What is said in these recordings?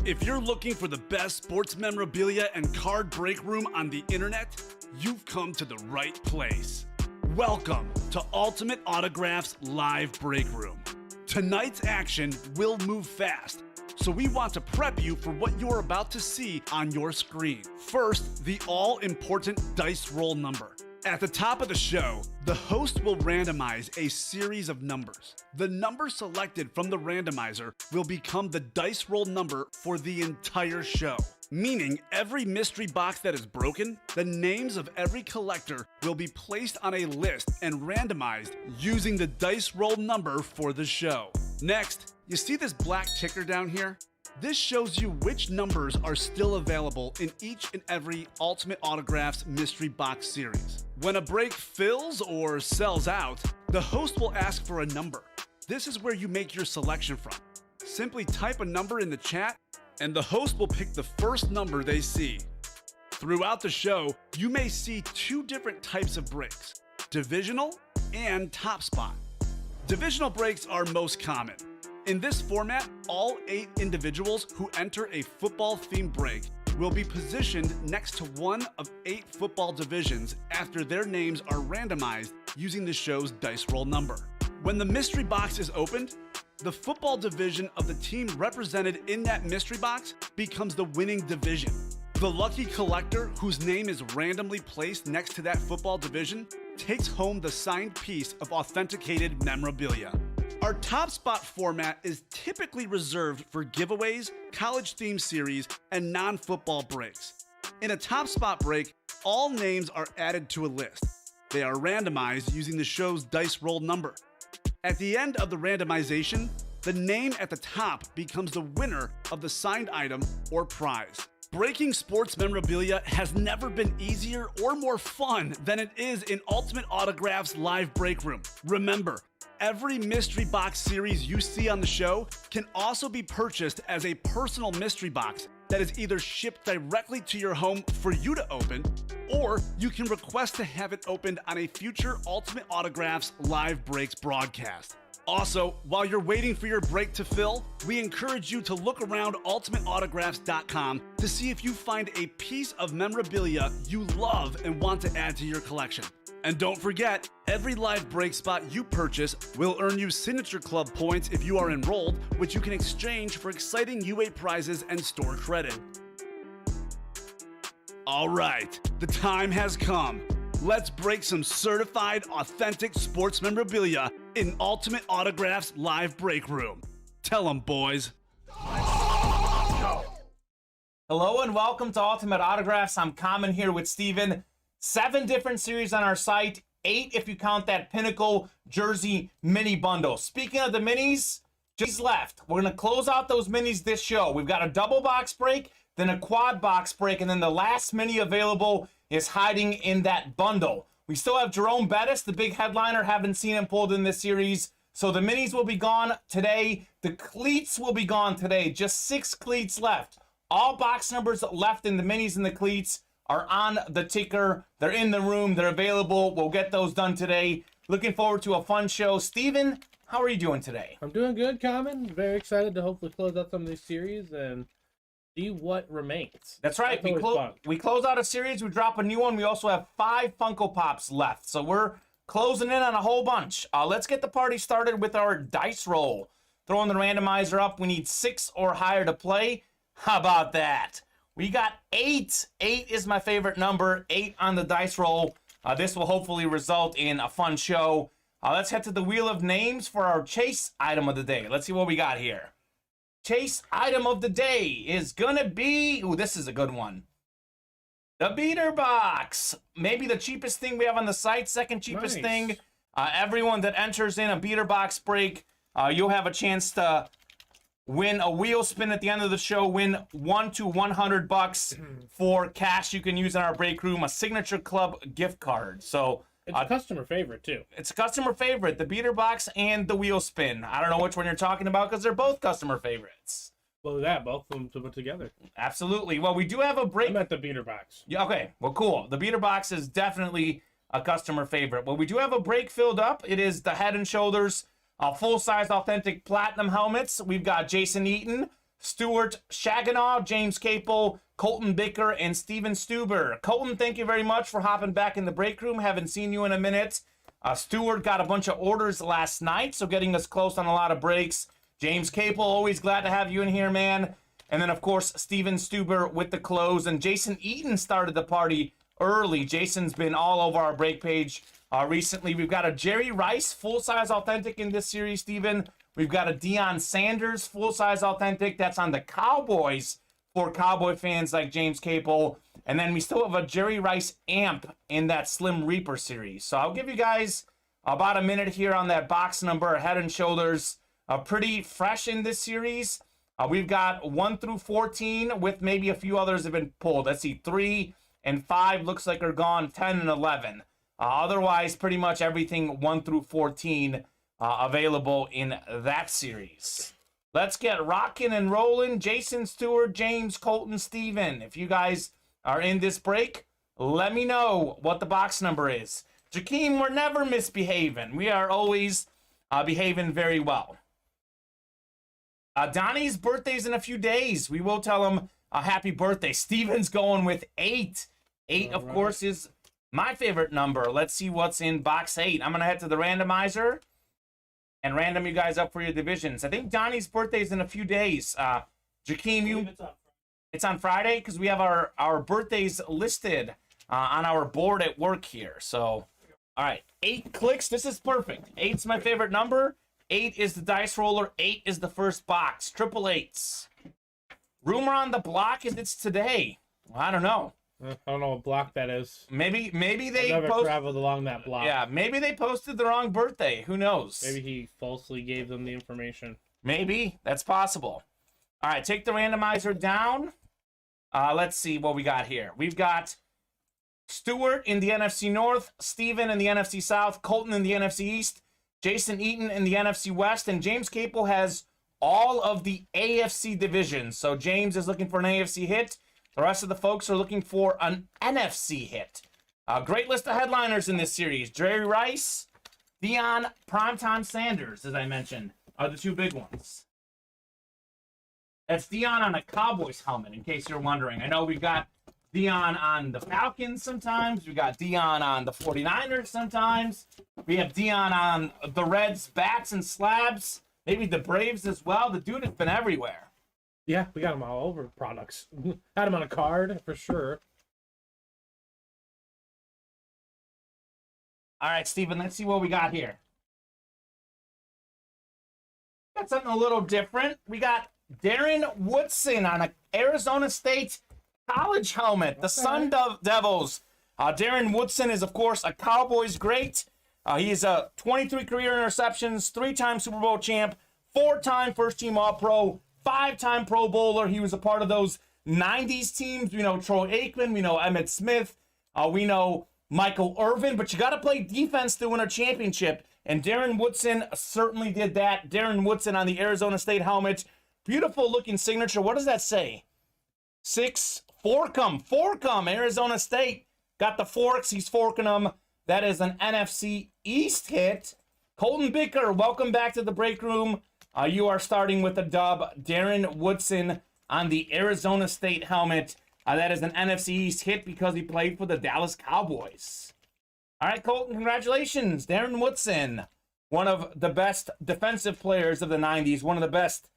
If you're looking for the best sports memorabilia and card break room on the internet, you've come to the right place. Welcome to Ultimate Autographs Live Break Room. Tonight's action will move fast, so we want to prep you for what you're about to see on your screen. First, the all-important dice roll number. At the top of the show, the host will randomize a series of numbers. The number selected from the randomizer will become the dice roll number for the entire show. Meaning every mystery box that is broken, the names of every collector will be placed on a list and randomized using the dice roll number for the show. Next, you see this black ticker down here? This shows you which numbers are still available in each and every Ultimate Autographs mystery box series. When a break fills or sells out, the host will ask for a number. This is where you make your selection from. Simply type a number in the chat, and the host will pick the first number they see. Throughout the show, you may see two different types of breaks: divisional and top spot. Divisional breaks are most common. In this format, all 8 individuals who enter a football-themed break will be positioned next to one of 8 football divisions after their names are randomized using the show's dice roll number. When the mystery box is opened, the football division of the team represented in that mystery box becomes the winning division. The lucky collector whose name is randomly placed next to that football division takes home the signed piece of authenticated memorabilia. Our top spot format is typically reserved for giveaways, college-themed series, and non-football breaks. In a top spot break, all names are added to a list. They are randomized using the show's dice roll number. At the end of the randomization, the name at the top becomes the winner of the signed item or prize. Breaking sports memorabilia has never been easier or more fun than it is in Ultimate Autographs Live Break Room. Remember, every mystery box series you see on the show can also be purchased as a personal mystery box that is either shipped directly to your home for you to open, or you can request to have it opened on a future Ultimate Autographs Live Breaks broadcast. Also, while you're waiting for your break to fill, we encourage you to look around ultimateautographs.com to see if you find a piece of memorabilia you love and want to add to your collection. And don't forget, every live break spot you purchase will earn you Signature Club points if you are enrolled, which you can exchange for exciting UA prizes and store credit. All right, the time has come. Let's break some certified, authentic sports memorabilia in Ultimate Autographs Live Break Room. Tell 'em, boys. Hello and welcome to Ultimate Autographs. I'm Kamen here with Steven. 7 different series on our site, 8 if you count that Pinnacle Jersey mini bundle. Speaking of the minis, just left. We're going to close out those minis this show. We've got a double box break, then a quad box break, and then the last mini available is hiding in that bundle. We still have Jerome Bettis, the big headliner. Haven't seen him pulled in this series. So the minis will be gone today. The cleats will be gone today. Just 6 cleats left. All box numbers left in the minis and the cleats are on the ticker. They're in the room. They're available. We'll get those done today. Looking forward to a fun show. Steven, how are you doing today? I'm doing good, Kamen. Very excited to hopefully close out some of these series and see what remains. That's right. We close out a series. We drop a new one. We also have 5 Funko Pops left. So we're closing in on a whole bunch. Let's get the party started with our dice roll. Throwing the randomizer up. We need 6 or higher to play. How about that? We got 8. 8 is my favorite number. 8 on the dice roll. This will hopefully result in a fun show. Let's head to the Wheel of Names for our chase item of the day. Let's see what we got here. Chase item of the day is gonna be, ooh, this is a good one. The beater box. Maybe the cheapest thing we have on the site, second cheapest thing. Everyone that enters in a beater box break, you'll have a chance to win a wheel spin at the end of the show, win $1 to $100 for cash you can use in our break room, a Signature Club gift card. So it's a customer favorite too. It's a customer favorite, the beater box and the wheel spin. I don't know which one you're talking about because they're both customer favorites. Well, yeah, both of them to put together. Absolutely. Well, we do have a break. I'm at the beater box. Yeah, okay. Well, cool. The beater box is definitely a customer favorite. Well, we do have a break filled up. It is the Head & Shoulders full-size authentic platinum helmets. We've got Jason Eaton, Stuart Shaganaw, James Capel, Colton Bicker, and Steven Stuber. Colton, thank you very much for hopping back in the break room. Haven't seen you in a minute. Stuart got a bunch of orders last night, so getting us close on a lot of breaks. James Capel, always glad to have you in here, man. And then, of course, Steven Stuber with the close. And Jason Eaton started the party early. Jason's been all over our break page recently. We've got a Jerry Rice full-size authentic in this series, Steven. We've got a Deion Sanders full-size authentic. That's on the Cowboys for Cowboy fans like James Capel. And then we still have a Jerry Rice amp in that Slim Reaper series. So I'll give you guys about a minute here on that box number, Head and Shoulders. Pretty fresh in this series. We've got 1 through 14 with maybe a few others have been pulled. Let's see, 3 and 5 looks like are gone, 10 and 11. Otherwise, pretty much everything 1 through 14 available in that series. Let's get rocking and rolling. Jason, Stewart, James, Colton, Steven. If you guys are in this break, let me know what the box number is. Jakeem, we're never misbehaving. We are always behaving very well. Donnie's birthday's in a few days. We will tell him a happy birthday. Steven's going with 8. 8, of course, is my favorite number. Let's see what's in box 8. I'm going to head to the randomizer and random you guys up for your divisions. I think Donnie's birthday's in a few days. Jakeem, it's on Friday because we have our birthdays listed on our board at work here. So, all right, 8 clicks. This is perfect. 8's my favorite number. 8 is the dice roller. 8 is the first box. Triple 8s. Rumor on the block is it's today. Well, I don't know. I don't know what block that is. Maybe they I've never traveled along that block. Yeah, maybe they posted the wrong birthday. Who knows? Maybe he falsely gave them the information. Maybe. That's possible. All right, take the randomizer down. Let's see what we got here. We've got Stewart in the NFC North, Steven in the NFC South, Colton in the NFC East, Jason Eaton in the NFC West, and James Capel has all of the AFC divisions. So James is looking for an AFC hit. The rest of the folks are looking for an NFC hit. A great list of headliners in this series. Jerry Rice, Deion, Primetime Sanders, as I mentioned, are the 2 big ones. That's Deion on a Cowboys helmet, in case you're wondering. I know we've got Deion on the Falcons sometimes. We've got Deion on the 49ers sometimes. We have Deion on the Reds, bats and slabs. Maybe the Braves as well. The dude has been everywhere. Yeah, we got him all over products. Had him on a card, for sure. All right, Steven, let's see what we got here. Got something a little different. We got Darren Woodson on an Arizona State college helmet. The Sun Devils. Darren Woodson is, of course, a Cowboys great. He is a 23 career interceptions, 3-time Super Bowl champ, 4-time first-team All-Pro, 5-time Pro Bowler. He was a part of those 90s teams. We know Troy Aikman. We know Emmitt Smith. We know Michael Irvin. But you got to play defense to win a championship. And Darren Woodson certainly did that. Darren Woodson on the Arizona State helmet. Beautiful looking signature. What does that say? 6 Forkum, Arizona State. Got the forks. He's forking them. That is an NFC East hit. Colton Bicker, welcome back to the break room. You are starting with a dub. Darren Woodson on the Arizona State helmet. That is an NFC East hit because he played for the Dallas Cowboys. All right, Colton, congratulations. Darren Woodson, one of the best defensive players of the 90s, one of the best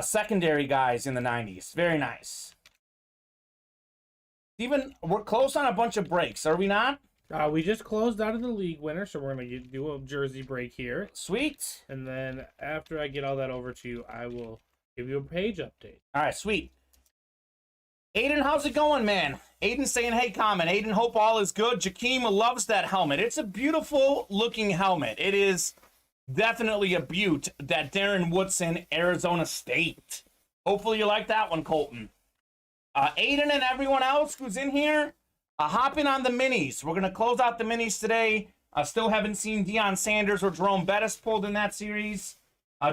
secondary guys in the 90s. Very nice. Steven, we're close on a bunch of breaks, are we not? We just closed out of the league winner, so we're going to do a jersey break here. Sweet. And then after I get all that over to you, I will give you a page update. All right, sweet. Aiden, how's it going, man? Aiden saying, hey, Kamen. Aiden, hope all is good. Jakeem loves that helmet. It's a beautiful looking helmet. It is definitely a beaut, that Darren Woodson, Arizona State. Hopefully you like that one, Colton. Aiden and everyone else who's in here, hopping on the minis. We're going to close out the minis today. I still haven't seen Deion Sanders or Jerome Bettis pulled in that series.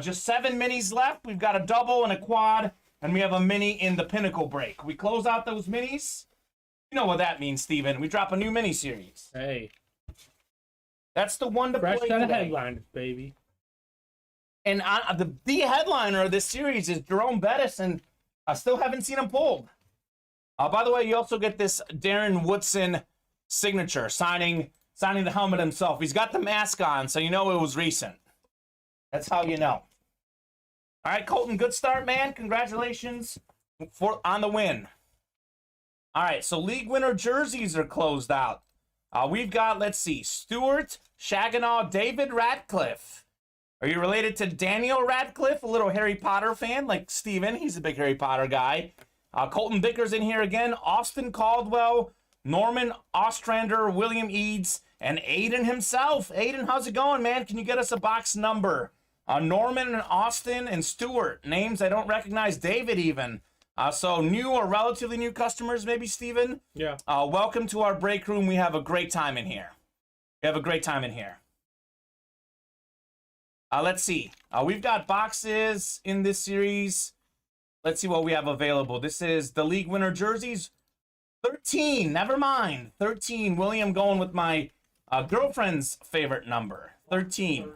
Just 7 minis left. We've got a double and a quad, and we have a mini in the Pinnacle break. We close out those minis. You know what that means, Steven. We drop a new mini series. Hey. That's the one to Fresh play set of today. headliners, baby. And the headliner of this series is Jerome Bettis and I still haven't seen him pulled. By the way, you also get this Darren Woodson signature, signing the helmet himself. He's got the mask on, so you know it was recent. That's how you know. All right, Colton, good start, man. Congratulations on the win. All right, so league winner jerseys are closed out. We've got, let's see, Stewart, Shaganaw, David Radcliffe. Are you related to Daniel Radcliffe, a little Harry Potter fan like Steven? He's a big Harry Potter guy. Colton Vickers in here again. Austin Caldwell, Norman Ostrander, William Eads, and Aiden himself. Aiden, how's it going, man? Can you get us a box number? Norman and Austin and Stewart. Names I don't recognize. David even. So new or relatively new customers, maybe, Steven? Yeah. Welcome to our break room. We have a great time in here. Let's see. We've got boxes in this series. Let's see what we have available. This is the league winner jerseys. 13. Never mind. 13. William going with my girlfriend's favorite number. 13.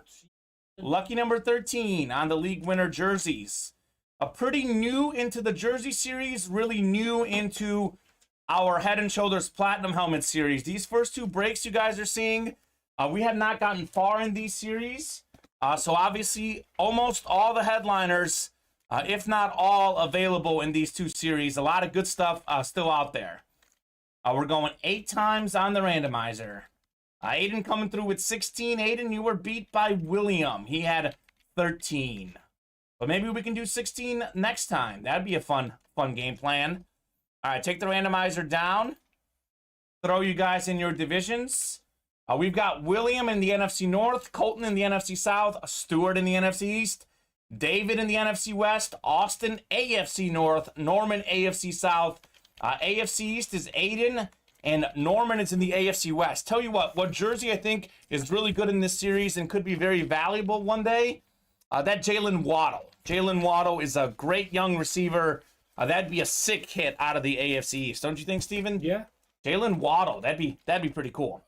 Lucky number 13 on the league winner jerseys. Pretty new into the jersey series, really new into our Head and Shoulders Platinum Helmet series. These first two breaks you guys are seeing, we have not gotten far in these series. So obviously, almost all the headliners, if not all, available in these two series. A lot of good stuff still out there. We're going 8 times on the randomizer. Aiden coming through with 16. Aiden, you were beat by William. He had 13. But maybe we can do 16 next time. That'd be a fun game plan. All right, take the randomizer down. Throw you guys in your divisions. We've got William in the NFC North, Colton in the NFC South, Stewart in the NFC East, David in the NFC West, Austin AFC North, Norman AFC South. AFC East is Aiden, and Norman is in the AFC West. Tell you what jersey I think is really good in this series and could be very valuable one day, that Jalen Waddle. Jalen Waddle is a great young receiver. That'd be a sick hit out of the AFC East, don't you think, Steven? Yeah. Jalen Waddle, that'd be pretty cool.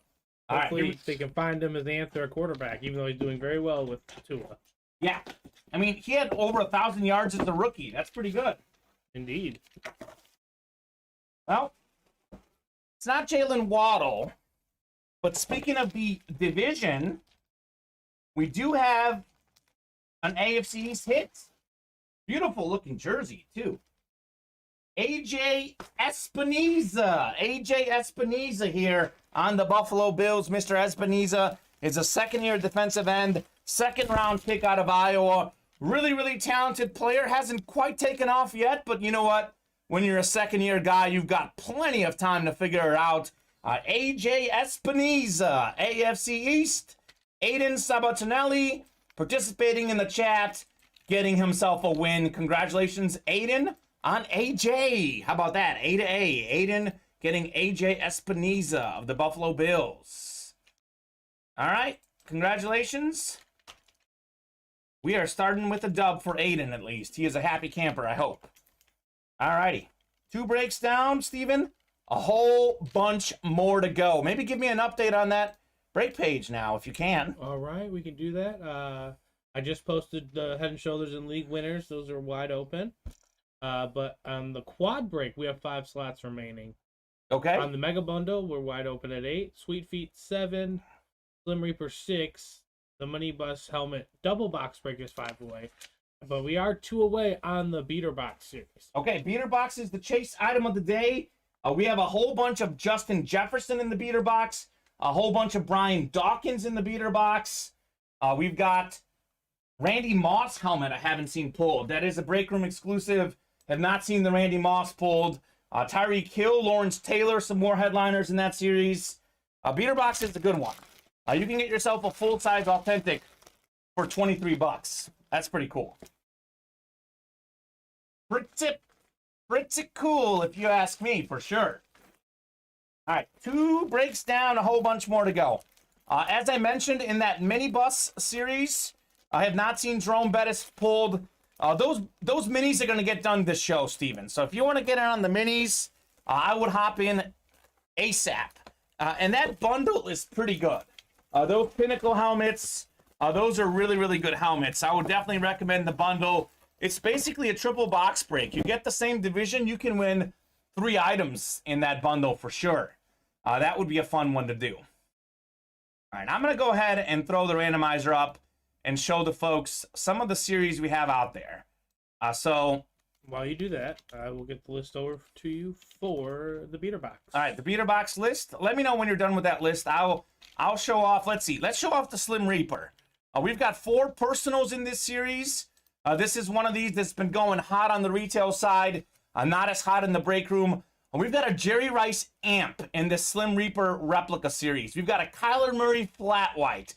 Hopefully all right, they can find him as the answer at quarterback, even though he's doing very well with Tua. Yeah. I mean, he had over 1,000 yards as a rookie. That's pretty good. Indeed. Well, it's not Jalen Waddle, but speaking of the division, we do have an AFC East hit. Beautiful looking jersey, too. AJ Espinoza here on the Buffalo Bills. Mr. Espinoza is a second-year defensive end, second-round pick out of Iowa. Really, really talented player. Hasn't quite taken off yet, but you know what? When you're a second-year guy, you've got plenty of time to figure it out. AJ Espinoza, AFC East. Aiden Sabatinelli participating in the chat, getting himself a win. Congratulations, Aiden, on AJ. How about that? A to A. Aiden getting AJ Espinoza of the Buffalo Bills. All right. Congratulations. We are starting with a dub for Aiden, at least. He is a happy camper, I hope. All righty. 2 breaks down, Steven. A whole bunch more to go. Maybe give me an update on that break page now, if you can. All right, we can do that. I just posted the Head and Shoulders and League winners. Those are wide open. But on the quad break, we have 5 slots remaining. Okay. On the Mega Bundle, we're wide open at 8. Sweet Feet 7. Slim Reaper 6. The Money Bus Helmet double box break is 5 away. But we are 2 away on the Beater Box series. Okay, Beater Box is the chase item of the day. We have a whole bunch of Justin Jefferson in the Beater Box. A whole bunch of Brian Dawkins in the Beater Box. We've got Randy Moss helmet I haven't seen pulled. That is a break room exclusive. Have not seen the Randy Moss pulled. Tyreek Hill, Lawrence Taylor, some more headliners in that series. Beater Box is a good one. You can get yourself a full-size authentic for $23. That's pretty cool. Pretty cool, if you ask me, for sure. All right, 2 breaks down, a whole bunch more to go. As I mentioned in that minibus series, I have not seen Jerome Bettis pulled. Those minis are going to get done this show, Steven. So if you want to get in on the minis, I would hop in ASAP. And that bundle is pretty good. Those Pinnacle helmets, those are really, really good helmets. I would definitely recommend the bundle It's basically a triple box break. You get the same division, you can win 3 items in that bundle for sure. That would be a fun one to do. All right, I'm going to go ahead and throw the randomizer up and show the folks some of the series we have out there. So while you do that, I will get the list over to you for the beater box. all right, the beater box list. Let me know when you're done with that list. I'll show off. Let's see. Let's show off the Slim Reaper. We've got 4 personals in this series. This is one of these that's been going hot on the retail side, not as hot in the break room. We've got a Jerry Rice amp in this Slim Reaper replica series. We've got a Kyler Murray flat white.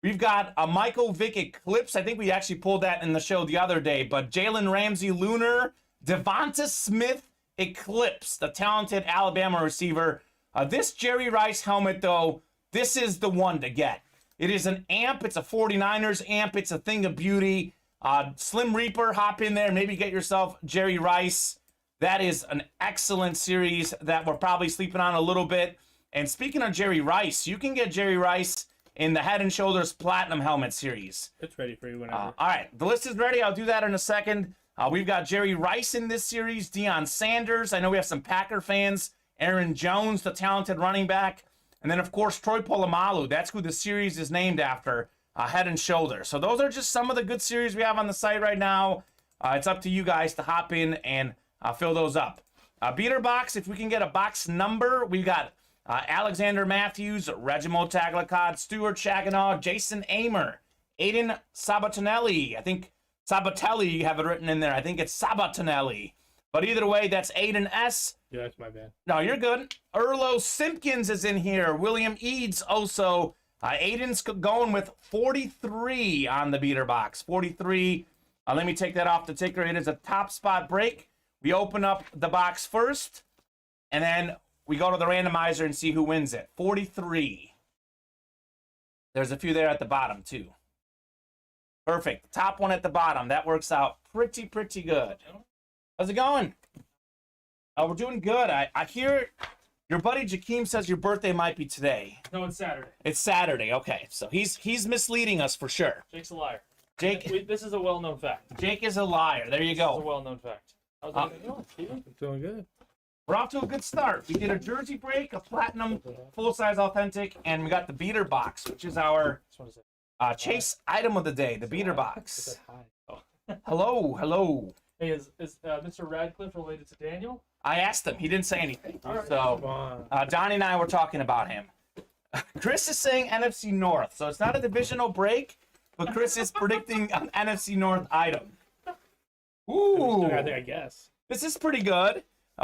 We've got a Michael Vick Eclipse. I think we actually pulled that in the show the other day. But Jalen Ramsey Lunar, Devonta Smith Eclipse, the talented Alabama receiver. This Jerry Rice helmet, though, this is the one to get. It is an amp. It's a 49ers amp. It's a thing of beauty. Slim Reaper, hop in there. Maybe get yourself Jerry Rice. That is an excellent series that we're probably sleeping on a little bit. And speaking of Jerry Rice, you can get Jerry Rice in the Head & Shoulders Platinum Helmet Series. It's ready for you whenever. All right, the list is ready. I'll do that in a second. We've got Jerry Rice in this series, Deion Sanders. I know we have some Packer fans. Aaron Jones, the talented running back. And then, of course, Troy Polamalu. That's who the series is named after, Head & Shoulders. So those are just some of the good series we have on the site right now. It's up to you guys to hop in and fill those up. Beater box, if we can get a box number, we've got Alexander Matthews, Reginald Tagliacod, Stuart Chaginaw, Jason Amer, Aiden Sabatinelli. I think Sabatelli, you have it written in there. I think it's Sabatinelli. But either way, that's Aiden S. Yeah, that's my bad. No, you're good. Erlo Simpkins is in here. William Eads also. Aiden's going with 43 on the beater box. 43. Let me take that off the ticker. It is a top spot break. We open up the box first, and then we go to the randomizer and see who wins it. 43. There's a few there at the bottom, too. Perfect. Top one at the bottom. That works out pretty good. How's it going? We're doing good. I hear your buddy Jakeem says your birthday might be today. No, it's Saturday. It's Saturday. Okay, so he's misleading us for sure. Jake's a liar. Jake, This is a well-known fact. Jake is a liar. There you This is a go. well-known fact. How's it going, Steven? I'm feeling good. We're off to a good start. We did a jersey break, a platinum, full-size authentic, and we got the beater box, which is our chase item of the day, the beater box. Hello. Hey, is Mr. Radcliffe related to Daniel? I asked him. He didn't say anything. All right. So Donnie and I were talking about him. Chris is saying NFC North, so it's not a divisional break, but Chris is predicting an NFC North item. Ooh, I guess. this is pretty good.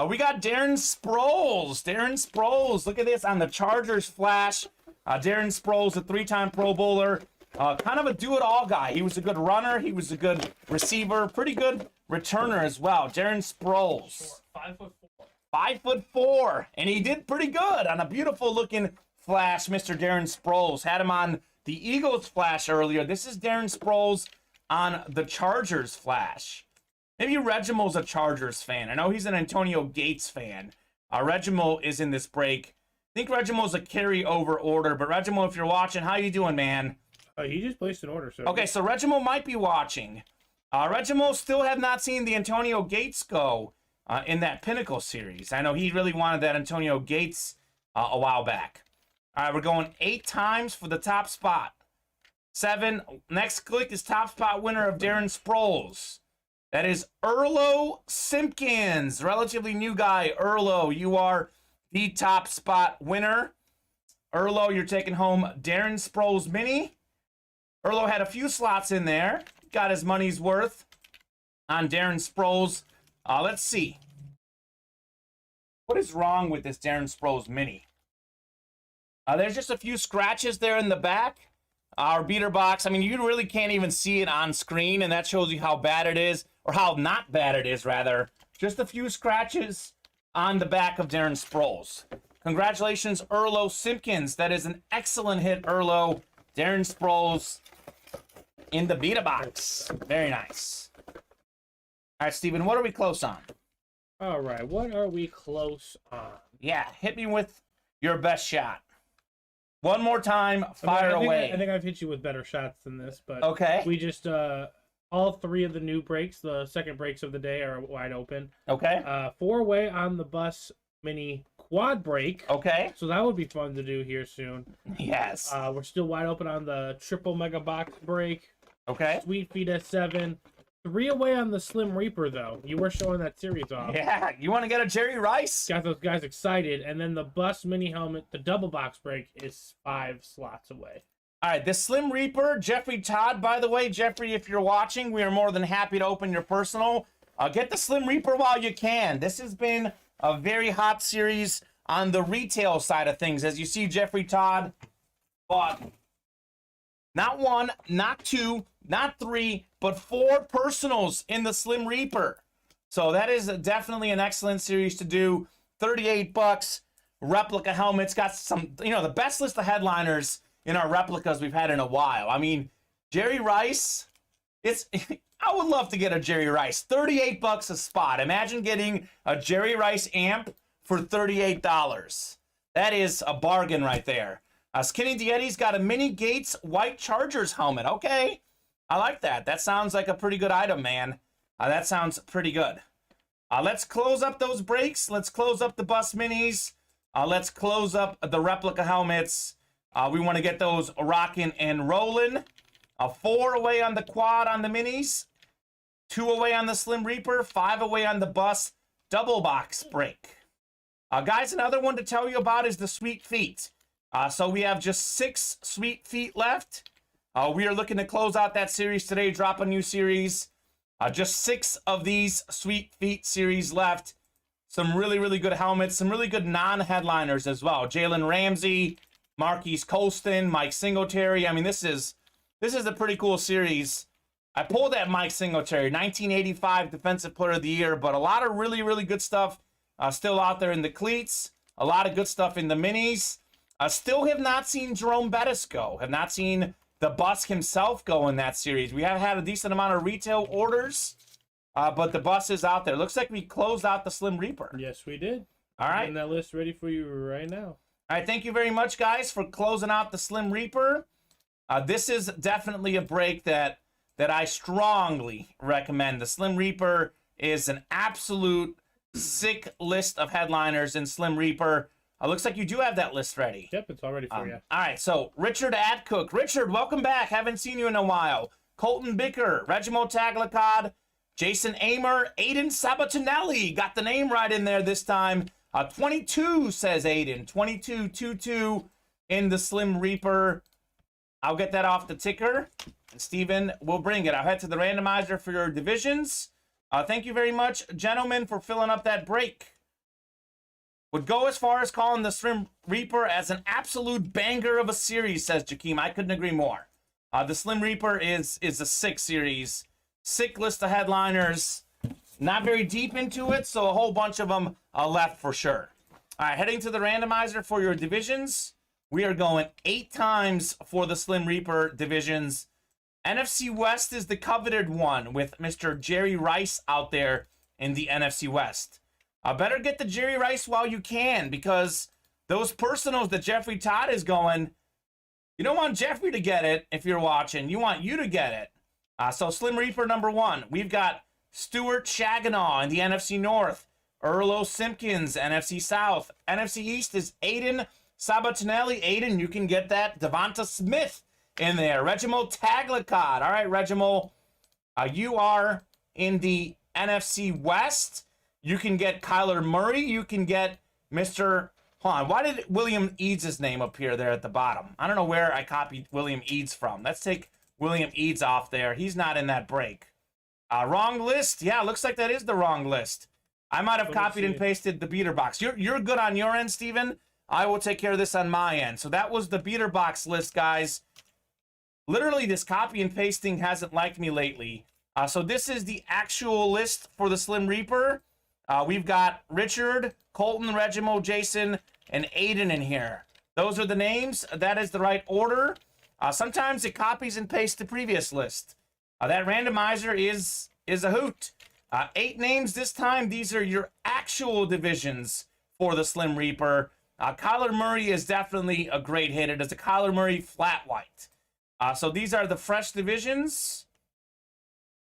We got Darren Sproles. Darren Sproles, look at this on the Chargers flash. Darren Sproles, a 3-time Pro Bowler. Kind of a do-it-all guy. He was a good runner. He was a good receiver. Pretty good returner as well. Darren Sproles. 5'4". 5'4", and he did pretty good on a beautiful-looking flash. Mr. Darren Sproles had him on the Eagles flash earlier. This is Darren Sproles on the Chargers flash. Maybe Regimel's a Chargers fan. I know he's an Antonio Gates fan. Regimel is in this break. I think Regimel's a carry-over order, but Regimel, if you're watching, how you doing, man? He just placed an order, sir. Okay, so Regimel might be watching. Regimel still have not seen the Antonio Gates go in that Pinnacle series. I know he really wanted that Antonio Gates a while back. All right, we're going 8 times for the top spot. 7. Next click is top spot winner of Darren Sproles. That is Erlo Simpkins, relatively new guy. Erlo, you are the top spot winner. Erlo, you're taking home Darren Sproles Mini. Erlo had a few slots in there. Got his money's worth on Darren Sproles. Let's see. What is wrong with this Darren Sproles Mini? There's just a few scratches there in the back. Our beater box, I mean, you really can't even see it on screen, and that shows you how bad it is, or how not bad it is, rather. Just a few scratches on the back of Darren Sproles. Congratulations, Erlo Simpkins. That is an excellent hit, Erlo. Darren Sproles in the beater box. Very nice. All right, Steven, what are we close on? All right, what are we close on? Yeah, hit me with your best shot. One more time, fire away. I think I've hit you with better shots than this, but okay. We just all 3 of the new breaks, the second breaks of the day, are wide open. Okay. 4-way on the bus mini quad break. Okay. So that would be fun to do here soon. Yes. We're still wide open on the triple mega box break. Okay. Sweet feet at 7. 3 away on the Slim Reaper, though. You were showing that series off. Yeah. You want to get a Jerry Rice? Got those guys excited. And then the bus mini helmet, the double box break, is 5 slots away. All right, the Slim Reaper, Jeffrey Todd, by the way. Jeffrey, if you're watching, we are more than happy to open your personal. Get the Slim Reaper while you can. This has been a very hot series on the retail side of things. As you see, Jeffrey Todd bought not 1, not 2, not 3, but 4 personals in the Slim Reaper. So that is definitely an excellent series to do. $38, replica helmets, got some, the best list of headliners in our replicas we've had in a while. I mean, Jerry Rice, I would love to get a Jerry Rice. $38 a spot. Imagine getting a Jerry Rice amp for $38. That is a bargain right there. Skinny Dietti's got a Mini Gates White Chargers helmet. Okay, I like that. That sounds like a pretty good item, man. That sounds pretty good. Let's close up those breaks. Let's close up the bus minis. Let's close up the replica helmets. We want to get those rocking and rolling. 4 away on the quad on the minis. 2 away on the Slim Reaper. 5 away on the bus double box break. Guys, another one to tell you about is the Sweet Feet. So we have just 6 Sweet Feet left. We are looking to close out that series today, drop a new series. Just 6 of these Sweet Feet series left. Some really, really good helmets. Some really good non-headliners as well. Jalen Ramsey, Marquise Colston, Mike Singletary. I mean, this is a pretty cool series. I pulled that Mike Singletary, 1985 Defensive Player of the Year, but a lot of really, really good stuff still out there in the cleats. A lot of good stuff in the minis. Still have not seen Jerome Bettis go. Have not seen the bus himself go in that series. We have had a decent amount of retail orders, but the bus is out there. Looks like we closed out the Slim Reaper. Yes, we did. All right. Getting that list ready for you right now. All right, thank you very much, guys, for closing out the Slim Reaper. This is definitely a break that I strongly recommend. The Slim Reaper is an absolute sick list of headliners in Slim Reaper. Looks like you do have that list ready. Yep, it's all ready for you. All right, so Richard Adcook. Richard, welcome back. Haven't seen you in a while. Colton Bicker, Regimo Taglacod, Jason Amer, Aiden Sabatinelli. Got the name right in there this time. 22, says Aiden. 22-22 in the Slim Reaper. I'll get that off the ticker. And Steven will bring it. I'll head to the randomizer for your divisions. Thank you very much, gentlemen, for filling up that break. Would go as far as calling the Slim Reaper as an absolute banger of a series, says Jakeem. I couldn't agree more. The Slim Reaper is a sick series. Sick list of headliners. Not very deep into it, so a whole bunch of them left for sure. All right, heading to the randomizer for your divisions. We are going 8 times for the Slim Reaper divisions. NFC West is the coveted one with Mr. Jerry Rice out there in the NFC West. Better get the Jerry Rice while you can, because those personals that Jeffrey Todd is going, you don't want Jeffrey to get it if you're watching. You want you to get it. So Slim Reaper number 1. We've got Stuart Shaganaw in the NFC North. Erlo Simpkins, NFC South. NFC East is Aiden Sabatinelli. Aiden, you can get that. Devonta Smith in there. Regimo Taglacod. All right, Regimo, you are in the NFC West. You can get Kyler Murray. You can get Mr. Hold on. Why did William Eads' name appear there at the bottom? I don't know where I copied William Eads from. Let's take William Eads off there. He's not in that break. Wrong list. Yeah, looks like that is the wrong list. I might have copied and pasted the beater box. You're good on your end, Steven. I will take care of this on my end. So that was the beater box list, guys. Literally, this copy and pasting hasn't liked me lately. So this is the actual list for the Slim Reaper. We've got Richard, Colton, Regimo, Jason, and Aiden in here. Those are the names. That is the right order. Sometimes it copies and pastes the previous list. That randomizer is a hoot. 8 names this time. These are your actual divisions for the Slim Reaper. Kyler Murray is definitely a great hit. It is a Kyler Murray flat white. So these are the fresh divisions.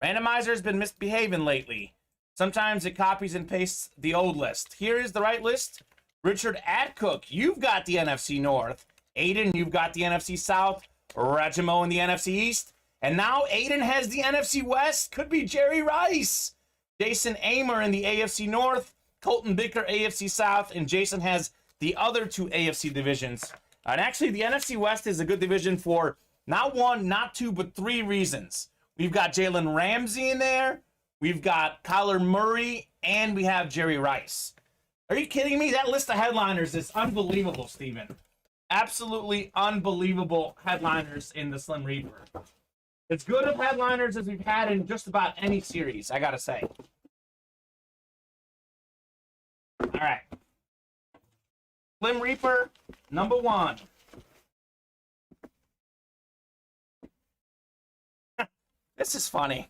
Randomizer's been misbehaving lately. Sometimes it copies and pastes the old list. Here is the right list. Richard Adcook, you've got the NFC North. Aiden, you've got the NFC South. Regimo in the NFC East. And now Aiden has the NFC West. Could be Jerry Rice. Jason Amer in the AFC North. Colton Bicker, AFC South. And Jason has the other two AFC divisions. And actually, the NFC West is a good division for not one, not two, but three reasons. We've got Jalen Ramsey in there. We've got Kyler Murray. And we have Jerry Rice. Are you kidding me? That list of headliners is unbelievable, Steven. Absolutely unbelievable headliners in the Slim Reaper. As good of headliners as we've had in just about any series, I gotta say. All right. Slim Reaper, number 1. This is funny.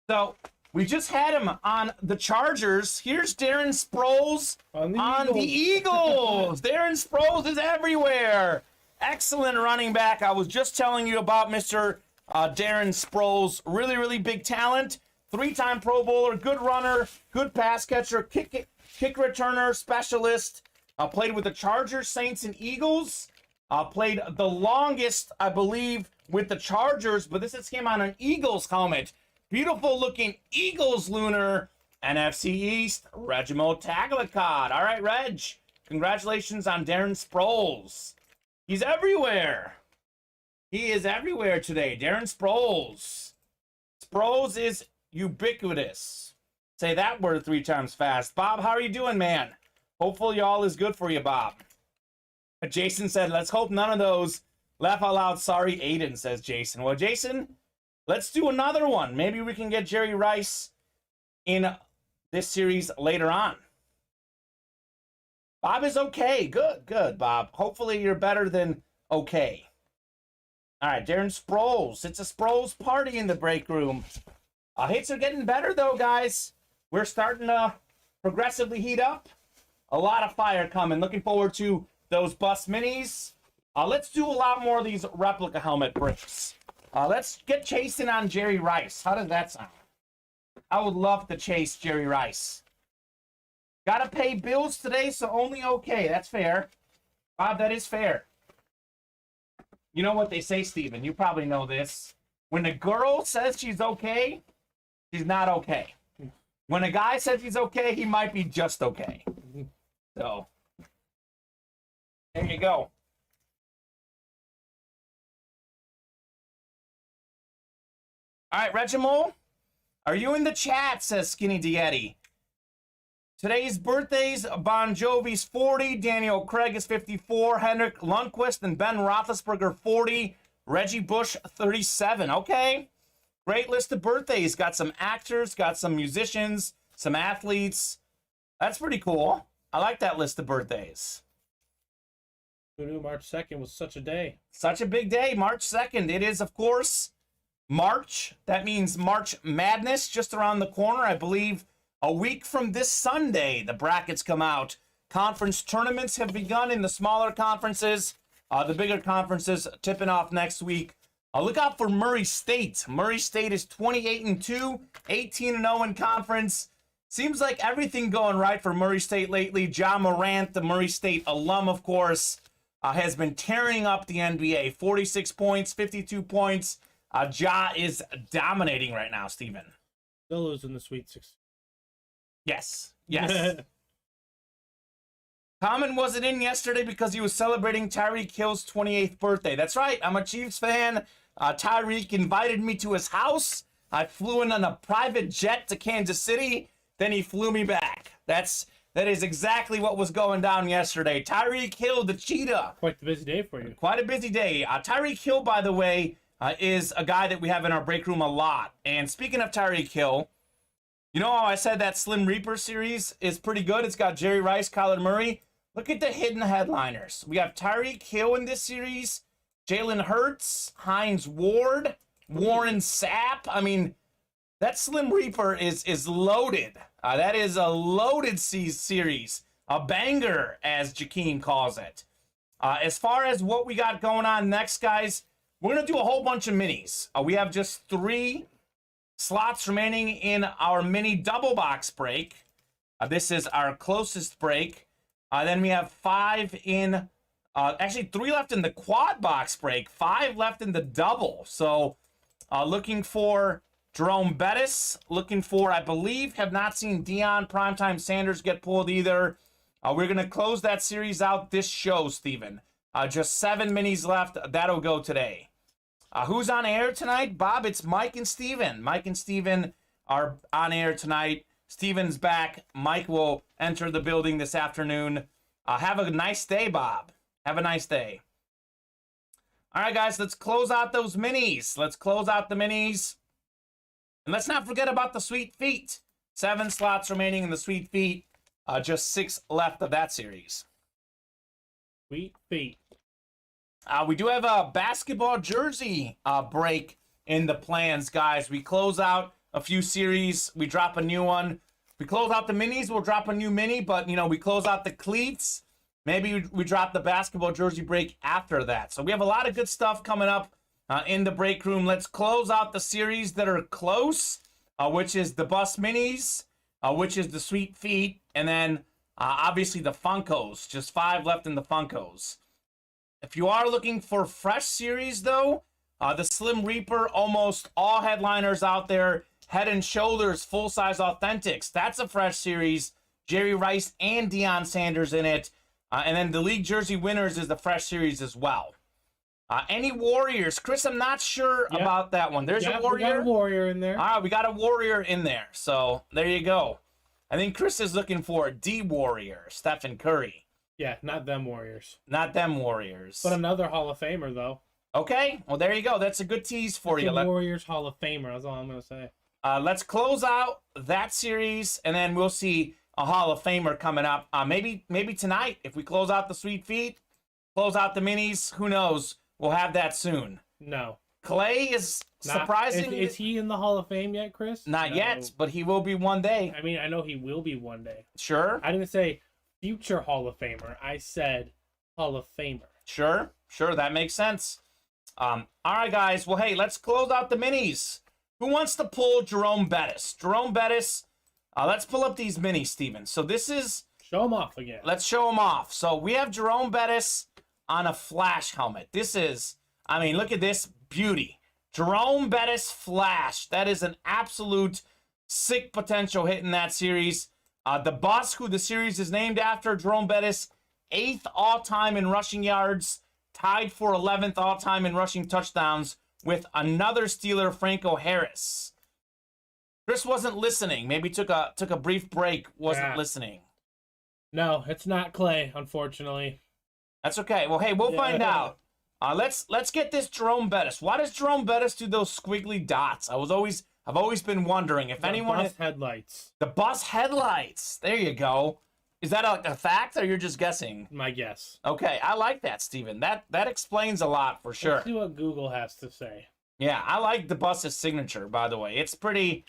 So, we just had him on the Chargers. Here's Darren Sproles on the Eagles. Darren Sproles is everywhere. Excellent running back. I was just telling you about Mr. Darren Sproles. Really, really big talent. 3-time Pro Bowler, good runner, good pass catcher, kick returner, specialist. Played with the Chargers, Saints, and Eagles. Played the longest, I believe, with the Chargers, but this is him on an Eagles helmet. Beautiful looking Eagles lunar. NFC East, Regimo Tagliacott. All right, Reg. Congratulations on Darren Sproles. He's everywhere. He is everywhere today. Darren Sproles. Sproles is ubiquitous. Say that word 3 times fast. Bob, how are you doing, man? Hopefully all is good for you, Bob. Jason said, let's hope none of those. Laugh out loud. Sorry, Aiden, says Jason. Well, Jason, let's do another one. Maybe we can get Jerry Rice in this series later on. Bob is okay. Good, Bob. Hopefully you're better than okay. All right, Darren Sproles. It's a Sproles party in the break room. Hits are getting better, though, guys. We're starting to progressively heat up. A lot of fire coming. Looking forward to those bust minis. Let's do a lot more of these replica helmet breaks. Let's get chasing on Jerry Rice. How does that sound? I would love to chase Jerry Rice. Gotta pay bills today, so only okay. That's fair. Bob, that is fair. You know what they say, Steven. You probably know this. When a girl says she's okay, she's not okay. When a guy says he's okay, he might be just okay. So, there you go. All right, Regimo, are you in the chat, says Skinny Diety. Today's birthdays, Bon Jovi's 40, Daniel Craig is 54, Henrik Lundqvist and Ben Roethlisberger 40, Reggie Bush 37. Okay, great list of birthdays. Got some actors, got some musicians, some athletes. That's pretty cool. I like that list of birthdays. Who knew March 2nd was such a day? Such a big day, March 2nd. It is, of course, March. That means March Madness just around the corner. I believe a week from this Sunday, the brackets come out. Conference tournaments have begun in the smaller conferences. The bigger conferences tipping off next week. Look out for Murray State. Murray State is 28-2, 18-0 in conference. Seems like everything going right for Murray State lately. John Morant, the Murray State alum, of course, has been tearing up the NBA. 46 points, 52 points. Ja is dominating right now, Steven. They'll lose in the Sweet 16. Yes. Kamen wasn't in yesterday because he was celebrating Tyreek Hill's 28th birthday. That's right. I'm a Chiefs fan. Tyreek invited me to his house. I flew in on a private jet to Kansas City. Then he flew me back. That is exactly what was going down yesterday. Tyreek Hill, the cheetah. Quite the busy day for you. Quite a busy day. Tyreek Hill, by the way, is a guy that we have in our break room a lot. And speaking of Tyreek Hill, you know how I said that Slim Reaper series is pretty good? It's got Jerry Rice, Kyler Murray. Look at the hidden headliners. We have Tyreek Hill in this series, Jalen Hurts, Hines Ward, Warren Sapp. I mean, that Slim Reaper is loaded. That is a loaded series. A banger, as Jakeem calls it. As far as what we got going on next, guys, we're going to do a whole bunch of minis. We have just 3 slots remaining in our mini double box break. This is our closest break. Then we have 5 in, actually 3 left in the quad box break, 5 left in the double. So looking for Jerome Bettis, looking for, I believe, have not seen Deion Primetime Sanders get pulled either. We're going to close that series out this show, Steven. Just 7 minis left. That'll go today. Who's on air tonight? Bob, it's Mike and Steven. Mike and Steven are on air tonight. Steven's back. Mike will enter the building this afternoon. Have a nice day, Bob. Have a nice day. All right, guys, let's close out those minis. Let's close out the minis. And let's not forget about the Sweet Feet. 7 slots remaining in the Sweet Feet. Just 6 left of that series. Sweet Feet. We do have a basketball jersey break in the plans, guys. We close out a few series. We drop a new one. We close out the minis. We'll drop a new mini, but, you know, we close out the cleats. Maybe we drop the basketball jersey break after that. So we have a lot of good stuff coming up in the break room. Let's close out the series that are close, which is the Bus Minis, which is the Sweet Feet, and then obviously the Funkos. Just 5 left in the Funkos. If you are looking for fresh series, though, the Slim Reaper, almost all headliners out there, Head and Shoulders, full-size authentics. That's a fresh series. Jerry Rice and Deion Sanders in it. And then the League Jersey Winners is the fresh series as well. Any Warriors? Chris, I'm not sure about that one. There's a Warrior. We got a Warrior in there. All right, we got a Warrior in there. So there you go. I think Chris is looking for a D Warrior, Stephen Curry. Yeah, not them Warriors. Not them Warriors. But another Hall of Famer, though. Okay, well, there you go. That's a good tease for you. Warriors Hall of Famer, that's all I'm going to say. Let's close out that series, and then we'll see a Hall of Famer coming up. Maybe tonight, if we close out the Sweet Feet, close out the minis, who knows? We'll have that soon. No. Clay is surprising. Is he in the Hall of Fame yet, Chris? Not yet, but he will be one day. I mean, I know he will be one day. Sure. I didn't say future Hall of Famer. I said Hall of Famer. Sure, that makes sense. All right, guys. Well, hey, let's close out the minis. Who wants to pull Jerome Bettis? Jerome Bettis. Let's pull up these minis, Steven. So this is... Show him off again. Let's show him off. So we have Jerome Bettis on a Flash helmet. This is... I mean, look at this beauty. Jerome Bettis Flash. That is an absolute sick potential hit in that series. The Bus, who the series is named after, Jerome Bettis, 8th all-time in rushing yards, tied for 11th all-time in rushing touchdowns with another Steeler, Franco Harris. Chris wasn't listening. Maybe took a brief break. Wasn't listening. No, it's not Clay, unfortunately. That's okay. Well, hey, we'll find out. Let's get this Jerome Bettis. Why does Jerome Bettis do those squiggly dots? I've always been wondering if anyone. The bus headlights. The bus headlights. There you go. Is that a fact, or you're just guessing? My guess. Okay, I like that, Steven. That explains a lot for sure. Let's see what Google has to say. Yeah, I like the bus's signature, by the way. It's pretty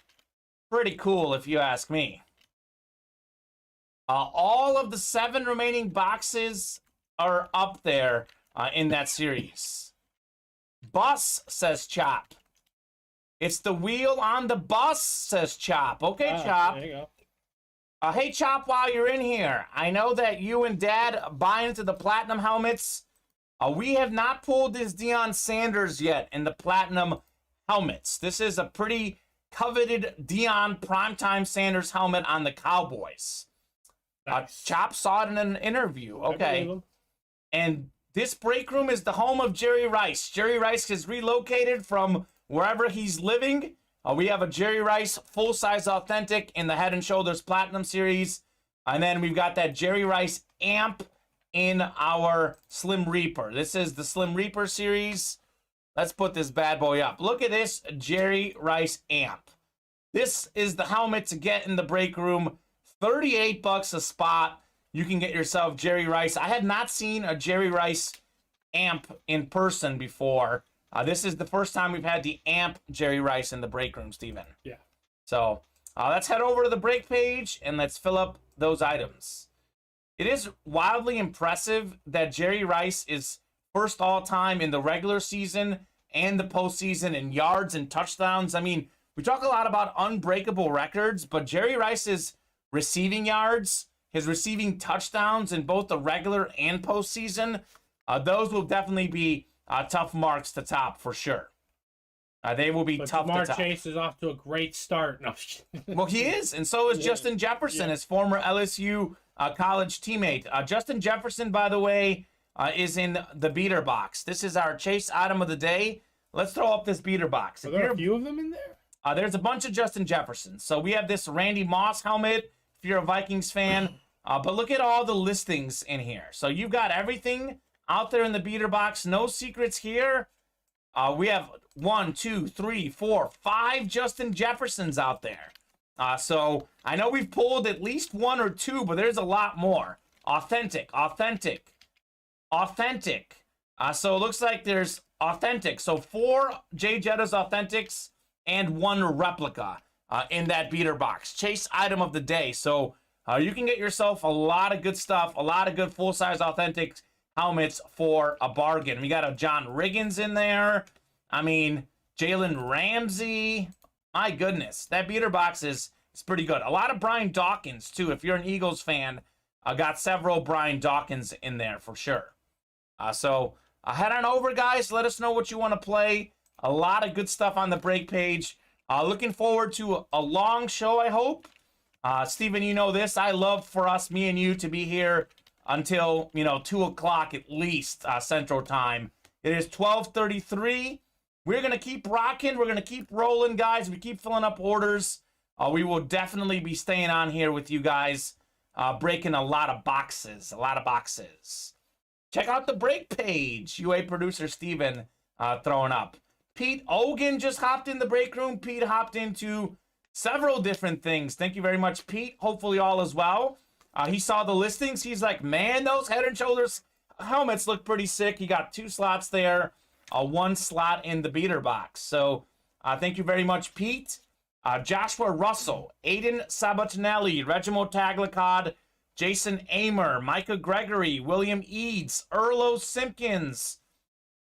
cool, if you ask me. All of the 7 remaining boxes are up there in that series. Bus, says Chop. It's the wheel on the bus, says Chop. Okay, Chop. There you go. Hey, Chop, while you're in here, I know that you and Dad buy into the Platinum helmets. We have not pulled this Deion Sanders yet in the Platinum helmets. This is a pretty coveted Deion Primetime Sanders helmet on the Cowboys. Nice. Chop saw it in an interview. Okay. And this break room is the home of Jerry Rice. Jerry Rice has relocated from wherever he's living. We have a Jerry Rice full-size authentic in the Head and Shoulders Platinum series. And then we've got that Jerry Rice amp in our Slim Reaper. This is the Slim Reaper series. Let's put this bad boy up. Look at this Jerry Rice amp. This is the helmet to get in the break room. $38 a spot. You can get yourself Jerry Rice. I had not seen a Jerry Rice amp in person before. This is the first time we've had the amp Jerry Rice in the break room, Steven. Yeah. So let's head over to the break page and let's fill up those items. It is wildly impressive that Jerry Rice is first all-time in the regular season and the postseason in yards and touchdowns. I mean, we talk a lot about unbreakable records, but Jerry Rice's receiving yards, his receiving touchdowns in both the regular and postseason, those will definitely be tough marks to top for sure. They will be tough Jamar to top. Chase is off to a great start. No. Well, he is, and so is Justin Jefferson, his former LSU college teammate. Justin Jefferson, by the way, is in the beater box. This is our chase item of the day. Let's throw up this beater box. Are there a few of them in there? There's a bunch of Justin Jeffersons. So we have this Randy Moss helmet, if you're a Vikings fan. But look at all the listings in here. So you've got everything out there in the beater box. No secrets here. We have 1, 2, 3, 4, 5 Justin Jeffersons out there. So I know we've pulled at least 1 or 2, but there's a lot more. Authentic. So it looks like there's authentic. So 4 Jay Jetta's authentics and 1 replica in that beater box. Chase item of the day. So you can get yourself a lot of good stuff, a lot of good full-size authentic helmets for a bargain. We got a John Riggins in there. I mean, Jalen Ramsey. My goodness, that beater box is pretty good. A lot of Brian Dawkins, too. If you're an Eagles fan, I got several Brian Dawkins in there for sure. So head on over, guys. Let us know what you want to play. A lot of good stuff on the break page. Looking forward to a long show, I hope. Steven, you know this. I love for us, me and you, to be here until, 2 o'clock at least Central Time. It is 12:33. We're going to keep rocking. We're going to keep rolling, guys. We keep filling up orders. We will definitely be staying on here with you guys, breaking a lot of boxes. Check out the break page. UA producer Steven throwing up. Pete Ogan just hopped in the break room. Pete hopped into several different things. Thank you very much, Pete. Hopefully all is well. He saw the listings. He's like, man, those Head & Shoulders helmets look pretty sick. He got 2 slots there, 1 slot in the beater box. So thank you very much, Pete. Joshua Russell, Aiden Sabatinelli, Regimo Taglacod, Jason Amer, Micah Gregory, William Eads, Erlo Simpkins,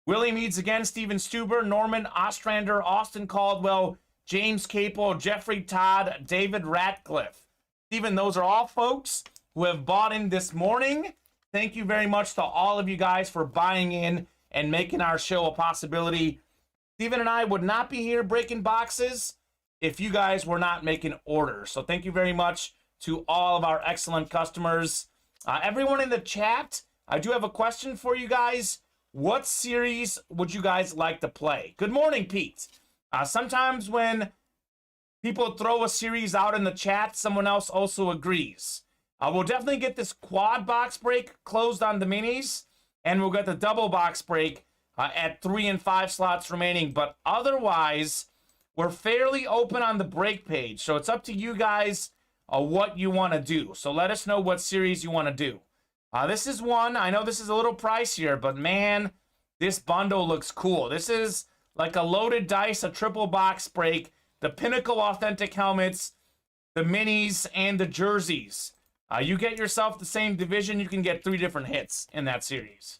William Eads again, Steven Stuber, Norman Ostrander, Austin Caldwell, James Capel, Jeffrey Todd, David Ratcliffe. Steven, those are all folks who have bought in this morning. Thank you very much to all of you guys for buying in and making our show a possibility. Steven and I would not be here breaking boxes if you guys were not making orders. So thank you very much to all of our excellent customers. Everyone in the chat, I do have a question for you guys. What series would you guys like to play? Good morning, Pete. Sometimes when people throw a series out in the chat, someone else also agrees. We'll definitely get this quad box break closed on the minis, and we'll get the double box break at 3 and 5 slots remaining. But otherwise, we're fairly open on the break page. So it's up to you guys what you want to do. So let us know what series you want to do. This is one. I know this is a little pricier, but man, this bundle looks cool. This is like a loaded dice, a triple box break, the Pinnacle Authentic helmets, the minis, and the jerseys. You get yourself the same division, you can get 3 different hits in that series.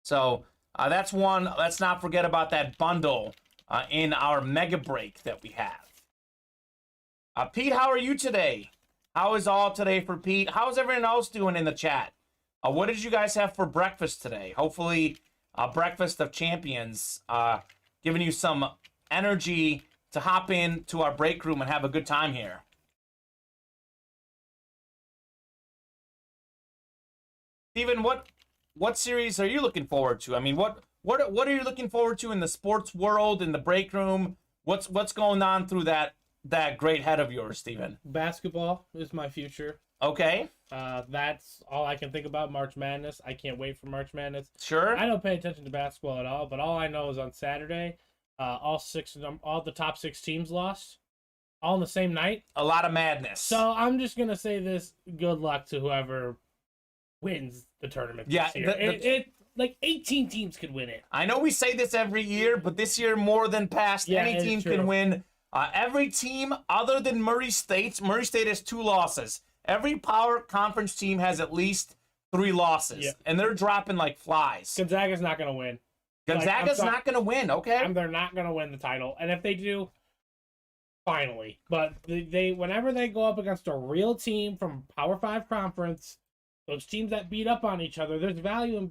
So that's one. Let's not forget about that bundle in our mega break that we have. Pete, how are you today? How is all today for Pete? How's everyone else doing in the chat? What did you guys have for breakfast today? Hopefully, breakfast of champions, giving you some energy to hop in to our break room and have a good time here. Steven, what series are you looking forward to? I mean, what are you looking forward to in the sports world, in the break room? What's going on through that great head of yours, Steven? Basketball is my future. Okay. That's all I can think about. March Madness. I can't wait for March Madness. Sure. I don't pay attention to basketball at all, but all I know is on Saturday, all the top 6 teams lost, all in the same night. A lot of madness. So I'm just gonna say this: good luck to whoever wins the tournament. Yeah, this year. Like 18 teams could win it. I know we say this every year, but this year more than past, any team can win. Every team other than Murray State has 2 losses. Every power conference team has at least 3 losses, and they're dropping like flies. Gonzaga's not going to win. Gonzaga's not going to win, okay? They're not going to win the title. And if they do, finally. But they whenever they go up against a real team from Power 5 conference, those teams that beat up on each other, there's value in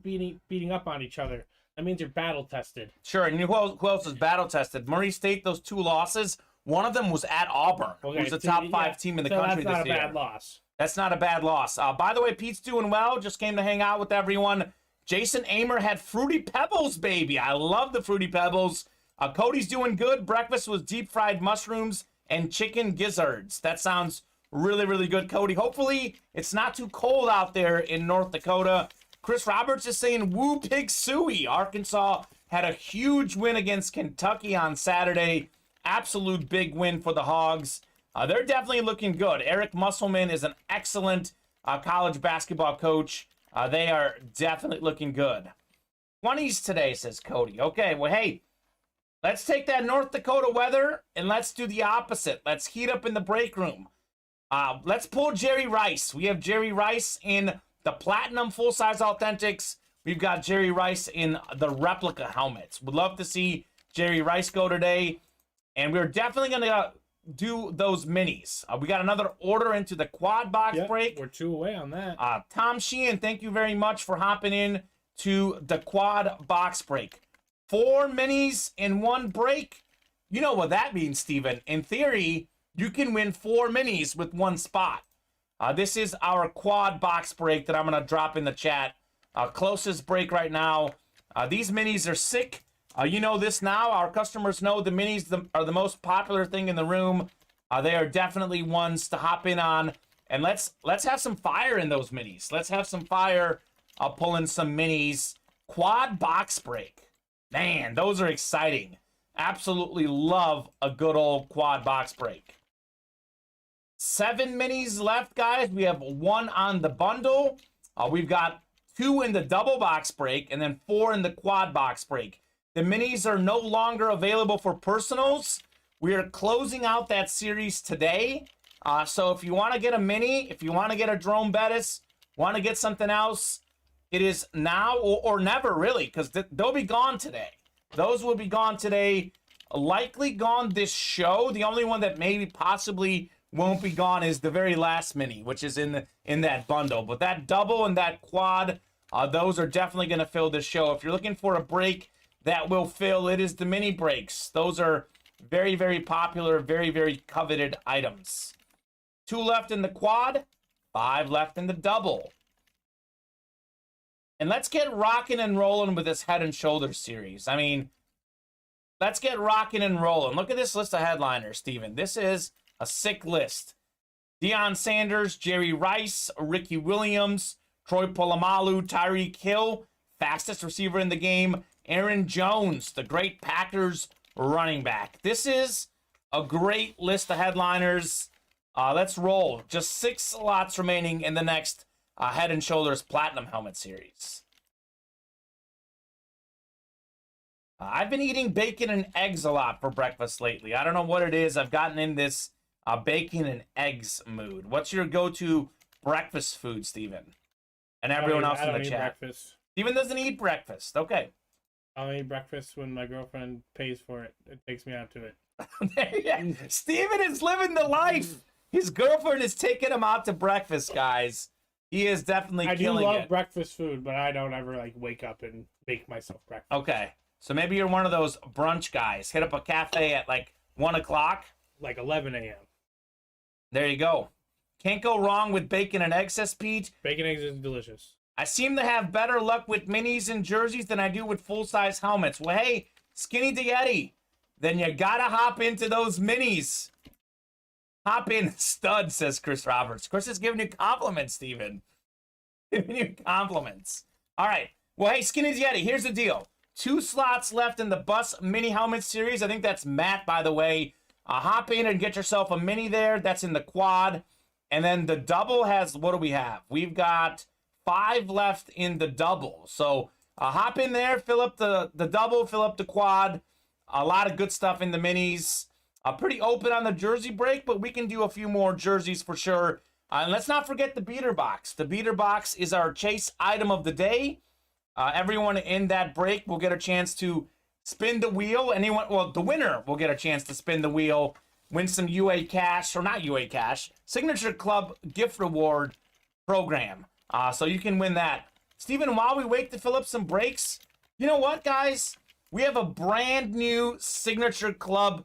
beating up on each other. That means you're battle tested. Sure, and who else is battle tested? Murray State, those 2 losses, one of them was at Auburn, who's a top 5 team in the country this year. That's not a bad loss. That's not a bad loss. By the way, Pete's doing well. Just came to hang out with everyone. Jason Amer had Fruity Pebbles, baby. I love the Fruity Pebbles. Cody's doing good. Breakfast was deep fried mushrooms and chicken gizzards. That sounds really, really good, Cody. Hopefully, it's not too cold out there in North Dakota. Chris Roberts is saying, woo pig suey. Arkansas had a huge win against Kentucky on Saturday. Absolute big win for the Hogs. They're definitely looking good. Eric Musselman is an excellent college basketball coach. They are definitely looking good. 20s today, says Cody. Okay, well, hey, let's take that North Dakota weather and let's do the opposite. Let's heat up in the break room. Let's pull Jerry Rice. We have Jerry Rice in the Platinum Full-Size Authentics. We've got Jerry Rice in the replica helmets. Would love to see Jerry Rice go today. And we're definitely going to do those minis. We got another order into the quad box break. We're 2 away on that. Tom Sheehan, thank you very much for hopping in to the quad box break. 4 minis in 1 break. You know what that means, Steven. In theory, you can win 4 minis with 1 spot. This is our quad box break that I'm going to drop in the chat. Closest break right now. These minis are sick. You know this now. Our customers know the minis are the most popular thing in the room. They are definitely ones to hop in on. And let's have some fire in those minis. Let's have some fire pulling some minis. Quad box break. Man, those are exciting. Absolutely love a good old quad box break. 7 minis left, guys. We have 1 on the bundle. We've got 2 in the double box break and then 4 in the quad box break. The minis are no longer available for personals. We are closing out that series today. So if you want to get a mini, if you want to get a Jerome Bettis, want to get something else, it is now or never, really, because they'll be gone today. Those will be gone today. Likely gone this show. The only one that maybe possibly won't be gone is the very last mini, which is in that bundle. But that double and that quad, those are definitely going to fill this show. If you're looking for a break that will fill, it is the mini breaks. Those are very, very popular, very, very coveted items. 2 left in the quad, 5 left in the double. And let's get rocking and rolling with this Head and Shoulders series. I mean, let's get rocking and rolling. Look at this list of headliners, Steven. This is a sick list. Deion Sanders, Jerry Rice, Ricky Williams, Troy Polamalu, Tyreek Hill, fastest receiver in the game, Aaron Jones, the great Packers running back. This is a great list of headliners. Let's roll. Just 6 slots remaining in the next Head and Shoulders Platinum Helmet Series. I've been eating bacon and eggs a lot for breakfast lately. I don't know what it is. I've gotten in this bacon and eggs mood. What's your go-to breakfast food, Steven? And everyone else in the chat. Breakfast. Steven doesn't eat breakfast. Okay. I'll eat breakfast when my girlfriend pays for it. It takes me out to it. Steven is living the life. His girlfriend is taking him out to breakfast, guys. He is definitely killing it. I do love breakfast food, but I don't ever wake up and make myself breakfast. Okay. So maybe you're one of those brunch guys. Hit up a cafe at 1 o'clock. 11 a.m. There you go. Can't go wrong with bacon and eggs, says Pete. Bacon and eggs is delicious. I seem to have better luck with minis and jerseys than I do with full-size helmets. Well, hey, Skinny Diety, then you gotta hop into those minis. Hop in, stud, says Chris Roberts. Chris is giving you compliments, Steven. Giving you compliments. All right. Well, hey, Skinny Diety, here's the deal. 2 slots left in the Bus Mini Helmet Series. I think that's Matt, by the way. Hop in and get yourself a mini there. That's in the quad. And then the double has, what do we have? We've got 5 left in the double. So hop in there, fill up the double, fill up the quad. A lot of good stuff in the minis. Pretty open on the jersey break, but we can do a few more jerseys for sure. And let's not forget the beater box. The beater box is our chase item of the day. Everyone in that break will get a chance to spin the wheel. The winner will get a chance to spin the wheel win some UA Cash, or not UA Cash, Signature Club gift reward program. So you can win that. Steven, while we wait to fill up some breaks, you know what, guys? We have a brand new Signature Club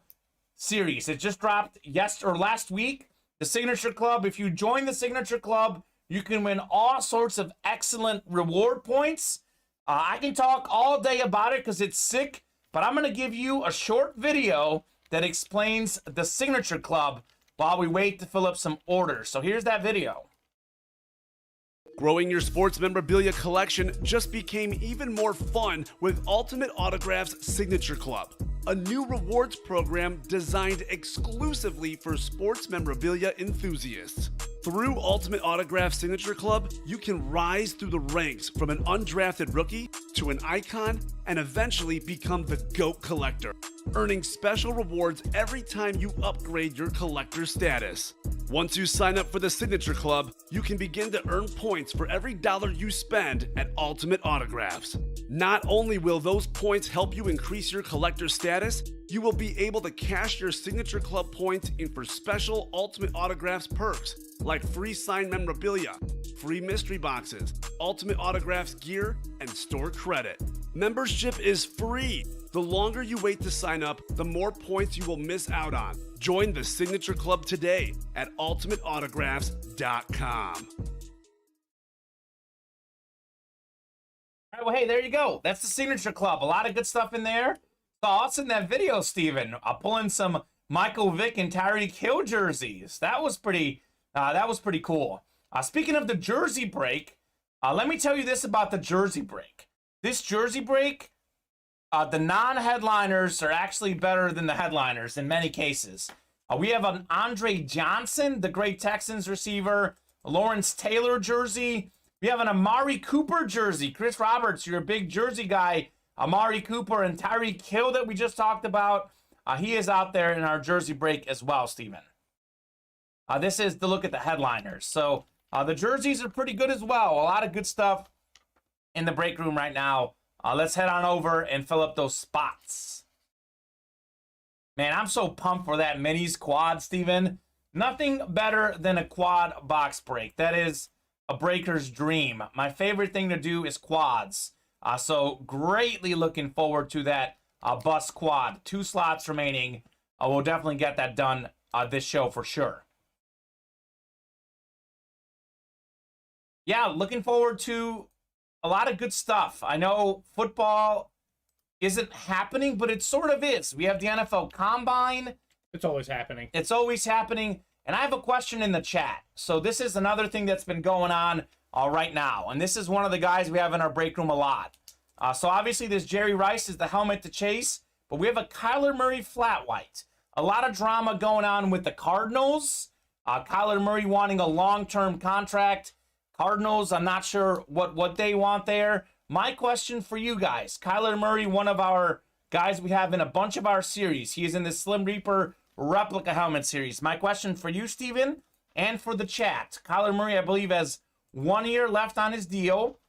series. It just dropped last week. The Signature Club, if you join the Signature Club, you can win all sorts of excellent reward points. I can talk all day about it because it's sick, but I'm going to give you a short video that explains the Signature Club while we wait to fill up some orders. So here's that video. Growing your sports memorabilia collection just became even more fun with Ultimate Autographs Signature Club, a new rewards program designed exclusively for sports memorabilia enthusiasts. Through Ultimate Autographs Signature Club, you can rise through the ranks from an undrafted rookie to an icon and eventually become the GOAT collector, earning special rewards every time you upgrade your collector status. Once you sign up for the Signature Club, you can begin to earn points for every dollar you spend at Ultimate Autographs. Not only will those points help you increase your collector status, you will be able to cash your Signature Club points in for special Ultimate Autographs perks like free signed memorabilia, free mystery boxes, Ultimate Autographs gear, and store credit. Membership is free. The longer you wait to sign up, the more points you will miss out on. Join the Signature Club today at ultimateautographs.com. All right, well, hey, there you go. That's the Signature Club. A lot of good stuff in there. Saw us in that video, Steven. Pulling some Michael Vick and Tyreek Hill jerseys. That was pretty cool. Speaking of the jersey break, let me tell you this about the jersey break. This jersey break, the non-headliners are actually better than the headliners in many cases. We have an Andre Johnson, the great Texans receiver, Lawrence Taylor jersey. We have an Amari Cooper jersey. Chris Roberts, you're a big jersey guy. Amari Cooper and Tyreek Hill that we just talked about. He is out there in our jersey break as well, Steven. This is the look at the headliners. So the jerseys are pretty good as well. A lot of good stuff in the break room right now. Let's head on over and fill up those spots. Man, I'm so pumped for that minis quad, Steven. Nothing better than a quad box break. That is a breaker's dream. My favorite thing to do is quads. So greatly looking forward to that bus quad. 2 slots remaining. We'll definitely get that done this show for sure. Yeah, looking forward to a lot of good stuff. I know football isn't happening, but it sort of is. We have the NFL Combine. It's always happening. It's always happening. And I have a question in the chat. So this is another thing that's been going on right now. And this is one of the guys we have in our break room a lot. So obviously this Jerry Rice is the helmet to chase. But we have a Kyler Murray flat white. A lot of drama going on with the Cardinals. Kyler Murray wanting a long-term contract. Cardinals, I'm not sure what they want there. My question for you guys, Kyler Murray, one of our guys we have in a bunch of our series. He is in the Slim Reaper replica helmet series. My question for you, Steven, and for the chat. Kyler Murray, I believe, has 1 year left on his deal.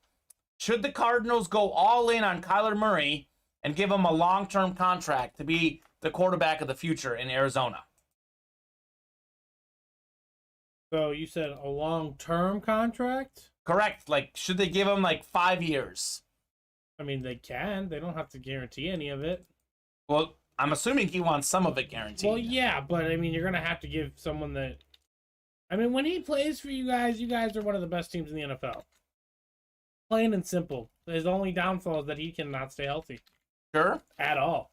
Should the Cardinals go all in on Kyler Murray and give him a long-term contract to be the quarterback of the future in Arizona? So you said a long-term contract? Correct. Like, should they give him like 5 years? I mean, they can. They don't have to guarantee any of it. Well, I'm assuming he wants some of it guaranteed. Well, yeah, but I mean, you're going to have to give someone that... I mean, when he plays for you guys are one of the best teams in the NFL. Plain and simple. His only downfall is that he cannot stay healthy. Sure. At all.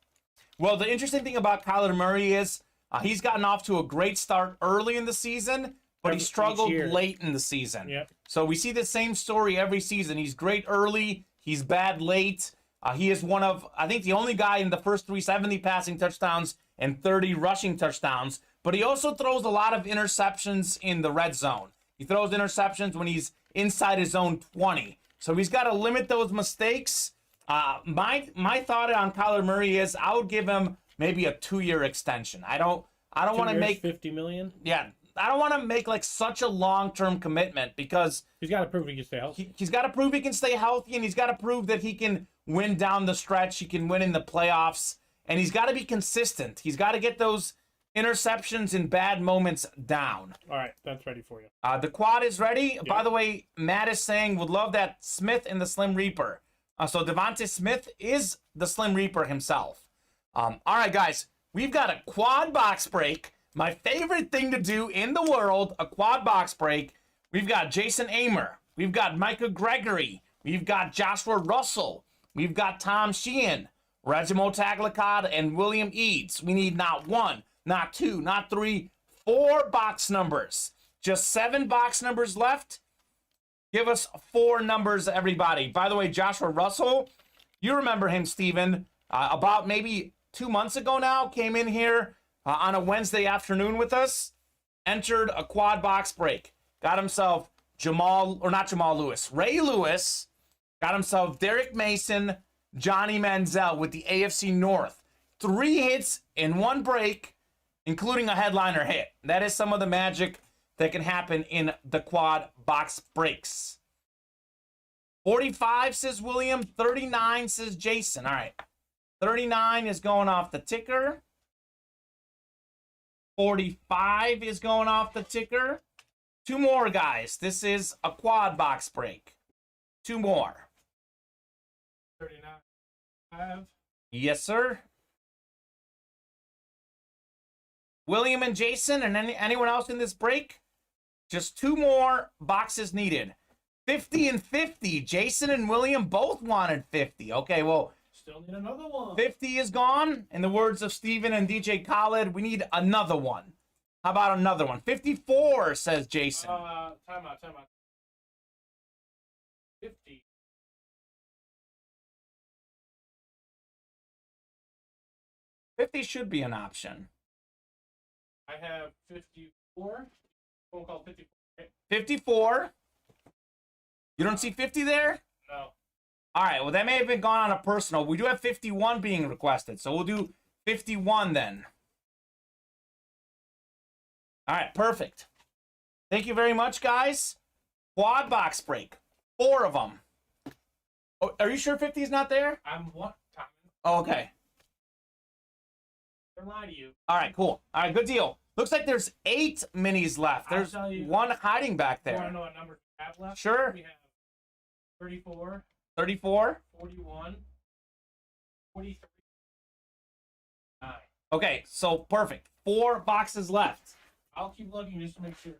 Well, the interesting thing about Kyler Murray is he's gotten off to a great start early in the season, but he struggled late in the season. Yep. So we see the same story every season. He's great early. He's bad late. He is one of, I think, the only guy in the first 370 passing touchdowns and 30 rushing touchdowns. But he also throws a lot of interceptions in the red zone. He throws interceptions when he's inside his own 20. So he's got to limit those mistakes. My thought on Kyler Murray is I would give him maybe a 2-year extension. I don't want to make $50 million. Yeah. I don't want to make like such a long-term commitment because he's got to prove he can stay healthy. He's got to prove he can stay healthy, and he's got to prove that he can win down the stretch. He can win in the playoffs, and he's got to be consistent. He's got to get those interceptions in bad moments down. All right, that's ready for you. The quad is ready. Yep. By the way, Matt is saying would love that Smith in the Slim Reaper. So Devonta Smith is the Slim Reaper himself. All right, guys, we've got a quad box break. My favorite thing to do in the world, a quad box break. We've got Jason Amer. We've got Micah Gregory. We've got Joshua Russell. We've got Tom Sheehan, Reginald Tagliacad, and William Eads. We need not one, not two, not three, 4 box numbers. Just 7 box numbers left. Give us 4 numbers, everybody. By the way, Joshua Russell, you remember him, Steven, about maybe 2 months ago now, came in here on a Wednesday afternoon with us, entered a quad box break, got himself Ray Lewis, got himself Derek Mason, Johnny Manziel with the AFC North. 3 hits in 1 break, including a headliner hit. That is some of the magic that can happen in the quad box breaks. 45 says William, 39 says Jason. All right, 39 is going off the ticker. 45 is going off the ticker. 2 more, guys. This is a quad box break. 2 more. 39. Yes, sir. William and Jason and anyone else in this break? Just 2 more boxes needed. 50 and 50. Jason and William both wanted 50. Okay, well, still need another one. 50 is gone. In the words of Steven and DJ Khaled, we need another one. How about another one? 54, says Jason. Time out. 50. 50 should be an option. I have 54. Phone call 54. Right? 54. You don't see 50 there? No. All right, well, that may have been gone on a personal. We do have 51 being requested, so we'll do 51 then. All right, perfect. Thank you very much, guys. Quad box break. 4 of them. Oh, are you sure 50 is not there? I'm what? Oh, okay. They're lying to you. All right, cool. All right, good deal. Looks like there's 8 minis left. There's 1 hiding back You there. want to know what numbers we have left? Sure. We have 34, 34. 41, 43, 9. Okay, so perfect. 4 boxes left. I'll keep looking just to make sure.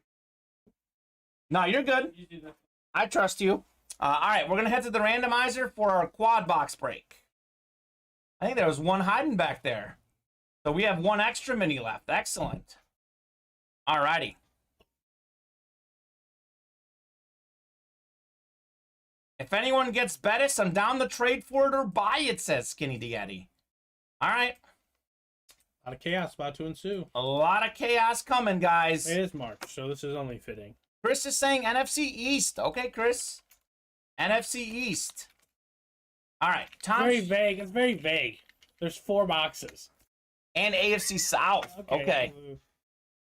No, you're good. You do this. I trust you. All right, we're going to head to the randomizer for our quad box break. I think there was 1 hiding back there. So we have 1 extra mini left. Excellent. All righty. If anyone gets Bettis, I'm down the trade for it or buy it, says Skinny Daddy. All right. A lot of chaos about to ensue. A lot of chaos coming, guys. It is March, so this is only fitting. Chris is saying NFC East. Okay, Chris. NFC East. All right. Tom. Very vague. It's very vague. There's 4 boxes. And AFC South. Okay.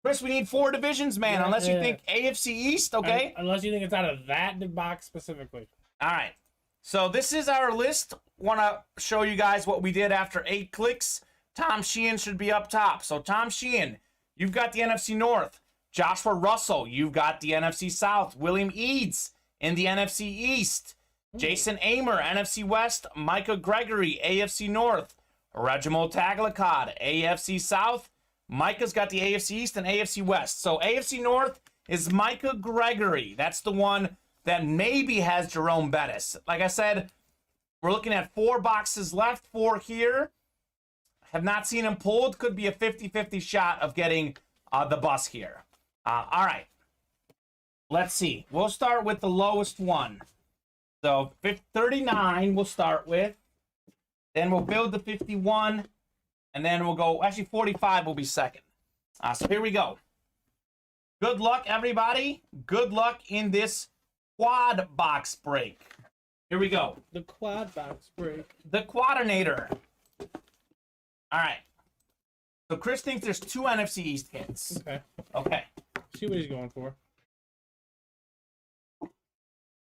Chris, we need 4 divisions, man. Yeah, unless you yeah. think AFC East, okay? Unless you think it's out of that box specifically. All right. So this is our list. Want to show you guys what we did after 8 clicks. Tom Sheehan should be up top. So Tom Sheehan, you've got the NFC North. Joshua Russell, you've got the NFC South. William Eads in the NFC East. Jason Amer, NFC West. Micah Gregory, AFC North. Reginald Tagliacad, AFC South. Micah's got the AFC East and AFC West. So AFC North is Micah Gregory. That's the one that maybe has Jerome Bettis. Like I said, we're looking at 4 boxes left, 4 here. Have not seen him pulled. Could be a 50-50 shot of getting the bus here. All right. Let's see. We'll start with the lowest one. So 39 we'll start with. Then we'll build the 51. And then we'll go, actually 45 will be second. So here we go. Good luck, everybody. Good luck in this quad box break. Here we go. The quad box break. The Quadinator. All right. So Chris thinks there's 2 NFC East hits. Okay. Okay. See what he's going for.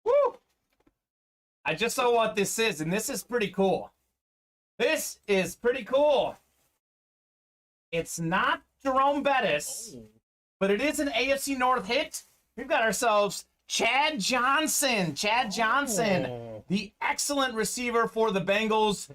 Woo! I just saw what this is, and this is pretty cool. This is pretty cool. It's not Jerome Bettis, but it is an AFC North hit. We've got ourselves Chad Johnson. Chad Johnson, the excellent receiver for the Bengals.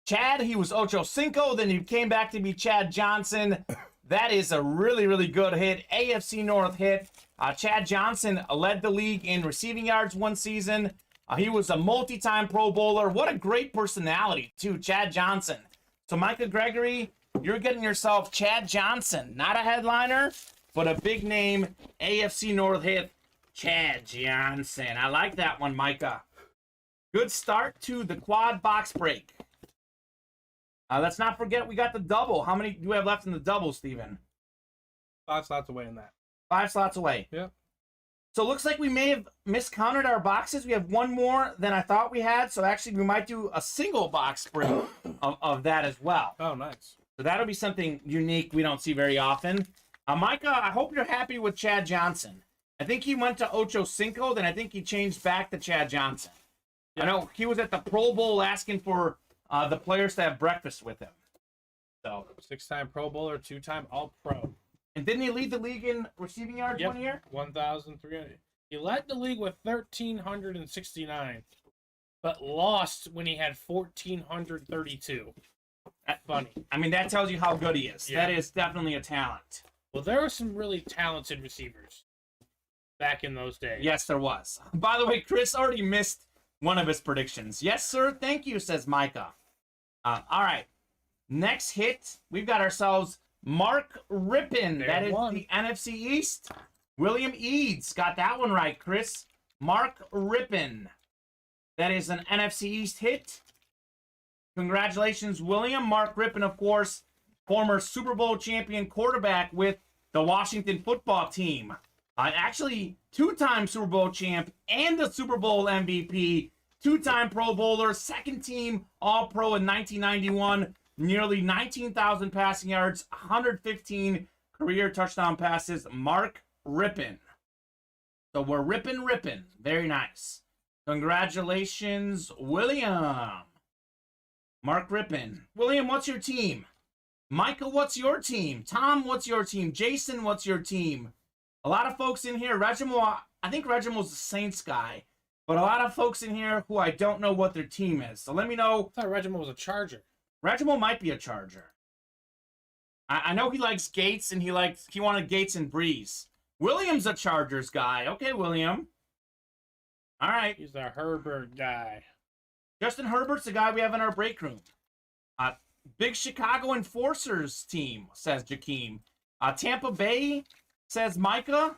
Chad, he was Ocho Cinco, then he came back to be Chad Johnson. That is a really, really good hit. AFC North hit. Chad Johnson led the league in receiving yards one season. He was a multi-time Pro Bowler. What a great personality, too, Chad Johnson. So, Micah Gregory, you're getting yourself Chad Johnson. Not a headliner, but a big name AFC North hit, Chad Johnson. I like that one, Micah. Good start to the quad box break. Let's not forget we got the double. How many do we have left in the double, Steven? 5 slots away in that. 5 slots away. Yep. So it looks like we may have miscounted our boxes. We have one more than I thought we had. So actually we might do a single box break of that as well. Oh, nice. So that'll be something unique we don't see very often. Micah, I hope you're happy with Chad Johnson. I think he went to Ocho Cinco, then I think he changed back to Chad Johnson. Yeah. I know he was at the Pro Bowl asking for the players to have breakfast with him. So 6-time Pro Bowler, 2-time All-Pro. And didn't he lead the league in receiving yards 1 year? 1,300. He led the league with 1,369, but lost when he had 1,432. That's funny. I mean, that tells you how good he is. Yeah. That is definitely a talent. Well, there were some really talented receivers back in those days. Yes, there was. By the way, Chris already missed one of his predictions. Yes, sir. Thank you, says Micah. All right. Next hit, we've got ourselves Mark Rippon. That is the NFC East. William Eads got that one right, Chris. Mark Rippon. That is an NFC East hit. Congratulations, William. Mark Rippon, of course, former Super Bowl champion quarterback with the Washington football team. Actually, 2-time Super Bowl champ and the Super Bowl MVP. 2-time Pro Bowler, 2nd team All-Pro in 1991. Nearly 19,000 passing yards, 115 career touchdown passes. Mark Rippon. So we're ripping. Very nice. Congratulations, William. Mark Rippon. William, what's your team? Michael, what's your team? Tom, what's your team? Jason, what's your team? A lot of folks in here. Reginald, I think Reginald's the Saints guy. But a lot of folks in here who I don't know what their team is. So let me know. I thought Reginald was a Charger. Reginald might be a Charger. I know he likes Gates, and he wanted Gates and Breeze. William's a Chargers guy. Okay, William. All right. He's a Herbert guy. Justin Herbert's the guy we have in our break room. Big Chicago Enforcers team, says Jakeem. Tampa Bay, says Micah.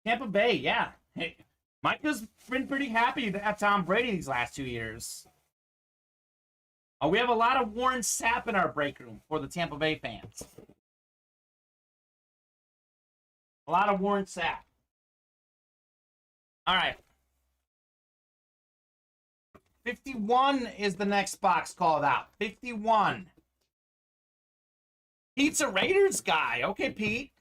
Tampa Bay, yeah. Hey, Micah's been pretty happy to have Tom Brady these last 2 years. We have a lot of Warren Sapp in our break room for the Tampa Bay fans. A lot of Warren Sapp. All right. 51 is the next box called out. 51. Pete's a Raiders guy. Okay, Pete.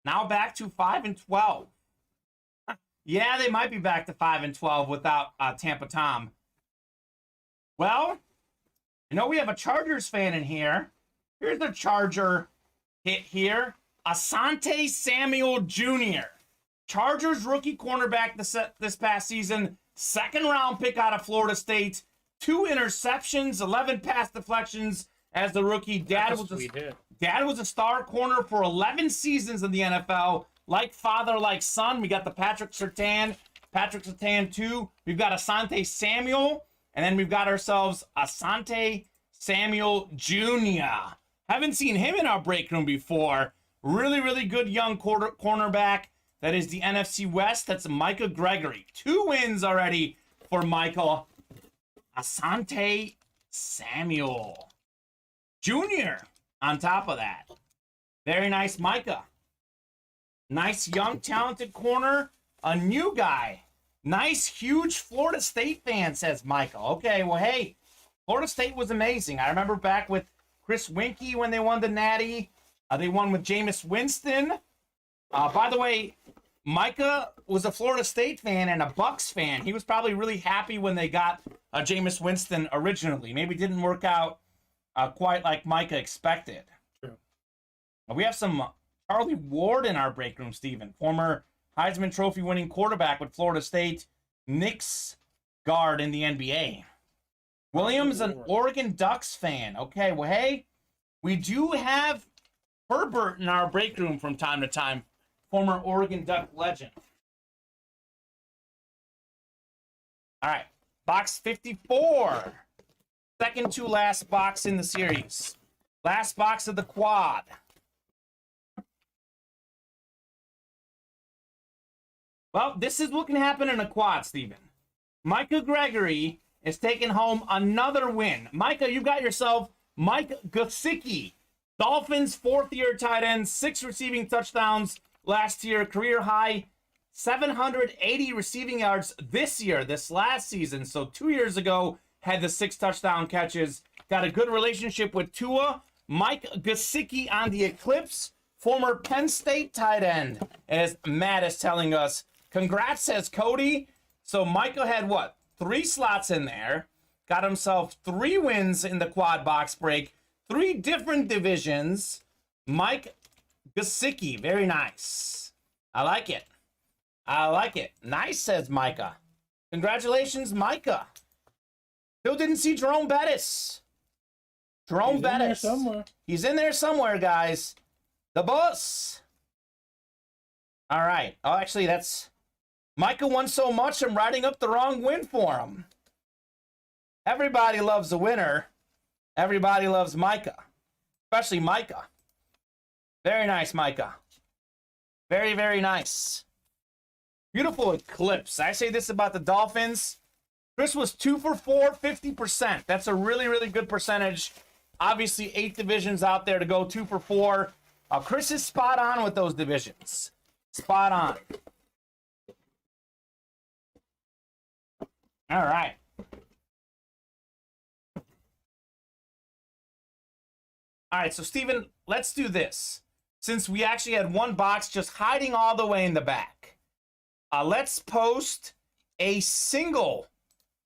Now back to 5 and 12. Yeah, they might be back to 5 and 12 without Tampa Tom. Well, you know we have a Chargers fan in here. Here's the Charger hit here. Asante Samuel Jr. Chargers rookie cornerback this past season. 2nd round pick out of Florida State. 2 interceptions, 11 pass deflections as the rookie. Dad was a star corner for 11 seasons in the NFL. Like father, like son. We got the Patrick Surtain 2. We've got Asante Samuel. And then we've got ourselves Asante Samuel Jr. Haven't seen him in our break room before. Really, really good young cornerback. That is the NFC West. That's Micah Gregory. 2 wins already for Michael. Asante Samuel Jr. on top of that. Very nice, Micah. Nice, young, talented corner. A new guy. Nice, huge Florida State fan, says Michael. Okay, well, hey, Florida State was amazing. I remember back with Chris Winkie when they won the Natty. They won with Jameis Winston. By the way, Micah was a Florida State fan and a Bucks fan. He was probably really happy when they got Jameis Winston originally. Maybe it didn't work out quite like Micah expected. True. We have some Charlie Ward in our break room, Steven. Former Heisman Trophy winning quarterback with Florida State. Knicks guard in the NBA. Williams, an Oregon Ducks fan. Okay, well, hey, we do have Herbert in our break room from time to time. Former Oregon Duck legend. All right, box 54. Second to last box in the series. Last box of the quad. Well, this is what can happen in a quad, Steven. Micah Gregory is taking home another win. Micah, you got yourself Mike Gesicki. Dolphins, fourth-year tight end, 6 receiving touchdowns last year. Career high, 780 receiving yards this last season. So 2 years ago, had the 6 touchdown catches. Got a good relationship with Tua. Mike Gesicki on the Eclipse, former Penn State tight end, as Matt is telling us. Congrats, says Cody. So Micah had what? 3 slots in there. Got himself 3 wins in the quad box break. 3 different divisions. Mike Gesicki, very nice. I like it. I like it. Nice, says Micah. Congratulations, Micah. Still didn't see Jerome Bettis. Jerome Bettis. He's in there somewhere, guys. The boss. All right. Oh, actually, that's... Micah won so much, I'm writing up the wrong win for him. Everybody loves a winner. Everybody loves Micah. Especially Micah. Very nice, Micah. Very, very nice. Beautiful Eclipse. I say this about the Dolphins. Chris was 2 for 4, 50%. That's a really, really good percentage. Obviously, 8 divisions out there to go 2 for 4. Chris is spot on with those divisions. Spot on. All right. All right, so Steven, let's do this. Since we actually had one box just hiding all the way in the back, let's post a single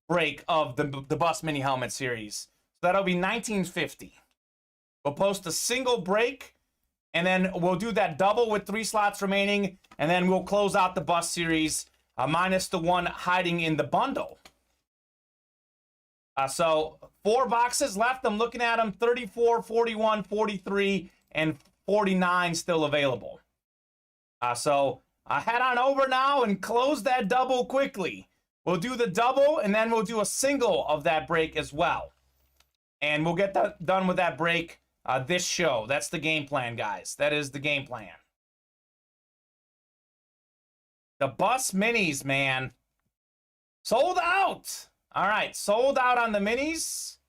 break of the Bust Mini Helmet series. So that'll be 1950. We'll post a single break, and then we'll do that double with 3 slots remaining, and then we'll close out the Bust series minus the one hiding in the bundle. So 4 boxes left. I'm looking at them. 34, 41, 43, and 49 still available. So head on over now and close that double quickly. We'll do the double, and then we'll do a single of that break as well. And we'll get done with that break this show. That's the game plan, guys. That is the game plan. The Bus Minis, man. Sold out. All right, sold out on the minis.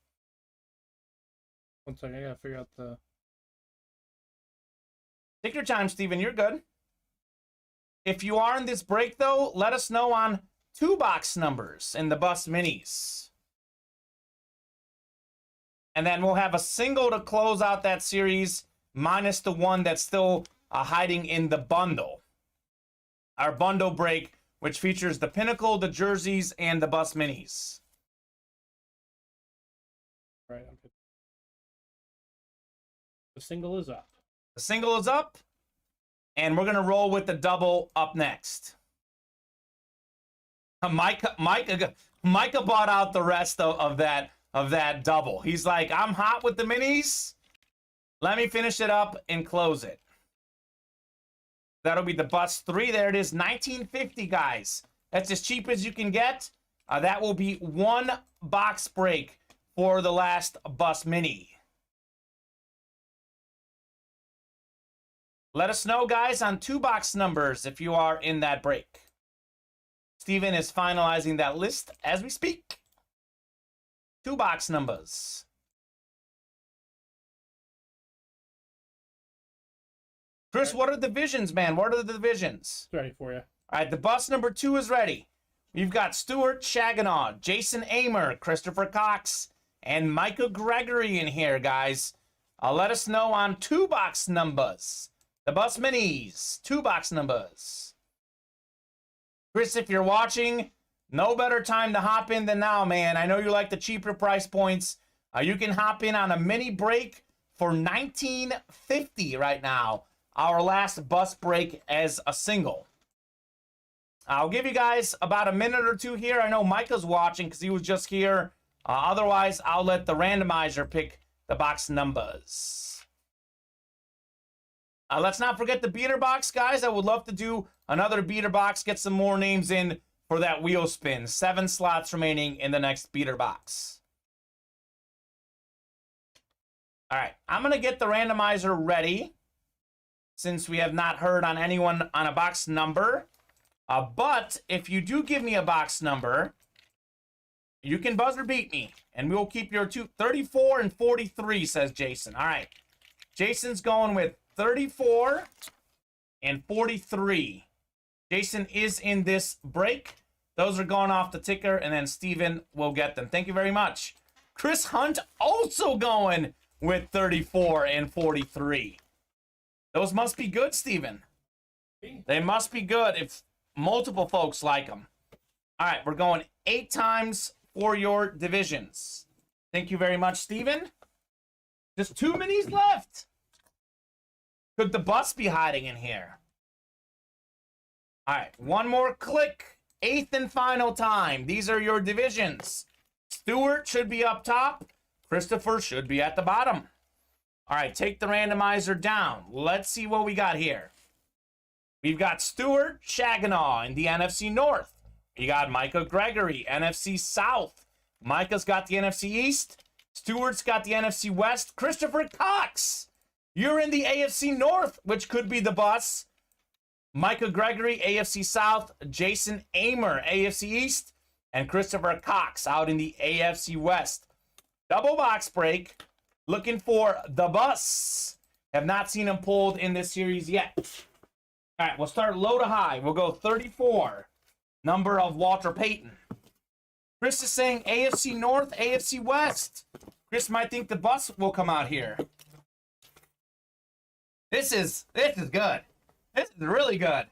One second, I gotta figure out the... Take your time, Steven. You're good. If you are in this break, though, let us know on 2 box numbers in the Bus Minis. And then we'll have a single to close out that series, minus the one that's still hiding in the bundle. Our bundle break, which features the Pinnacle, the jerseys, and the Bus Minis. Right, I'm good. The single is up. The single is up, and we're going to roll with the double up next. Micah bought out the rest of that double. He's like, I'm hot with the minis. Let me finish it up and close it. That'll be the Bus 3. There it is, 1950, guys. That's as cheap as you can get. That will be 1 box break for the last Bus Mini. Let us know, guys, on 2 box numbers if you are in that break. Steven is finalizing that list as we speak. 2 box numbers. Chris, what are the divisions, man? What are the divisions? It's ready for you. All right, the Bus number 2 is ready. We've got Stuart Shaganaw, Jason Amer, Christopher Cox, and Micah Gregory in here, guys. Let us know on 2 box numbers. The Bus Minis, 2 box numbers. Chris, if you're watching, no better time to hop in than now, man. I know you like the cheaper price points. You can hop in on a mini break for $19.50 right now. Our last bus break as a single. I'll give you guys about a minute or two here. I know Micah's watching because he was just here. Otherwise, I'll let the randomizer pick the box numbers. Let's not forget the beater box, guys. I would love to do another beater box, get some more names in for that wheel spin. 7 slots remaining in the next beater box. All right, I'm going to get the randomizer ready since we have not heard on anyone on a box number. But if you do give me a box number, you can buzzer beat me, and we'll keep your 34 and 43, says Jason. All right, Jason's going with 34 and 43. Jason is in this break. Those are going off the ticker, and then Steven will get them. Thank you very much. Chris Hunt also going with 34 and 43. Those must be good, Steven. They must be good if multiple folks like them. All right, we're going 8 times for your divisions. Thank you very much, Steven. Just 2 minis left. Could the bus be hiding in here? All right, one more click. 8th and final time. These are your divisions. Stewart should be up top. Christopher should be at the bottom. All right, take the randomizer down. Let's see what we got here. We've got Stewart Shaganaw in the NFC North. We got Micah Gregory, NFC South. Micah's got the NFC East. Stewart's got the NFC West. Christopher Cox, you're in the AFC North, which could be the bus. Micah Gregory, AFC South. Jason Amer, AFC East. And Christopher Cox out in the AFC West. Double box break. Looking for the bus. Have not seen him pulled in this series yet. All right, we'll start low to high. We'll go 34. Number of Walter Payton. Chris is saying AFC North, AFC West. Chris might think the bus will come out here. This is good. This is really good.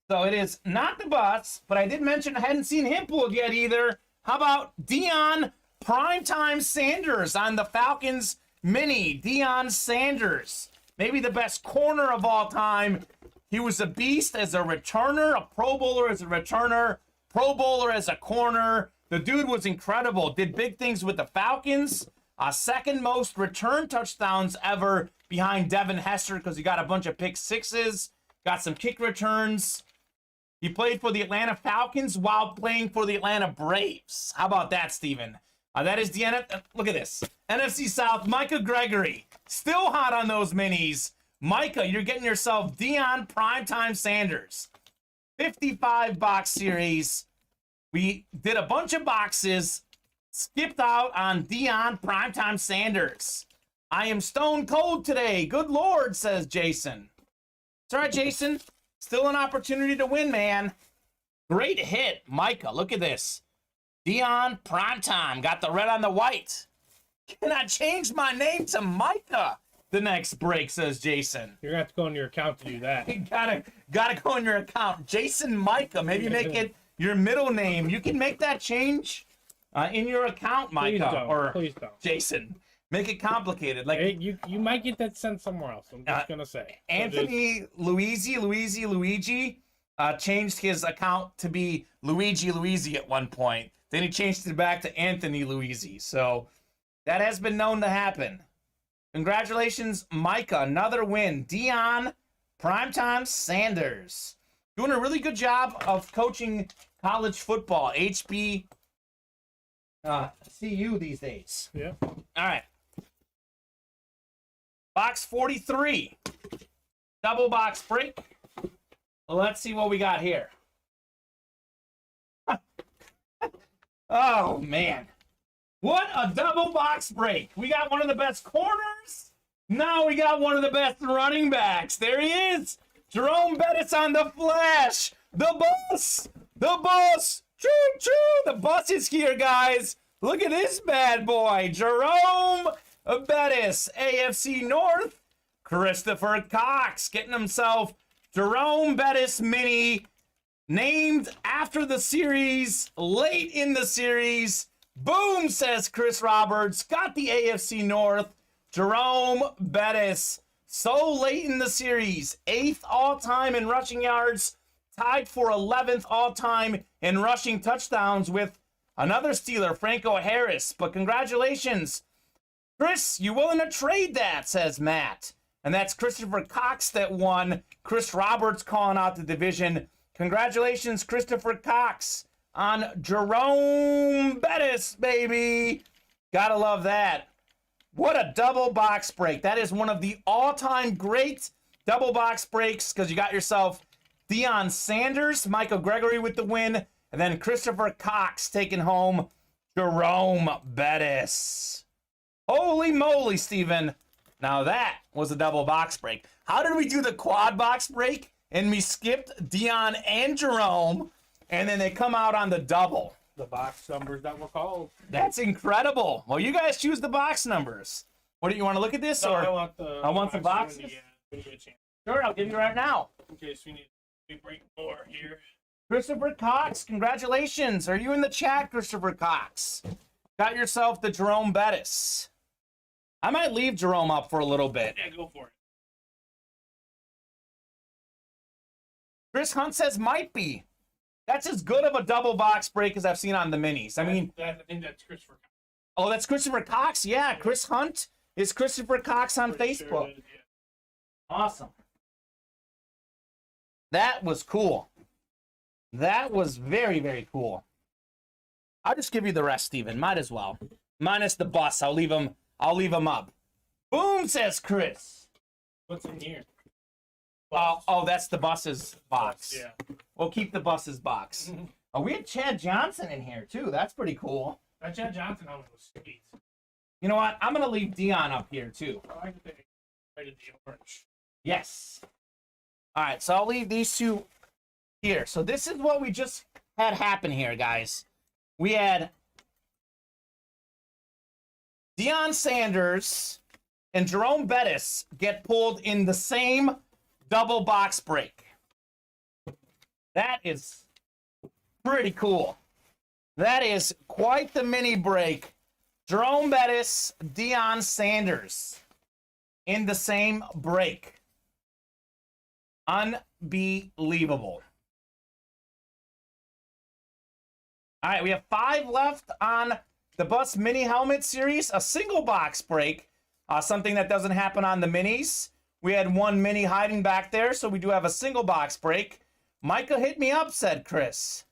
So it is not the bus, but I did mention I hadn't seen him pulled yet either. How about Deion Primetime Sanders on the Falcons mini? Deion Sanders, maybe the best corner of all time. He was a beast as a returner, a Pro Bowler as a returner, Pro Bowler as a corner. The dude was incredible. Did big things with the Falcons. Second most return touchdowns ever behind Devin Hester because he got a bunch of pick sixes, got some kick returns. He played for the Atlanta Falcons while playing for the Atlanta Braves. How about that, Steven? That is the look at this. NFC South, Micah Gregory. Still hot on those minis. Micah, you're getting yourself Deion Primetime Sanders. 55 box series. We did a bunch of boxes. Skipped out on Deion Primetime Sanders. I am stone cold today. Good Lord, says Jason. It's all right, Jason. Still an opportunity to win, man. Great hit, Micah. Look at this. Deion Primetime. Got the red on the white. Can I change my name to Micah? The next break, says Jason. You're gonna have to go in your account to do that. You gotta go in your account. Jason Micah. Maybe make it your middle name. You can make that change in your account, Micah. Please don't. Jason. Make it complicated. Like hey, you might get that sent somewhere else. I'm just gonna say. Anthony Luigi changed his account to be Luigi at one point. Then he changed it back to Anthony Luigi. So that has been known to happen. Congratulations, Micah. Another win. Deion Primetime Sanders. Doing a really good job of coaching college football. HB CU these days. Yeah. All right. Box 43. Double box break. Let's see what we got here. Oh, man. What a double box break. We got one of the best corners. Now we got one of the best running backs. There he is. Jerome Bettis on the flash. The bus. The bus. Choo-choo. The bus is here, guys. Look at this bad boy. Jerome Bettis, AFC North. Christopher Cox getting himself Jerome Bettis mini named after the series, late in the series. Boom, says Chris Roberts. Got the AFC North. Jerome Bettis. So late in the series. 8th all-time in rushing yards. Tied for 11th all-time in rushing touchdowns with another Steeler, Franco Harris. But congratulations, Chris. You willing to trade that, says Matt. And that's Christopher Cox that won. Chris Roberts calling out the division. Congratulations, Christopher Cox, on Jerome Bettis, baby. Gotta love that. What a double box break. That is one of the all-time great double box breaks because you got yourself Deion Sanders, Michael Gregory with the win, and then Christopher Cox taking home Jerome Bettis. Holy moly, Steven. Now that was a double box break. How did we do the quad box break? And we skipped Deion and Jerome, and then they come out on the double. The box numbers that were called. That's incredible. Well, you guys choose the box numbers. What do you want to look at this? No, or I want the boxes. Sure, I'll give you right now. In case we break more here. Christopher Cox, congratulations. Are you in the chat, Christopher Cox? Got yourself the Jerome Bettis. I might leave Jerome up for a little bit. Yeah, go for it. Chris Hunt says might be. That's as good of a double box break as I've seen on the minis. I mean, I think that's Christopher Cox. Oh, that's Christopher Cox. Yeah, Chris Hunt is Christopher Cox on Facebook. Sure it is, yeah. Awesome. That was cool. That was very, very cool. I'll just give you the rest, Steven. Might as well. Minus the bus. I'll leave him up. Boom, says Chris. What's in here? Oh, that's the bus's box. Yeah. We'll keep the bus's box. Oh, we had Chad Johnson in here, too. That's pretty cool. That Chad Johnson helmet was sweet. You know what? I'm going to leave Deion up here, too. I like that they rated the orange. Yes. All right, so I'll leave these two here. So this is what we just had happen here, guys. We had Deion Sanders and Jerome Bettis get pulled in the same double box break. That is pretty cool. That is quite the mini break. Jerome Bettis, Deion Sanders in the same break. Unbelievable. All right, we have 5 left on the Bus Mini Helmet Series. A single box break, something that doesn't happen on the minis. We had 1 mini hiding back there, so we do have a single box break. Micah, hit me up, said Chris.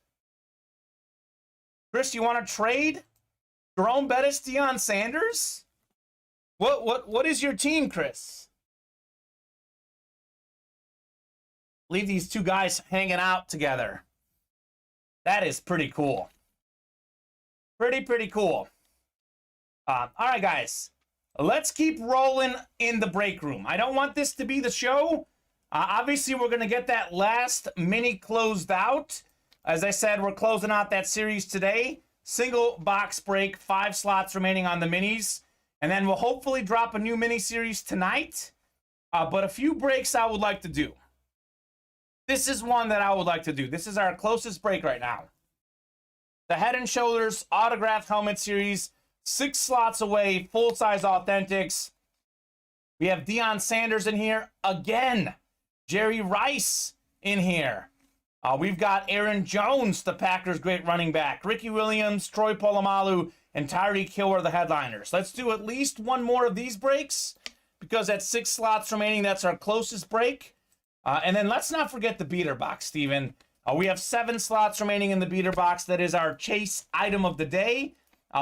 Chris, you want to trade Jerome Bettis, Deion Sanders? What is your team, Chris? Leave these two guys hanging out together. That is pretty cool. Pretty cool. All right, guys. Let's keep rolling in the break room. I don't want this to be the show. Obviously, we're going to get that last mini closed out. As I said, we're closing out that series today. Single box break, 5 slots remaining on the minis. And then we'll hopefully drop a new mini series tonight. But a few breaks I would like to do. This is one that I would like to do. This is our closest break right now. The Head & Shoulders Autographed Helmet Series. 6 slots away, full-size Authentics. We have Deion Sanders in here again. Jerry Rice in here. We've got Aaron Jones, the Packers' great running back. Ricky Williams, Troy Polamalu, and Tyreek Hill are the headliners. Let's do at least one more of these breaks because at 6 slots remaining, that's our closest break. And then let's not forget the beater box, Steven. We have 7 slots remaining in the beater box. That is our chase item of the day.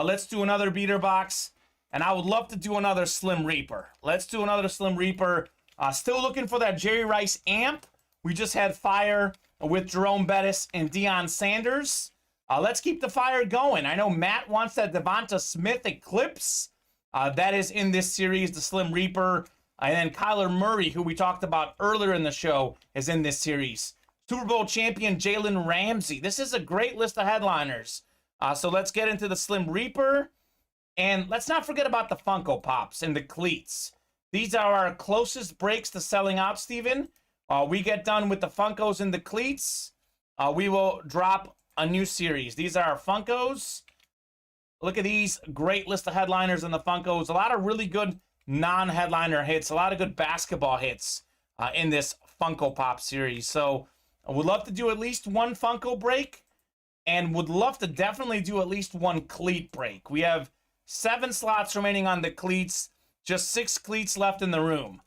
Let's do another beater box. And I would love to do another Slim Reaper. Let's do another Slim Reaper. Still looking for that Jerry Rice amp. We just had fire with Jerome Bettis and Deion Sanders. Let's keep the fire going. I know Matt wants that Devonta Smith Eclipse. That is in this series, the Slim Reaper. And then Kyler Murray, who we talked about earlier in the show, is in this series. Super Bowl champion Jalen Ramsey. This is a great list of headliners. So let's get into the Slim Reaper. And let's not forget about the Funko Pops and the cleats. These are our closest breaks to selling out, Steven. We get done with the Funkos and the cleats. we will drop a new series. These are our Funkos. Look at these great list of headliners in the Funkos. A lot of really good non-headliner hits. A lot of good basketball hits in this Funko Pop series. So I would love to do at least one Funko break, and would love to definitely do at least one cleat break. We have 7 slots remaining on the cleats, just 6 cleats left in the room.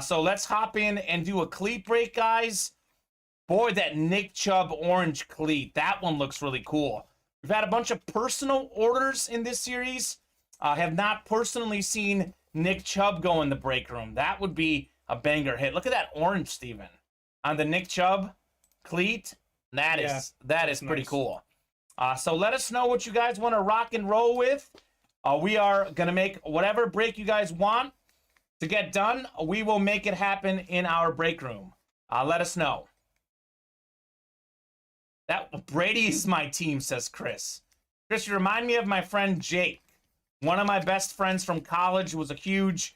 So let's hop in and do a cleat break, guys. Boy, that Nick Chubb orange cleat, that one looks really cool. We've had a bunch of personal orders in this series. Have not personally seen Nick Chubb go in the break room. That would be a banger hit. Look at that orange, Steven, on the Nick Chubb cleat. That is pretty nice. Cool. So let us know what you guys want to rock and roll with. We are going to make whatever break you guys want to get done. We will make it happen in our break room. Let us know. That Brady is my team, says Chris. Chris, you remind me of my friend Jake. One of my best friends from college who was a huge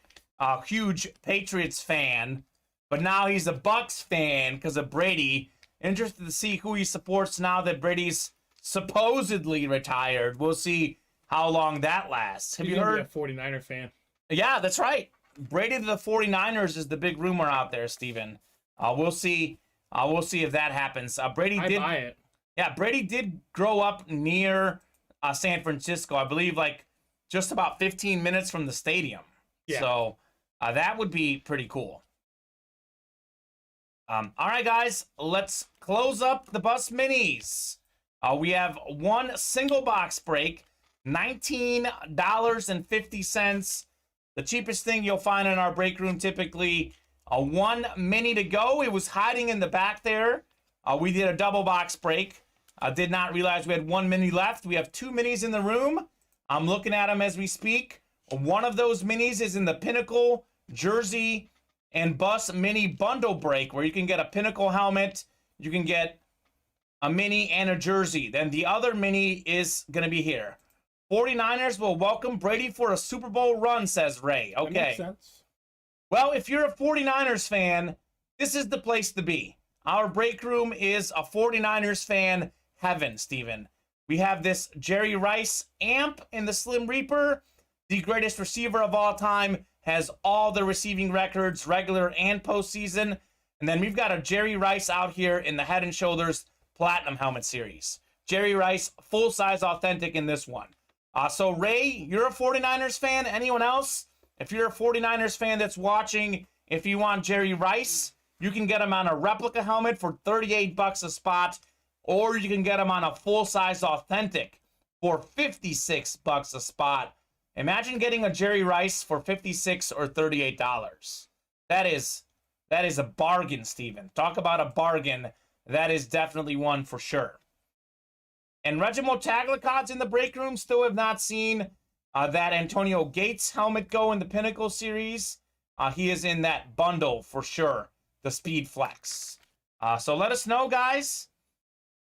Patriots fan, but now he's a Bucks fan because of Brady. Interested to see who he supports now that Brady's supposedly retired. We'll see how long that lasts. Have you heard? A 49er fan. Yeah, that's right. Brady to the 49ers is the big rumor out there, Steven. We'll see. We'll see if that happens. Brady did buy it. Yeah, Brady did grow up near San Francisco. I believe like just about 15 minutes from the stadium. Yeah. So that would be pretty cool. All right, guys, let's close up the bus minis. We have one single box break, $19.50. The cheapest thing you'll find in our break room, typically. One mini to go. It was hiding in the back there. We did a double box break. Did not realize we had one mini left. We have 2 minis in the room. I'm looking at them as we speak. One of those minis is in the Pinnacle jersey and bus mini bundle break, where you can get a Pinnacle helmet, you can get a mini and a jersey. Then the other mini is going to be here. 49ers will welcome Brady for a Super Bowl run, says Ray. Okay. That makes sense. Well, if you're a 49ers fan, this is the place to be. Our break room is a 49ers fan heaven, Steven. We have this Jerry Rice amp in the Slim Reaper, the greatest receiver of all time, has all the receiving records, regular and postseason. And then we've got a Jerry Rice out here in the Head & Shoulders Platinum Helmet Series. Jerry Rice, full-size authentic in this one. So, Ray, you're a 49ers fan. Anyone else? If you're a 49ers fan that's watching, if you want Jerry Rice, you can get him on a replica helmet for $38 a spot, or you can get him on a full-size authentic for $56 a spot. Imagine getting a Jerry Rice for $56 or $38. That is a bargain, Steven. Talk about a bargain. That is definitely one for sure. And Reginald Taglicott's in the break room. Still have not seen that Antonio Gates helmet go in the Pinnacle series. He is in that bundle for sure, the Speed Flex. So let us know, guys.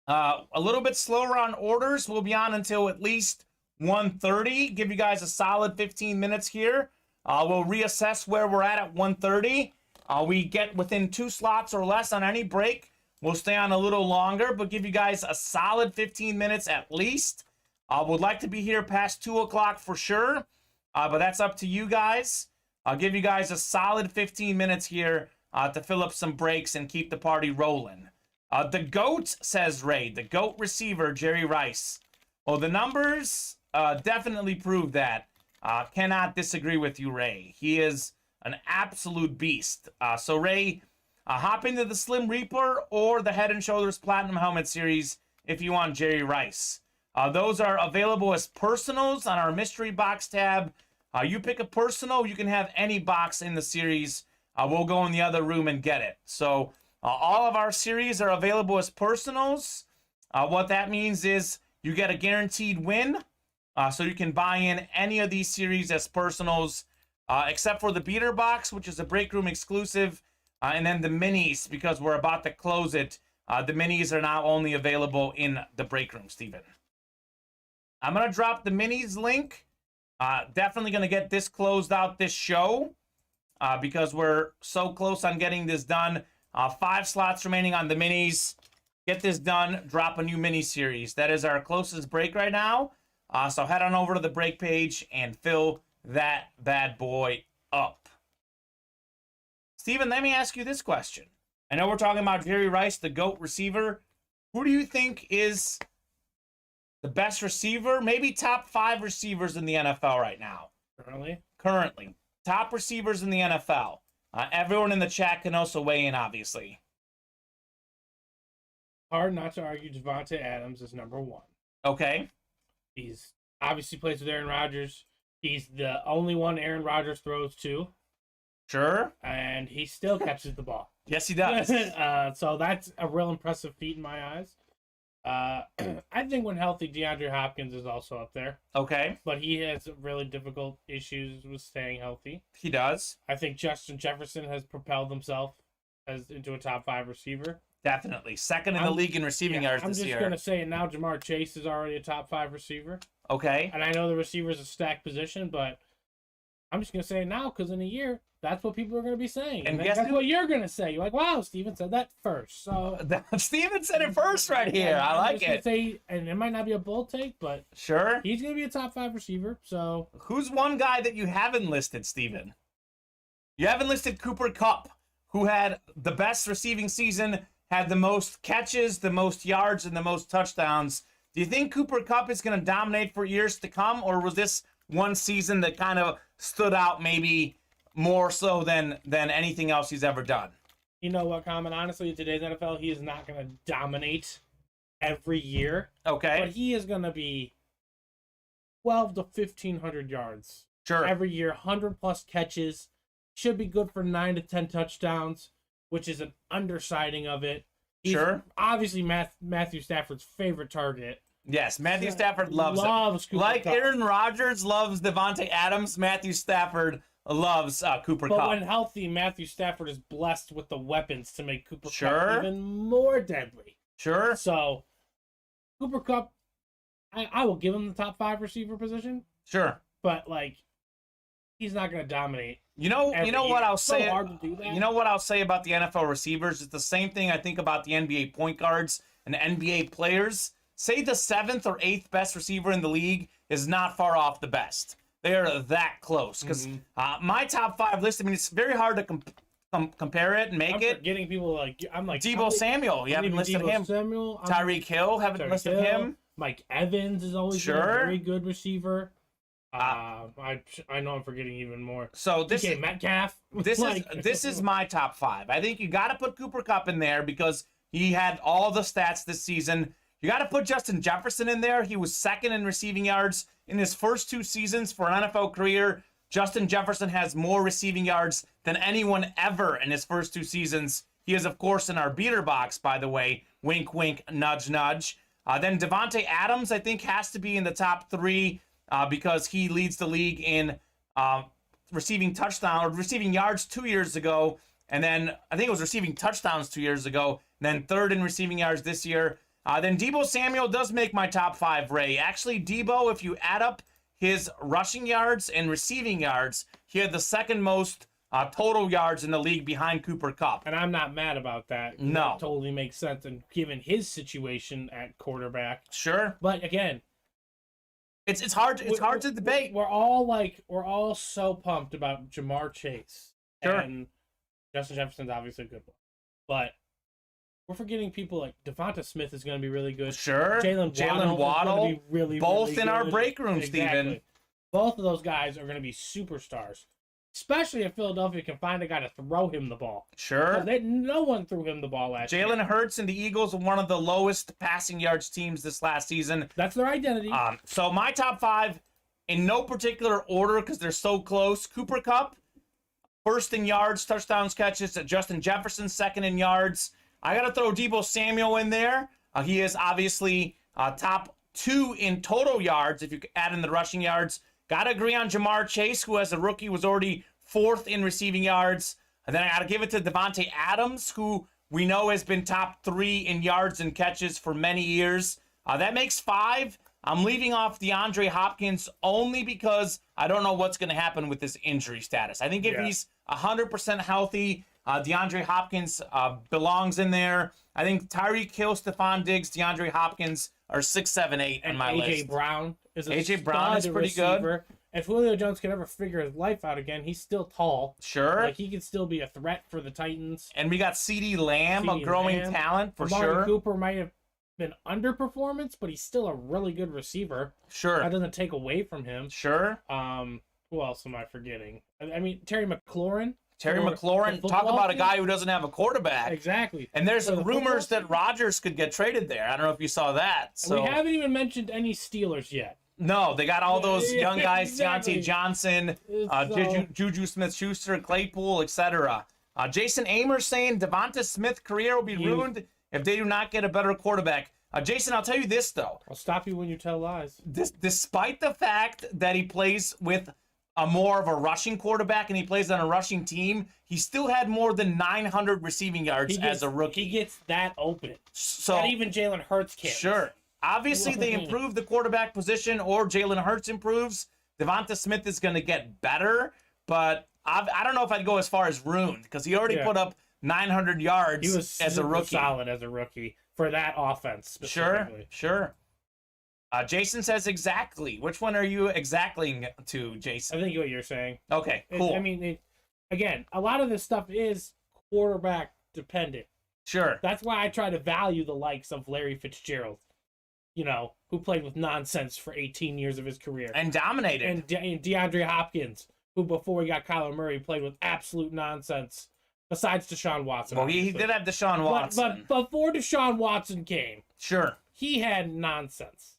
A little bit slower on orders. We'll be on until at least 1:30. Give you guys a solid 15 minutes here. We'll reassess where we're at 1:30. We get within 2 slots or less on any break. We'll stay on a little longer, but give you guys a solid 15 minutes at least. Would like to be here past 2 o'clock for sure, but that's up to you guys. I'll give you guys a solid 15 minutes here to fill up some breaks and keep the party rolling. The GOAT, says Ray, the GOAT receiver, Jerry Rice. Well, the numbers definitely prove that. Cannot disagree with you, Ray. He is an absolute beast. So, Ray, hop into the Slim Reaper or the Head & Shoulders Platinum Helmet Series if you want Jerry Rice. Those are available as personals on our mystery box tab. You pick a personal, you can have any box in the series. We'll go in the other room and get it. So all of our series are available as personals. What that means is you get a guaranteed win. So you can buy in any of these series as personals, except for the beater box, which is a break room exclusive. And then the minis, because we're about to close it, the minis are now only available in the break room, Steven. I'm going to drop the minis link. Definitely going to get this closed out this show because we're so close on getting this done. 5 slots remaining on the minis. get this done, drop a new mini-series. That is our closest break right now. So head on over to the break page and fill that bad boy up. Steven, let me ask you this question. I know we're talking about Jerry Rice, the GOAT receiver. Who do you think is the best receiver? Maybe top 5 receivers in the NFL right now. Currently. Top receivers in the NFL. Everyone in the chat can also weigh in, obviously. Hard not to argue Devonta Adams is number 1. Okay. He's obviously plays with Aaron Rodgers. He's the only one Aaron Rodgers throws to. Sure. And he still catches the ball. Yes, he does. So that's a real impressive feat in my eyes. I think when healthy, DeAndre Hopkins is also up there. Okay. But he has really difficult issues with staying healthy. He does. I think Justin Jefferson has propelled himself into a top 5 receiver. Definitely. Second in the league in receiving yards this year. I'm just going to say it now. Jamar Chase is already a top 5 receiver. Okay. And I know the receiver is a stacked position, but I'm just going to say it now because in a year, that's what people are going to be saying. And that's what you're going to say. You're like, wow, Steven said that first. So Steven said it first right here. I like it. Say, and it might not be a bold take, but sure, he's going to be a top 5 receiver. So who's one guy that you haven't listed, Steven? You haven't listed Cooper Kupp, who had the best receiving season, had the most catches, the most yards, and the most touchdowns. Do you think Cooper Kupp is going to dominate for years to come, or was this one season that kind of stood out maybe more so than anything else he's ever done? You know what, Kamen? Honestly, in today's NFL, he is not going to dominate every year. Okay. But he is going to be 12 to 1,500 yards. Sure. Every year, 100-plus catches. Should be good for 9 to 10 touchdowns, which is an undersiding of it. He's sure. Obviously, Matthew Stafford's favorite target. Yes, Matthew Stafford loves him. Like Kupp. Aaron Rodgers loves Devonta Adams, Matthew Stafford loves Cooper Kupp. But when healthy, Matthew Stafford is blessed with the weapons to make Cooper sure. Kupp even more deadly. Sure. So, Cooper Kupp, I will give him the top 5 receiver position. Sure. But, like, he's not going to dominate. You know what I'll say? So hard to do that. You know what I'll say about the NFL receivers? It's the same thing I think about the NBA point guards and NBA players. Say the 7th or 8th best receiver in the league is not far off the best. They are that close. Because my top 5 list, I mean, it's very hard to compare it and make it. Getting people like Deebo Samuel. You haven't listed him. Tyreek Hill, haven't listed him. Mike Evans is always been a very good receiver. I know I'm forgetting even more. So this is Metcalf. This is my top 5. I think you got to put Cooper Kupp in there because he had all the stats this season. You got to put Justin Jefferson in there. He was 2nd in receiving yards in his first 2 seasons for an NFL career. Justin Jefferson has more receiving yards than anyone ever in his first 2 seasons. He is, of course, in our beater box, by the way. Wink, wink, nudge, nudge. Then Devonta Adams, I think, has to be in the top 3 because he leads the league in receiving yards 2 years ago. And then I think it was receiving touchdowns 2 years ago. And then 3rd in receiving yards this year. Then Deebo Samuel does make my top 5, Ray. Actually, Deebo, if you add up his rushing yards and receiving yards, he had the 2nd most total yards in the league behind Cooper Kupp. And I'm not mad about that. No. That totally makes sense, and given his situation at quarterback. Sure. But again, it's hard to debate. We're all so pumped about Jamar Chase. Sure. And Justin Jefferson's obviously a good one. But we're forgetting people like Devonta Smith is going to be really good. Sure. Jalen Waddle is going to be really, both really in good. our break room, Exactly. Steven. Both of those guys are going to be superstars. Especially if Philadelphia can find a guy to throw him the ball. Sure. No one threw him the ball last year. Jalen Hurts and the Eagles are one of the lowest passing yards teams this last season. That's their identity. So my top 5, in no particular order because they're so close. Cooper Kupp, 1st in yards, touchdowns, catches. Justin Jefferson, 2nd in yards. I got to throw Deebo Samuel in there. He is obviously top 2 in total yards if you add in the rushing yards. Got to agree on Jamar Chase, who as a rookie was already 4th in receiving yards. And then I got to give it to Devonta Adams, who we know has been top 3 in yards and catches for many years. That makes 5. I'm leaving off DeAndre Hopkins only because I don't know what's going to happen with his injury status. I think if he's 100% healthy, DeAndre Hopkins belongs in there. I think Tyreek Hill, Stephon Diggs, DeAndre Hopkins are 6, 7, 8 on my list. AJ Brown is pretty receiver. good. If Julio Jones can ever figure his life out again, he's still tall. Sure. Like, he can still be a threat for the Titans. And we got CeeDee Lamb, a growing talent for Amari sure. Cooper might have been underperformance, but he's still a really good receiver. Sure. That doesn't take away from him. Sure. Who else am I forgetting? I mean, Terry McLaurin. Talk about a guy who doesn't have a quarterback. Exactly. And there's rumors that Rodgers could get traded there. I don't know if you saw that. So we haven't even mentioned any Steelers yet. No, they got all those young guys, Exactly. Deontay Johnson, Juju Smith-Schuster, Claypool, etc. Jason Amer saying Devonta Smith's career will be ruined if they do not get a better quarterback. Jason, I'll tell you this, though. I'll stop you when you tell lies. Despite the fact that he plays with a more of a rushing quarterback and he plays on a rushing team, he still had more than 900 receiving yards as a rookie. He gets that open. So that even Jalen Hurts can't. Sure. Obviously, they improve the quarterback position or Jalen Hurts improves. Devonta Smith is going to get better, but I don't know if I'd go as far as ruined because he already put up 900 yards he was as a rookie. Solid as a rookie for that offense specifically. Sure. Jason says exactly. Which one are you exactly to, Jason? I think what you're saying. Okay, cool. I mean, again, a lot of this stuff is quarterback dependent. Sure. That's why I try to value the likes of Larry Fitzgerald, who played with nonsense for 18 years of his career. And dominated. And DeAndre Hopkins, who before he got Kyler Murray played with absolute nonsense, besides Deshaun Watson. Well, he did have Deshaun Watson. But before Deshaun Watson came, sure, he had nonsense.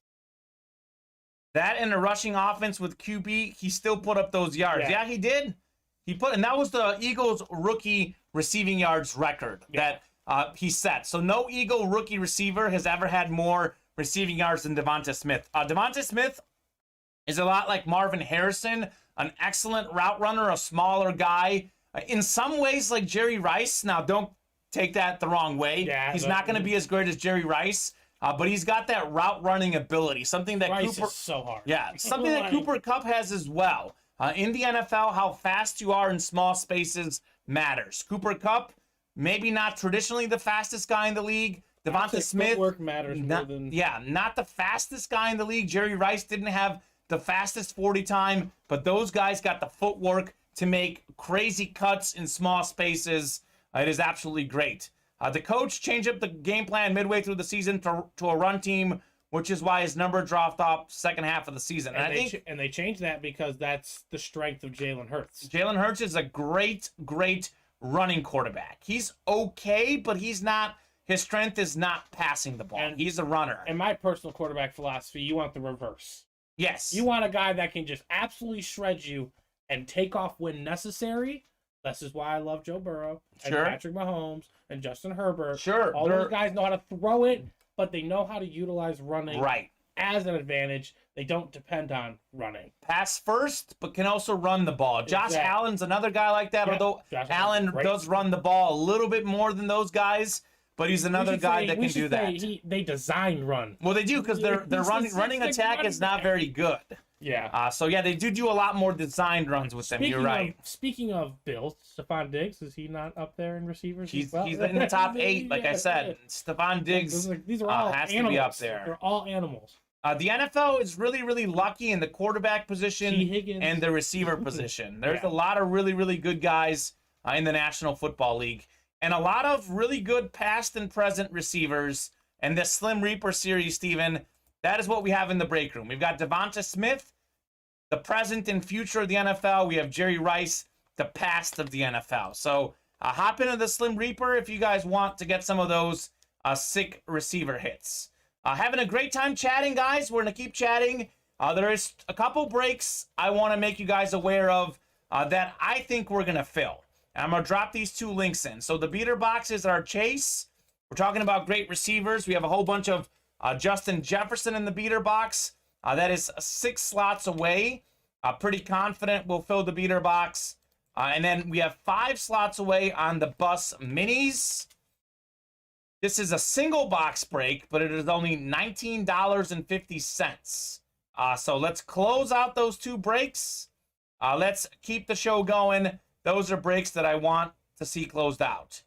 That and a rushing offense with QB, he still put up those yards. Yeah, he did. And that was the Eagles rookie receiving yards record that he set. So no Eagle rookie receiver has ever had more receiving yards than Devonta Smith. Devonta Smith is a lot like Marvin Harrison, an excellent route runner, a smaller guy. In some ways, like Jerry Rice. Now, don't take that the wrong way. Yeah, he's not going to be as great as Jerry Rice, but he's got that route running ability. Something that Rice Cooper is so hard. Yeah, something that Cooper Kupp has as well. In the NFL, how fast you are in small spaces matters. Cooper Kupp, maybe not traditionally the fastest guy in the league. Devonta Smith, footwork matters more than... Yeah, not the fastest guy in the league. Jerry Rice didn't have the fastest 40 time, but those guys got the footwork to make crazy cuts in small spaces. It is absolutely great. The coach changed up the game plan midway through the season to a run team, which is why his number dropped off second half of the season. And they changed that because that's the strength of Jalen Hurts. Jalen Hurts is a great running quarterback. He's okay, but he's not. His strength is not passing the ball. He's a runner. In my personal quarterback philosophy, you want the reverse. Yes. You want a guy that can just absolutely shred you and take off when necessary. This is why I love Joe Burrow and Patrick Mahomes and Justin Herbert. Sure. All those guys know how to throw it, but they know how to utilize running as an advantage. They don't depend on running. Pass first, but can also run the ball. Josh Allen's another guy like that, although Allen does run the ball a little bit more than those guys. But he's another guy that can do that. They designed run. Well, they do because their running attack is not very good. Yeah. They do a lot more designed runs with them. You're right. Speaking of Bills, Stephon Diggs, is he not up there in receivers? He's in the top 8, like I said. Stephon Diggs these are all has animals. to be up there. They're all animals. The NFL is really lucky in the quarterback position and the receiver position. There's a lot of really good guys in the National Football League. And a lot of really good past and present receivers. And the Slim Reaper series, Steven, that is what we have in the break room. We've got Devonta Smith, the present and future of the NFL. We have Jerry Rice, the past of the NFL. So hop into the Slim Reaper if you guys want to get some of those sick receiver hits. Having a great time chatting, guys. We're going to keep chatting. There is a couple breaks I want to make you guys aware of that I think we're going to fill. I'm going to drop these 2 links in. So the beater boxes are Chase. We're talking about great receivers. We have a whole bunch of Justin Jefferson in the beater box. That is 6 slots away. Pretty confident we'll fill the beater box. And then we have 5 slots away on the bus minis. This is a single box break, but it is only $19.50. So let's close out those 2 breaks. Let's keep the show going. Those are breaks that I want to see closed out.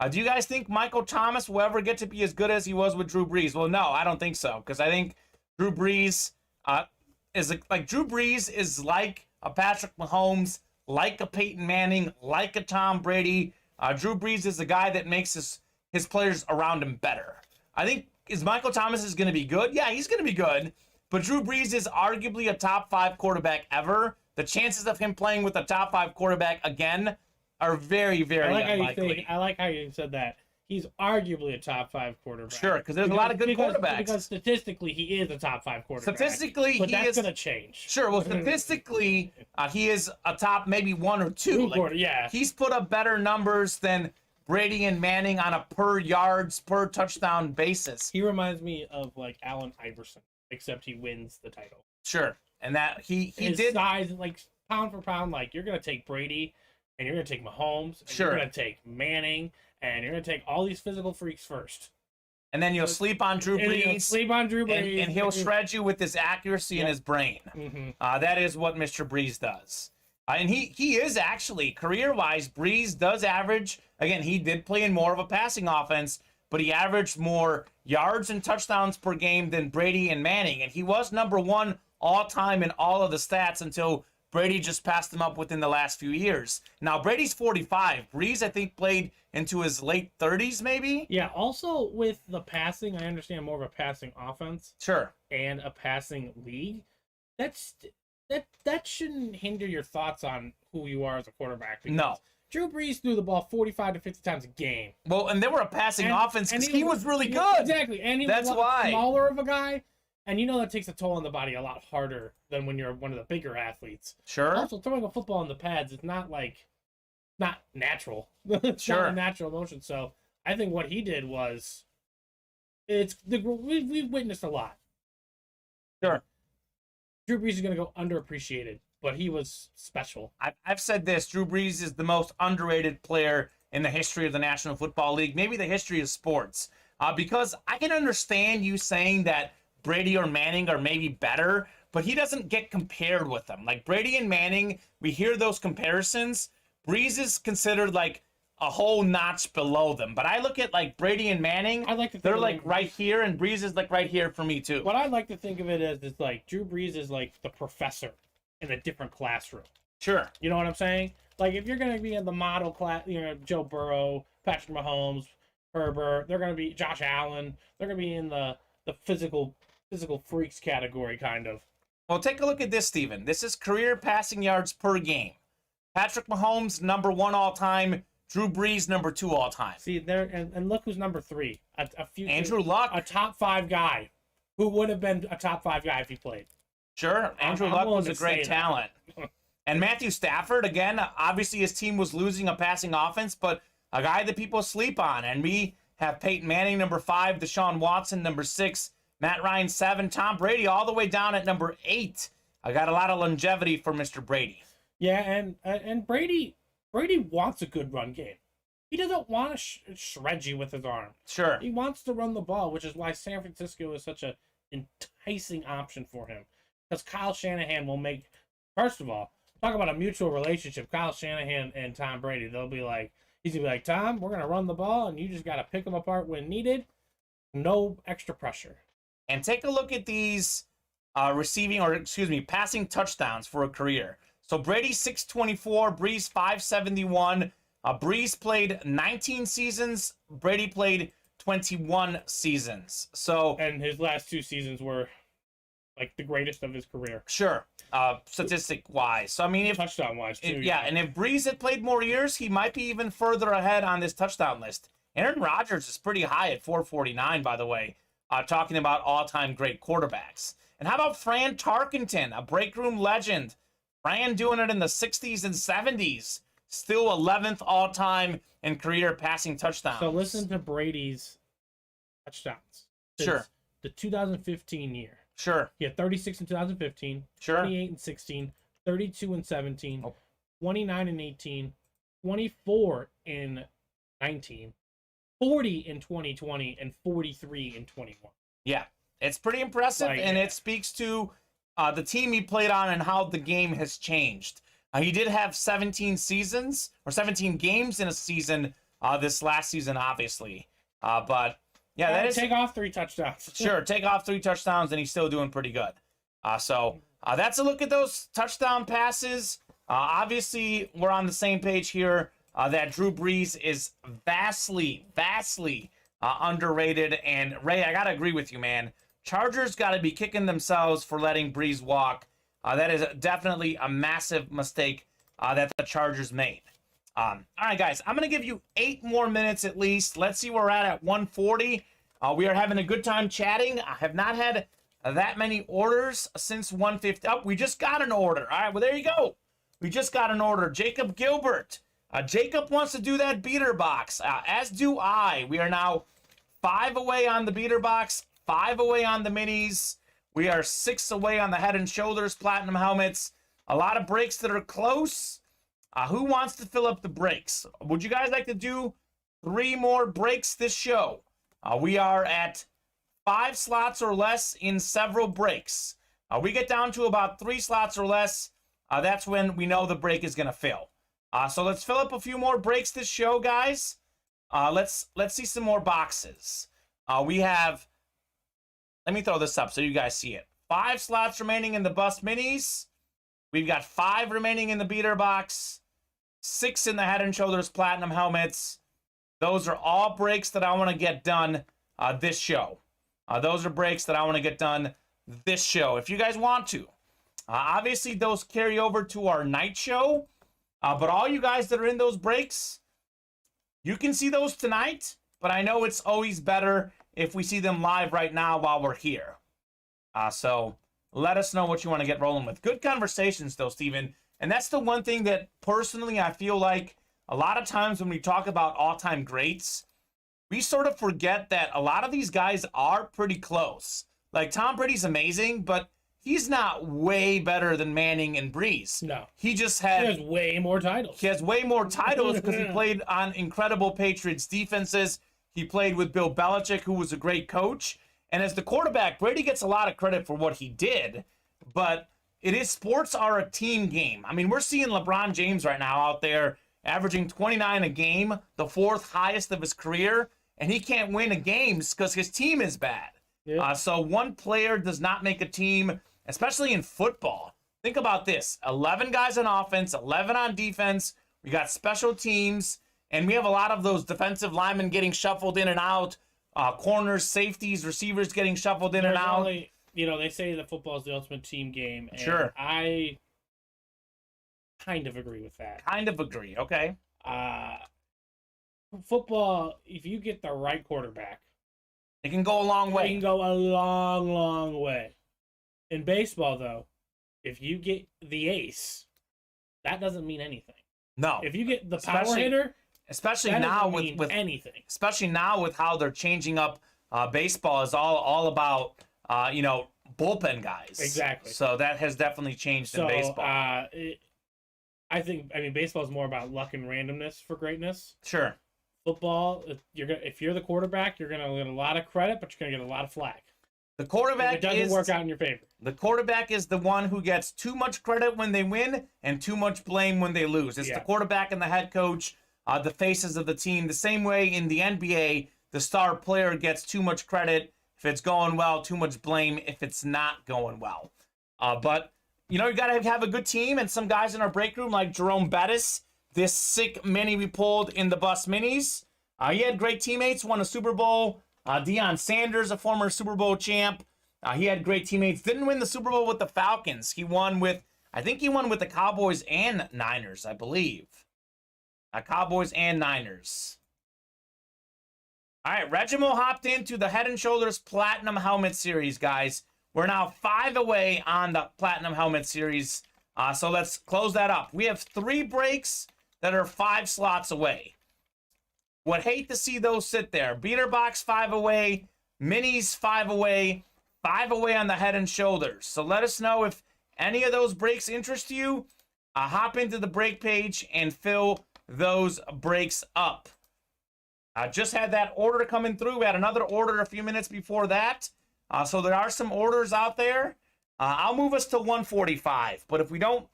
Do you guys think Michael Thomas will ever get to be as good as he was with Drew Brees? Well, no, I don't think so, because I think Drew Brees Drew Brees is like a Patrick Mahomes, like a Peyton Manning, like a Tom Brady. Drew Brees is the guy that makes his players around him better. I think Michael Thomas is going to be good. Yeah, he's going to be good, but Drew Brees is arguably a top 5 quarterback ever. The chances of him playing with a top 5 quarterback again are very, very unlikely. I like how you said that. He's arguably a top 5 quarterback. Sure, because there's a lot of good quarterbacks. Because statistically, he is a top 5 quarterback. Statistically, but that's going to change. Sure, well, statistically, he is a top maybe 1 or 2. Yeah. He's put up better numbers than Brady and Manning on a per yards, per touchdown basis. He reminds me of like Allen Iverson, except he wins the title. Sure, and that he His did size, like pound for pound, like you're going to take Brady, and you're going to take Mahomes, and sure, you're going to take Manning, and you're going to take all these physical freaks first. And then you'll sleep on Drew Brees. And he'll shred you with his accuracy and his brain. That is what Mr. Brees does. And he is actually, career-wise, Brees does average, again, he did play in more of a passing offense, but he averaged more yards and touchdowns per game than Brady and Manning. And he was number 1 all-time in all of the stats until Brady just passed him up within the last few years. Now, Brady's 45. Brees, I think, played into his late 30s, maybe? Yeah, also with the passing, I understand more of a passing offense. Sure. And a passing league. That shouldn't hinder your thoughts on who you are as a quarterback. No. Drew Brees threw the ball 45 to 50 times a game. Well, and they were a passing offense because he was really good. Exactly. And he was smaller of a guy. And you know that takes a toll on the body a lot harder than when you're one of the bigger athletes. Sure. Also, throwing a football in the pads is not natural. It's not a natural motion. So I think what he did was, we've witnessed a lot. Sure. Drew Brees is going to go underappreciated, but he was special. I've said this. Drew Brees is the most underrated player in the history of the National Football League, maybe the history of sports. Because I can understand you saying that Brady or Manning are maybe better, but he doesn't get compared with them. Like Brady and Manning, we hear those comparisons. Brees is considered like a whole notch below them. But I look at like Brady and Manning, they're like right here, and Brees is like right here for me too. What I like to think of it as is like Drew Brees is like the professor in a different classroom. Sure. You know what I'm saying? Like if you're going to be in the model class, Joe Burrow, Patrick Mahomes, Herbert, they're going to be Josh Allen, they're going to be in the physical freaks category, kind of. Well, take a look at this, Steven. This is career passing yards per game. Patrick Mahomes, number 1 all time. Drew Brees, number 2 all time. See there, and look who's number 3. Andrew Luck, a top 5 guy, who would have been a top 5 guy if he played. Sure, Andrew Luck was a great talent. And Matthew Stafford, again, obviously his team was losing a passing offense, but a guy that people sleep on. And we have Peyton Manning, number 5, Deshaun Watson, number 6, Matt Ryan, 7, Tom Brady all the way down at number 8. I got a lot of longevity for Mr. Brady. Yeah, and Brady wants a good run game. He doesn't want to shred you with his arm. Sure. He wants to run the ball, which is why San Francisco is such an enticing option for him. Because Kyle Shanahan will make, first of all, talk about a mutual relationship. Kyle Shanahan and Tom Brady, he's going to be like, Tom, we're going to run the ball, and you just got to pick them apart when needed. No extra pressure. And take a look at these passing touchdowns for a career. So Brady 624, Brees 571. Brees played 19 seasons. Brady played 21 seasons. And his last 2 seasons were like the greatest of his career. Sure. Statistic wise. So I mean, if touchdown wise too. And if Brees had played more years, he might be even further ahead on this touchdown list. Aaron Rodgers is pretty high at 449, by the way. Talking about all-time great quarterbacks. And how about Fran Tarkenton, a break room legend? Fran doing it in the 60s and 70s. Still 11th all-time in career passing touchdowns. So listen to Brady's touchdowns. Sure. The 2015 year. Sure. He had 36 in 2015. Sure. 28 and 16. 32 and 17. 29 and 18. 24 in 19. 40 in 2020 and 43 in 21. Yeah, it's pretty impressive, and it speaks to the team he played on and how the game has changed. He did have 17 seasons or 17 games in a season this last season, obviously. But yeah, that is take off 3 touchdowns. sure. Take off 3 touchdowns, and he's still doing pretty good. So that's a look at those touchdown passes. Obviously, we're on the same page here that Drew Brees is vastly underrated. And Ray, I gotta agree with you, man. Chargers got to be kicking themselves for letting Brees walk. That is definitely a massive mistake that the Chargers made. All right, guys, I'm going to give you 8 more minutes at least. Let's see where we're at 140. We are having a good time chatting. I have not had that many orders since 150. Oh, we just got an order. All right, well, there you go. We just got an order. Jacob Gilbert. Jacob wants to do that beater box, as do I. We are now 5 away on the beater box, 5 away on the minis. We are 6 away on the Head and Shoulders Platinum helmets. A lot of breaks that are close. Who wants to fill up the breaks? Would you guys like to do 3 more breaks this show? We are at 5 slots or less in several breaks. We get down to about 3 slots or less. That's when we know the break is going to fill. So let's fill up a few more breaks this show, guys. Let's see some more boxes. We have, let me throw this up so you guys see it. 5 slots remaining in the Bust Minis. We've got 5 remaining in the beater box. 6 in the Head and Shoulders Platinum helmets. Those are all breaks that I want to get done this show. Those are breaks that I want to get done this show, if you guys want to. Obviously, those carry over to our night show. But all you guys that are in those breaks, you can see those tonight. But I know it's always better if we see them live right now while we're here. So let us know what you want to get rolling with. Good conversations, though, Steven. And that's the one thing that, personally, I feel like a lot of times when we talk about all-time greats, we sort of forget that a lot of these guys are pretty close. Like, Tom Brady's amazing, but he's not way better than Manning and Brees. No. He just He had... has way more titles. He has way more titles because he played on incredible Patriots defenses. He played with Bill Belichick, who was a great coach. And as the quarterback, Brady gets a lot of credit for what he did. But sports are a team game. I mean, we're seeing LeBron James right now out there averaging 29 a game, the 4th highest of his career. And he can't win a game because his team is bad. Yep. So one player does not make a team, especially in football. Think about this. 11 guys on offense, 11 on defense. We got special teams. And we have a lot of those defensive linemen getting shuffled in and out. Corners, safeties, receivers getting shuffled in and out. Only, they say that football is the ultimate team game. And Sure. I kind of agree with that. Kind of agree, okay. Football, if you get the right quarterback, It can go a long it way. can go a long, long way. In baseball, though, if you get the ace, that doesn't mean anything. No. If you get the power Especially- hitter, Especially that now doesn't mean with anything. especially now with how they're changing up baseball is all about bullpen guys. Exactly. So that has definitely changed in baseball. I mean, baseball is more about luck and randomness for greatness. Sure. Football, if you're the quarterback, you're gonna get a lot of credit, but you're gonna get a lot of flack. The If quarterback it doesn't work out in your favor. The quarterback is the one who gets too much credit when they win and too much blame when they lose. It's Yeah. the quarterback and the head coach, the faces of the team. The same way in the NBA, the star player gets too much credit if it's going well, too much blame if it's not going well. But you got to have a good team, and some guys in our break room like Jerome Bettis, this sick mini we pulled in the Bus Minis. He had great teammates, won a Super Bowl. Deion Sanders, a former Super Bowl champ. He had great teammates. Didn't win the Super Bowl with the Falcons. I think he won with the Cowboys and Niners, I believe. Cowboys and Niners. All right, Regimo hopped into the Head and Shoulders Platinum Helmet Series, guys. We're now 5 away on the Platinum Helmet Series. So let's close that up. We have 3 breaks that are 5 slots away. Would hate to see those sit there. Beater box 5 away. Minis 5 away. 5 away on the Head and Shoulders. So let us know if any of those breaks interest you. Hop into the break page and fill those breaks up. I just had that order coming through. We had another order a few minutes before that. So there are some orders out there. I'll move us to 145. But if we don't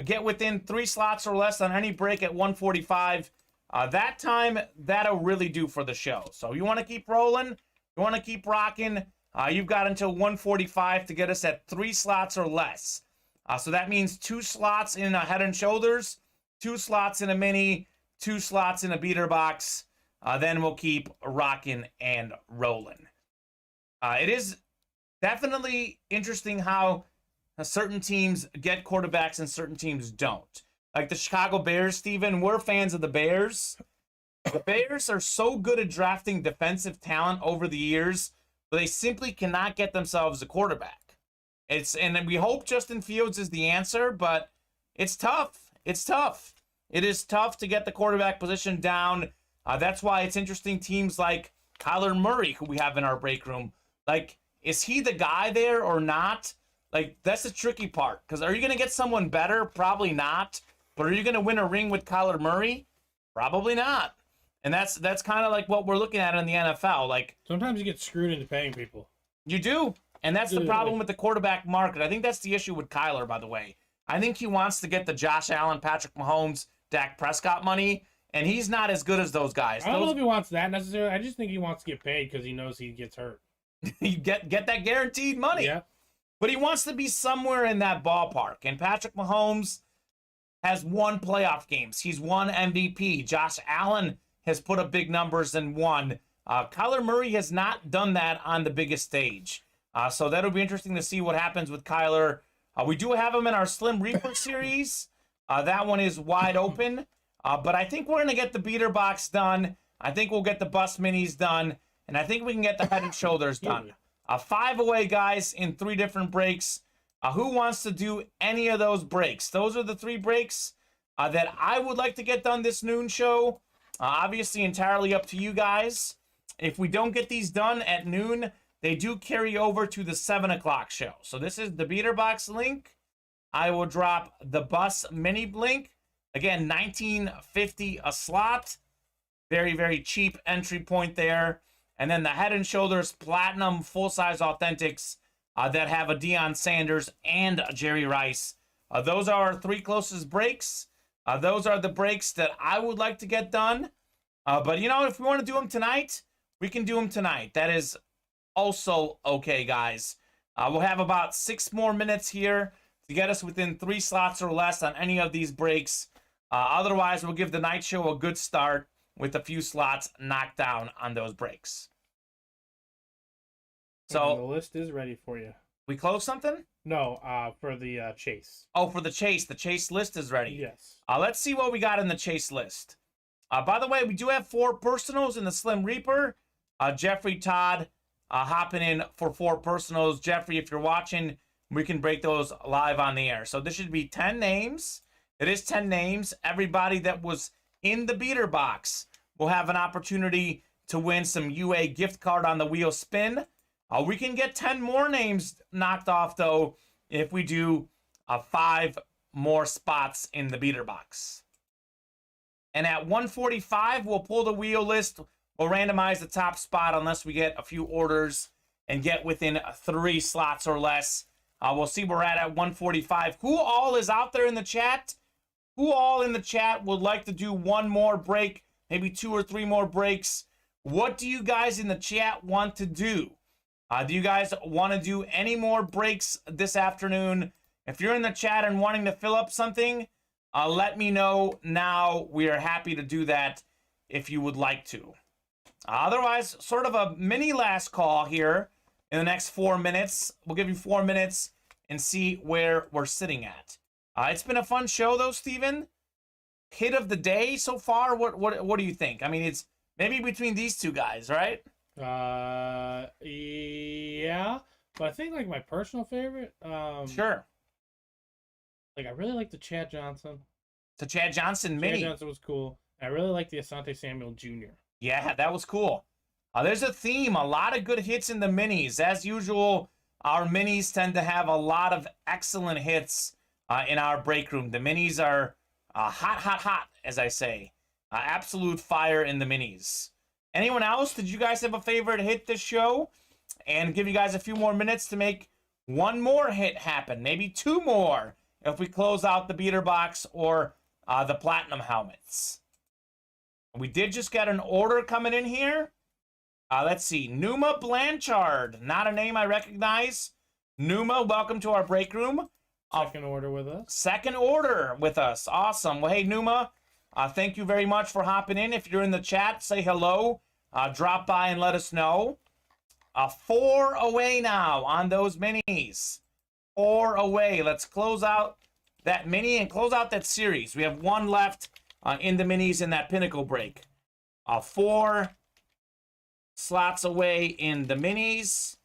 get within 3 slots or less on any break at 145. That time, that'll really do for the show. So you want to keep rolling, you want to keep rocking, you've got until 145 to get us at 3 slots or less. So that means 2 slots in a Head and Shoulders, 2 slots in a mini, 2 slots in a beater box. Then we'll keep rocking and rolling. It is definitely interesting how certain teams get quarterbacks and certain teams don't. Like the Chicago Bears, Steven, we're fans of the Bears. The Bears are so good at drafting defensive talent over the years, but they simply cannot get themselves a quarterback. And we hope Justin Fields is the answer, but it's tough. It's tough. It is tough to get the quarterback position down. That's why it's interesting teams like Kyler Murray, who we have in our break room. Like, is he the guy there or not? Like, that's the tricky part. Because are you going to get someone better? Probably not. But are you going to win a ring with Kyler Murray? Probably not. And that's kind of like what we're looking at in the NFL. Like, sometimes you get screwed into paying people. You do. And that's the problem with the quarterback market. I think that's the issue with Kyler, by the way. I think he wants to get the Josh Allen, Patrick Mahomes, Dak Prescott money, and he's not as good as those guys. I don't know if he wants that necessarily. I just think he wants to get paid because he knows he gets hurt. You get that guaranteed money. Yeah. But he wants to be somewhere in that ballpark. And Patrick Mahomes has won playoff games. He's won MVP. Josh Allen has put up big numbers and won. Kyler Murray has not done that on the biggest stage. So that'll be interesting to see what happens with Kyler. We do have him in our Slim Reaper series. That one is wide open. But I think we're going to get the beater box done. I think we'll get the bus minis done. And I think we can get the Head and Shoulders done. 5 away, guys, in 3 different breaks. Who wants to do any of those breaks? Those are the 3 breaks that I would like to get done this noon show. Obviously, entirely up to you guys. If we don't get these done at noon, they do carry over to the 7 o'clock show. So this is the beater box link. I will drop the bus mini link. Again, $19.50 a slot. Very, very cheap entry point there. And then the Head and Shoulders Platinum full-size Authentics that have a Deion Sanders and a Jerry Rice. Those are our 3 closest breaks. Those are the breaks that I would like to get done. But, you know, if we want to do them tonight, we can do them tonight. That is also okay, guys. We'll have about 6 more minutes here to get us within 3 slots or less on any of these breaks. Otherwise, we'll give the night show a good start with a few slots knocked down on those breaks. So the list is ready for you. We close something? No, for the chase. Oh, for the chase. The chase list is ready. Yes. Let's see what we got in the chase list. By the way, we do have 4 personals in the Slim Reaper. Jeffrey Todd hopping in for 4 personals. Jeffrey, if you're watching, we can break those live on the air. So this should be 10 names. It is 10 names. Everybody that was in the beater box will have an opportunity to win some UA gift card on the wheel spin. We can get 10 more names knocked off, though, if we do 5 more spots in the beater box. And at 145, we'll pull the wheel list. We'll randomize the top spot unless we get a few orders and get within 3 slots or less. We'll see where we're at 145. Who all is out there in the chat? Who all in the chat would like to do 1 more break, maybe 2 or 3 more breaks? What do you guys in the chat want to do? Do you guys want to do any more breaks this afternoon? If you're in the chat and wanting to fill up something, let me know now. We are happy to do that if you would like to. Otherwise, sort of a mini last call here in the next 4 minutes. We'll give you 4 minutes and see where we're sitting at. It's been a fun show, though, Steven. Hit of the day so far? What do you think? I mean, it's maybe between these 2 guys, right? Yeah, but I think like my personal favorite. Sure. Like I really like the Chad Johnson. The Chad Johnson mini. Chad Johnson was cool. I really like the Asante Samuel Jr. Yeah, that was cool. There's a theme. A lot of good hits in the minis. As usual, our minis tend to have a lot of excellent hits in our break room. The minis are hot, as I say. Absolute fire in the minis. Anyone else? Did you guys have a favorite hit this show? And give you guys a few more minutes to make 1 more hit happen. Maybe 2 more. if we close out the beater box or the platinum helmets. We did just get an order coming in here. Let's see. Numa Blanchard. Not a name I recognize. Numa, welcome to our break room. Second order with us. Second order with us. Awesome. Well, hey, Numa, thank you very much for hopping in. If you're in the chat, say hello. Drop by and let us know. 4 away now on those minis. 4 away. Let's close out that mini and close out that series. We have 1 left in the minis in that pinnacle break. 4 slots away in the minis.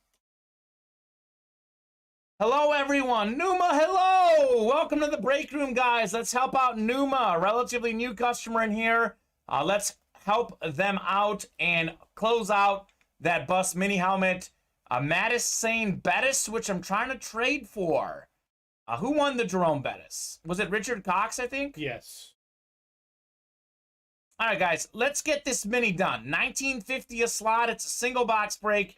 Hello, everyone. Numa, hello. Welcome to the break room, guys. Let's help out Numa, a relatively new customer in here. Let's help them out and close out that bus mini helmet. Madison Bettis, which I'm trying to trade for. Who won the Jerome Bettis? Was it Richard Cox, I think? Yes. All right, guys, let's get this mini done. $19.50 a slot. It's a single box break.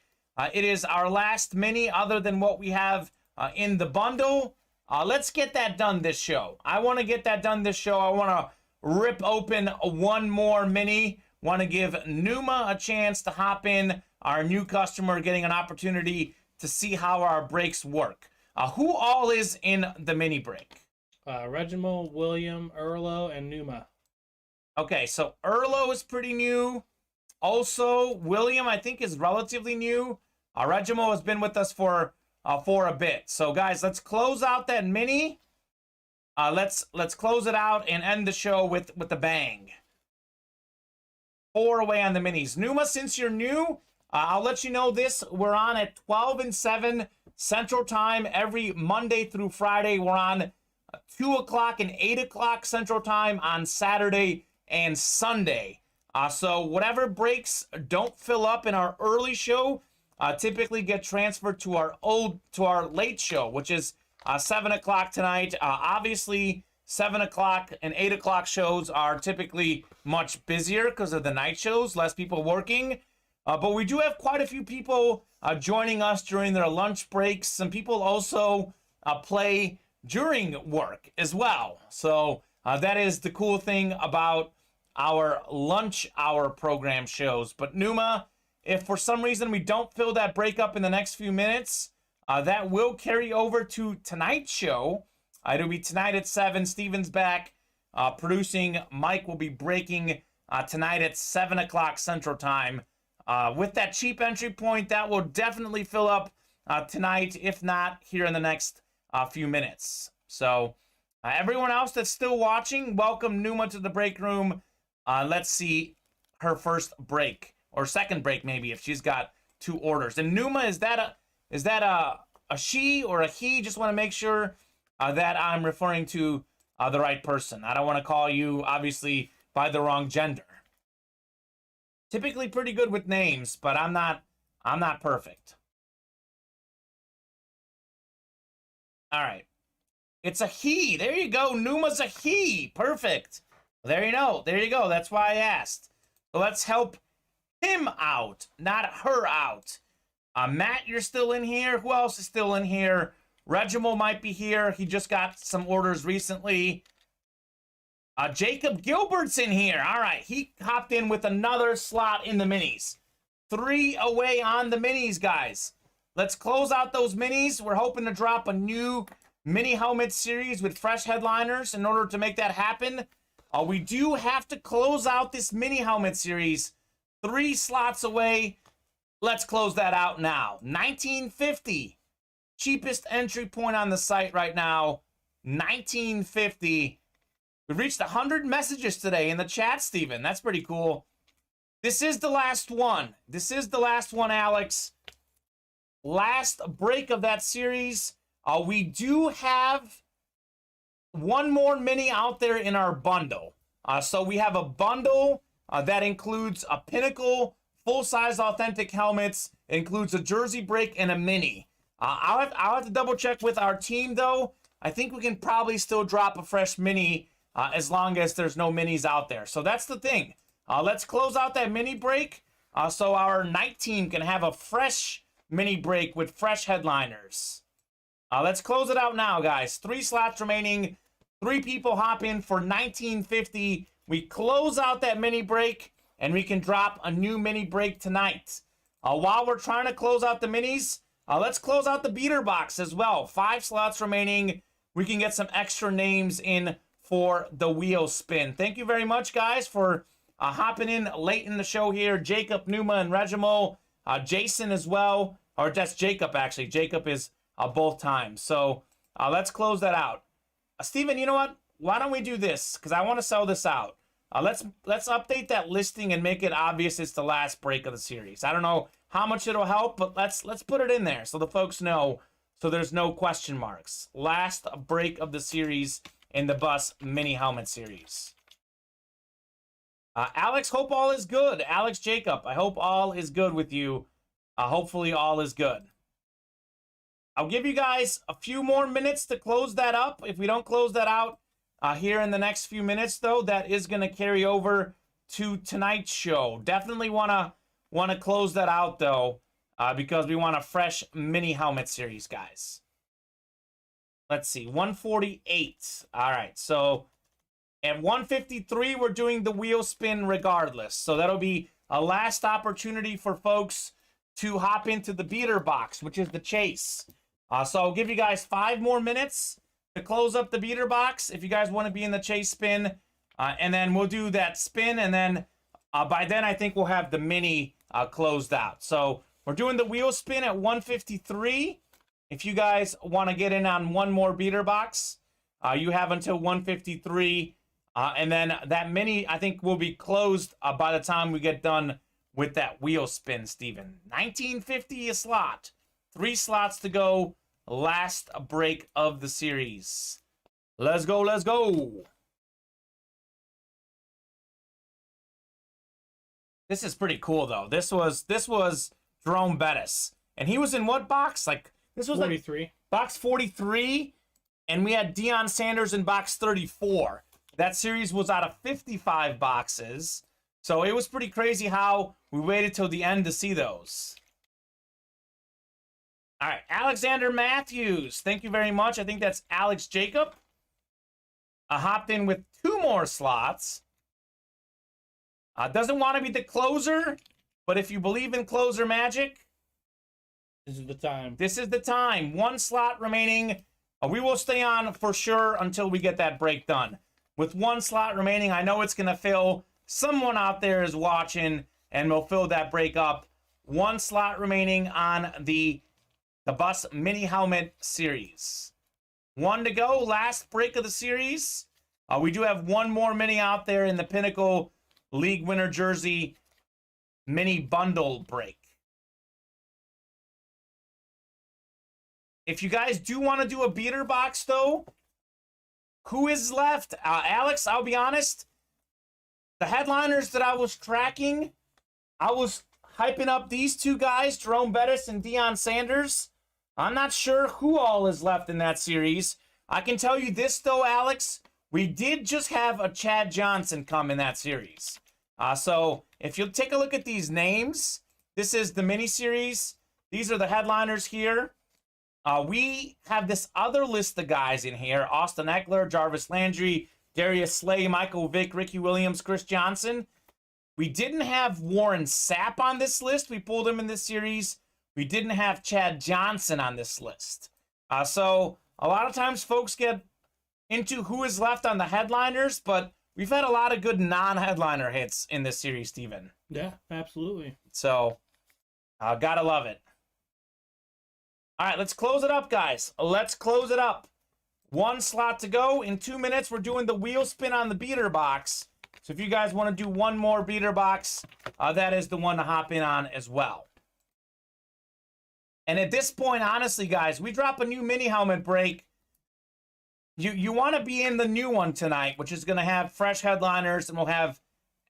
It is our last mini other than what we have in the bundle. Let's get that done this show. I want to get that done this show. I want to rip open 1 more mini. Want to give Numa a chance to hop in, our new customer, getting an opportunity to see how our breaks work. Who all is in the mini break? Reginald, William, Erlo, and Numa. Okay, so Erlo is pretty new. Also, William, I think, is relatively new. Regimo has been with us for a bit. So, guys, let's close out that mini. Let's close it out and end the show with a bang. 4 away on the minis. Numa, since you're new, I'll let you know this. We're on at 12 and 7 Central Time every Monday through Friday. We're on 2 o'clock and 8 o'clock Central Time on Saturday and Sunday. So whatever breaks don't fill up in our early show typically get transferred to our late show, which is 7 o'clock tonight. Obviously, 7 o'clock and 8 o'clock shows are typically much busier because of the night shows, less people working. But we do have quite a few people joining us during their lunch breaks. Some people also play during work as well. So that is the cool thing about our lunch hour program shows. But Numa, if for some reason we don't fill that break up in the next few minutes, that will carry over to tonight's show. It'll be tonight at 7. Steven's back producing. Mike will be breaking tonight at 7 o'clock Central Time. With that cheap entry point, that will definitely fill up tonight, if not here in the next few minutes. So everyone else that's still watching, welcome Numa to the break room. Let's see her first break, or second break maybe, if she's got 2 orders. And Numa, is that a she or a he? Just want to make sure that I'm referring to the right person. I don't want to call you, obviously, by the wrong gender. Typically pretty good with names, but I'm not perfect. All right. It's a he. There you go. Numa's a he. Perfect. There you go. There you go. That's why I asked. So let's help him out, not her out. Matt, you're still in here. Who else is still in here? Reginald might be here. He just got some orders recently. Jacob Gilbert's in here. All right. He hopped in with another slot in the minis. 3 away on the minis, guys. Let's close out those minis. We're hoping to drop a new mini helmet series with fresh headliners. In order to make that happen, we do have to close out this mini helmet series. 3 slots away. Let's close that out now. $19.50. Cheapest entry point on the site right now. $19.50. We've reached 100 messages today in the chat, Steven. That's pretty cool. This is the last one. This is the last one, Alex. Last break of that series. We do have 1 more mini out there in our bundle. So we have a bundle that includes a Pinnacle full-size authentic helmets. It includes a jersey break and a mini. I'll have to double check with our team, though. I think we can probably still drop a fresh mini as long as there's no minis out there. So that's the thing. Let's close out that mini break so our night team can have a fresh mini break with fresh headliners. Let's close it out now, guys. 3 slots remaining. 3 people hop in for $19.50. We close out that mini break, and we can drop a new mini break tonight. While we're trying to close out the minis, let's close out the beater box as well. 5 slots remaining. We can get some extra names in for the wheel spin. Thank you very much, guys, for hopping in late in the show here. Jacob, Numa, and Regimo. Jason as well. Or that's Jacob, actually. Jacob is both times. So let's close that out. Steven, you know what? Why don't we do this? Because I want to sell this out. Let's update that listing and make it obvious it's the last break of the series. I don't know how much it'll help, but let's put it in there so the folks know, so there's no question marks. Last break of the series in the Bus Mini Helmet Series. Alex, hope all is good. Alex Jacob, I hope all is good with you. Hopefully all is good. I'll give you guys a few more minutes to close that up. If we don't close that out here in the next few minutes, though, that is going to carry over to tonight's show. Definitely want to close that out, though, because we want a fresh mini helmet series, guys. Let's see, 148. All right, so at 153, we're doing the wheel spin regardless. So that'll be a last opportunity for folks to hop into the beater box, which is the chase. So I'll give you guys 5 more minutes to close up the beater box if you guys want to be in the chase spin. And then we'll do that spin, and then by then I think we'll have the mini closed out. So we're doing the wheel spin at 153. If you guys want to get in on one more beater box, you have until 153. And then that mini, I think, will be closed by the time we get done with that wheel spin, Steven. $19.50 a slot. 3 slots to go. Last break of the series. Let's go, let's go. This is pretty cool, though. This was Jerome Bettis. And he was in what box? Like, this was 43. like box 43. And we had Deion Sanders in box 34. That series was out of 55 boxes. So it was pretty crazy how we waited till the end to see those. All right, Alexander Matthews. Thank you very much. I think that's Alex Jacob. Hopped in with 2 more slots. Doesn't want to be the closer, but if you believe in closer magic, this is the time. This is the time. 1 slot remaining. We will stay on for sure until we get that break done. With 1 slot remaining, I know it's going to fill. Someone out there is watching, and we'll fill that break up. 1 slot remaining on the Bus Mini Helmet Series. 1 to go. Last break of the series. We do have 1 more mini out there in the Pinnacle League Winner Jersey Mini Bundle break. If you guys do want to do a beater box, though, who is left? Alex, I'll be honest. The headliners that I was tracking, I was hyping up these 2 guys, Jerome Bettis and Deion Sanders. I'm not sure who all is left in that series. I can tell you this, though, Alex. We did just have a Chad Johnson come in that series. So if you'll take a look at these names, this is the mini-series. These are the headliners here. We have this other list of guys in here. Austin Eckler, Jarvis Landry, Darius Slay, Michael Vick, Ricky Williams, Chris Johnson. We didn't have Warren Sapp on this list. We pulled him in this series. We didn't have Chad Johnson on this list. So a lot of times folks get into who is left on the headliners, but we've had a lot of good non-headliner hits in this series, Steven. Yeah, absolutely. So, gotta love it. All right, let's close it up, guys. Let's close it up. 1 slot to go. In 2 minutes, we're doing the wheel spin on the beater box. So if you guys want to do 1 more beater box, that is the one to hop in on as well. And at this point, honestly, guys, we drop a new mini helmet break. You want to be in the new one tonight, which is going to have fresh headliners, and we'll have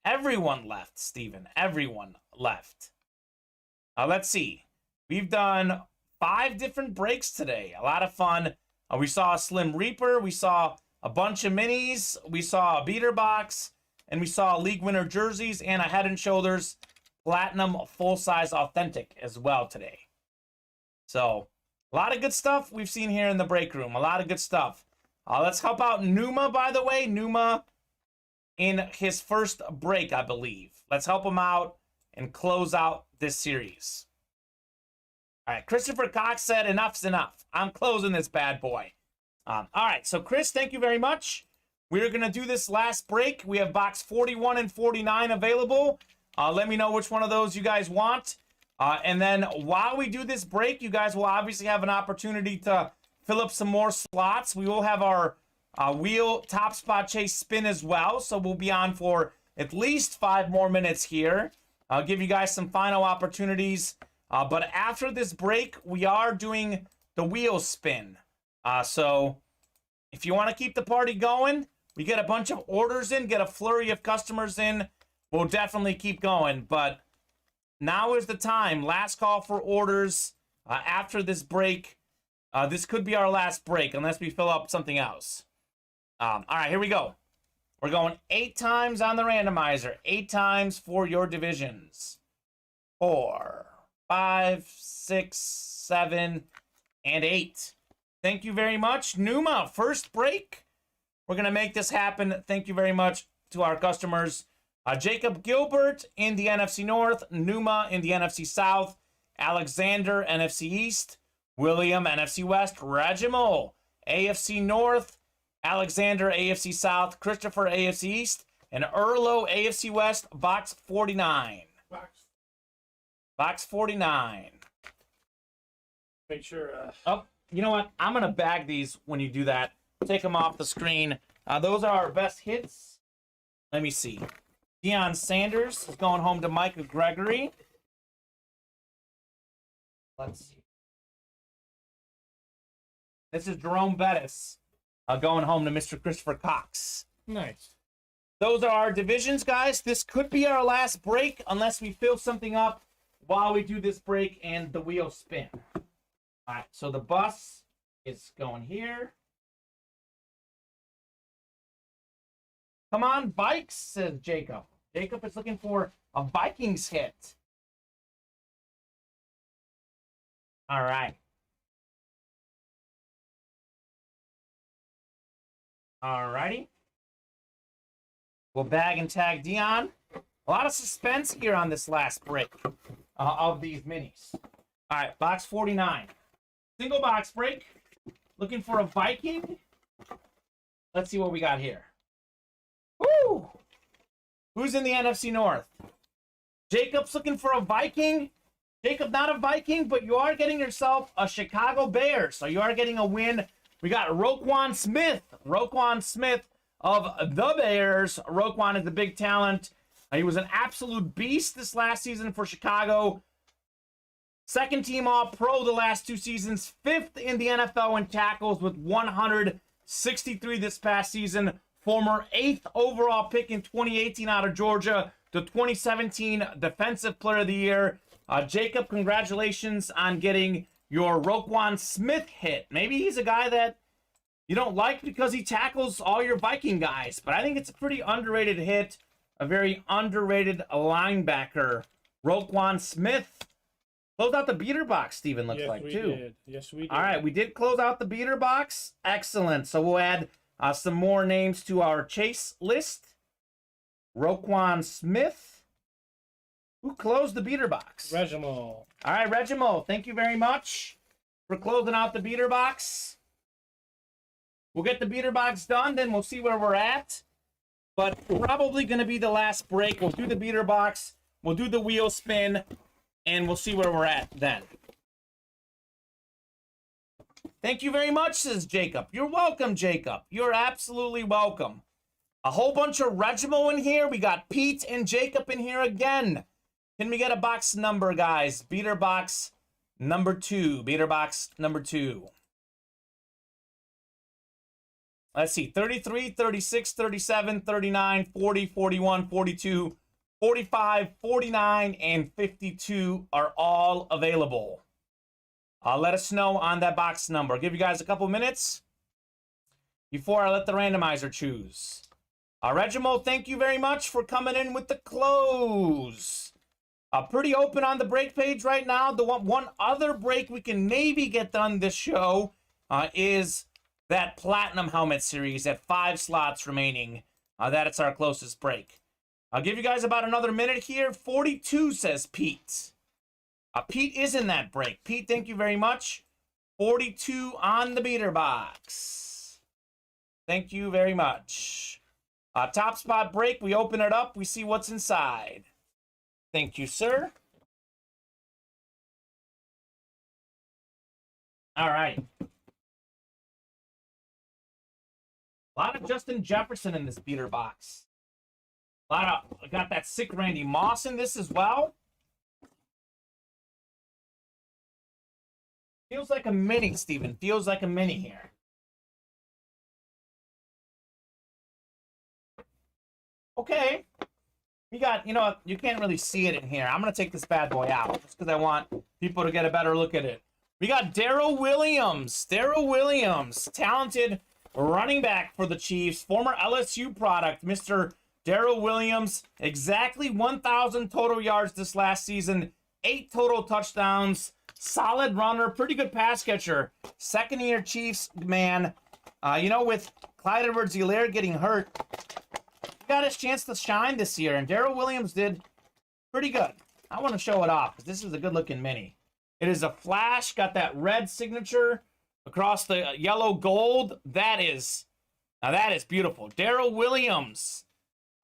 everyone left, Steven. Everyone left. Let's see. We've done 5 different breaks today. A lot of fun. We saw a Slim Reaper. We saw a bunch of minis. We saw a beater box. And we saw league winner jerseys and a Head & Shoulders Platinum full-size authentic as well today. So A lot of good stuff we've seen here in the break room. A lot of good stuff. Let's help out Numa, by the way. Numa in his first break, I believe. Let's help him out and close out this series. All right, Christopher Cox said enough's enough. I'm closing this bad boy. All right, so Chris, thank you very much. We're going to do this last break. We have box 41 and 49 available. Let me know which one of those you guys want. And then while we do this break, you guys will obviously have an opportunity to fill up some more slots. We will have our wheel top spot chase spin as well. So we'll be on for at least 5 more minutes here. I'll give you guys some final opportunities. But after this break, we are doing the wheel spin. So if you want to keep the party going, we get a bunch of orders in, get a flurry of customers in, we'll definitely keep going. But now is the time. Last call for orders after this break. This could be our last break unless we fill up something else. All right, here we go. We're going 8 times on the randomizer. 8 times for your divisions. 4, 5, 6, 7, and 8. Thank you very much. Numa, first break. We're going to make this happen. Thank you very much to our customers. Jacob Gilbert in the NFC North. Numa in the NFC South. Alexander, NFC East. William, NFC West. Regimal, AFC North. Alexander, AFC South. Christopher, AFC East. And Erlo, AFC West. Box 49. Box 49. Make sure. Oh, you know what? I'm going to bag these when you do that. Take them off the screen. Those are our best hits. Let me see. Deion Sanders is going home to Micah Gregory. Let's see. This is Jerome Bettis going home to Mr. Christopher Cox. Nice. Those are our divisions, guys. This could be our last break unless we fill something up while we do this break and the wheel spin. All right, so the bus is going here. Come on, bikes, says Jacob. Jacob is looking for a Vikings hit. All right. All righty. We'll bag and tag Dion. A lot of suspense here on this last break of these minis. All right, box 49. Single box break. Looking for a Viking. Let's see what we got here. Woo! Who's in the NFC North? Jacob's looking for a Viking. Jacob, not a Viking, but you are getting yourself a Chicago Bear. So you are getting a win. We got Roquan Smith. Roquan Smith of the Bears. Roquan is the big talent. He was an absolute beast this last season for Chicago. Second team All-Pro the last 2 seasons. 5th in the NFL in tackles with 163 this past season. Former 8th overall pick in 2018 out of Georgia. The 2017 Defensive Player of the Year. Jacob, congratulations on getting your Roquan Smith hit. Maybe he's a guy that you don't like because he tackles all your Viking guys. But I think it's a pretty underrated hit. A very underrated linebacker. Roquan Smith. Close out the beater box, Steven, looks like, too. Did. Yes, we did. All right, we did close out the beater box. Excellent. So we'll add some more names to our chase list. Roquan Smith. Who closed the beater box? Regimal. All right, Regimal, thank you very much for closing out the beater box. We'll get the beater box done, then we'll see where we're at. But probably going to be the last break. We'll do the beater box. We'll do the wheel spin. And we'll see where we're at then. Thank you very much, says Jacob. You're welcome, Jacob. You're absolutely welcome. A whole bunch of Regimal in here. We got Pete and Jacob in here again. Can we get a box number, guys? Beater box number 2. Beater box number 2. Let's see. 33, 36, 37, 39, 40, 41, 42, 45, 49, and 52 are all available. Let us know on that box number. I'll give you guys a couple minutes before I let the randomizer choose. Regimal, thank you very much for coming in with the close. Pretty open on the break page right now. The one other break we can maybe get done this show is that Platinum Helmet series at 5 slots remaining. That's our closest break. I'll give you guys about another minute here. 42, says Pete. Pete is in that break. Pete, thank you very much. 42 on the beater box. Thank you very much. Top spot break. We open it up. We see what's inside. Thank you, sir. All right. A lot of Justin Jefferson in this beater box. I got that sick Randy Moss in this as well. Feels like a mini, Steven. Feels like a mini here. Okay. You got, you can't really see it in here. I'm going to take this bad boy out just because I want people to get a better look at it. We got Darrell Williams. Darrell Williams, talented running back for the Chiefs, former LSU product, Mr. Darrell Williams. Exactly 1,000 total yards this last season, 8 total touchdowns, solid runner, pretty good pass catcher. Second-year Chiefs man. With Clyde Edwards-Helaire getting hurt, he got his chance to shine this year, and Darrell Williams did pretty good. I want to show it off because this is a good-looking mini. It is a flash, got that red signature across the yellow gold. That is beautiful. Darrell Williams.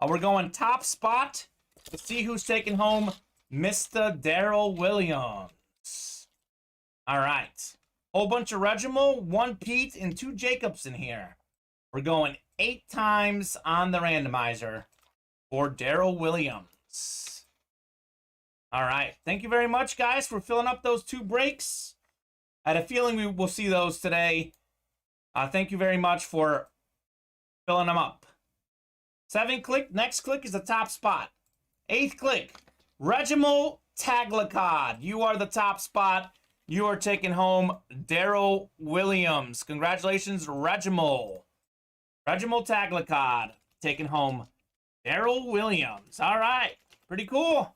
We're going top spot to see who's taking home Mr. Darrell Williams. All right. Whole bunch of Regimal, 1 Pete, and 2 Jacobs in here. We're going 8 times on the randomizer for Darrell Williams. All right. Thank you very much, guys, for filling up those 2 breaks. I had a feeling we will see those today. Thank you very much for filling them up. 7 click. Next click is the top spot. 8th click. Regimal Taglacod. You are the top spot. You are taking home Darrell Williams. Congratulations, Regimal. Regimal Taglacod taking home Darrell Williams. All right. Pretty cool.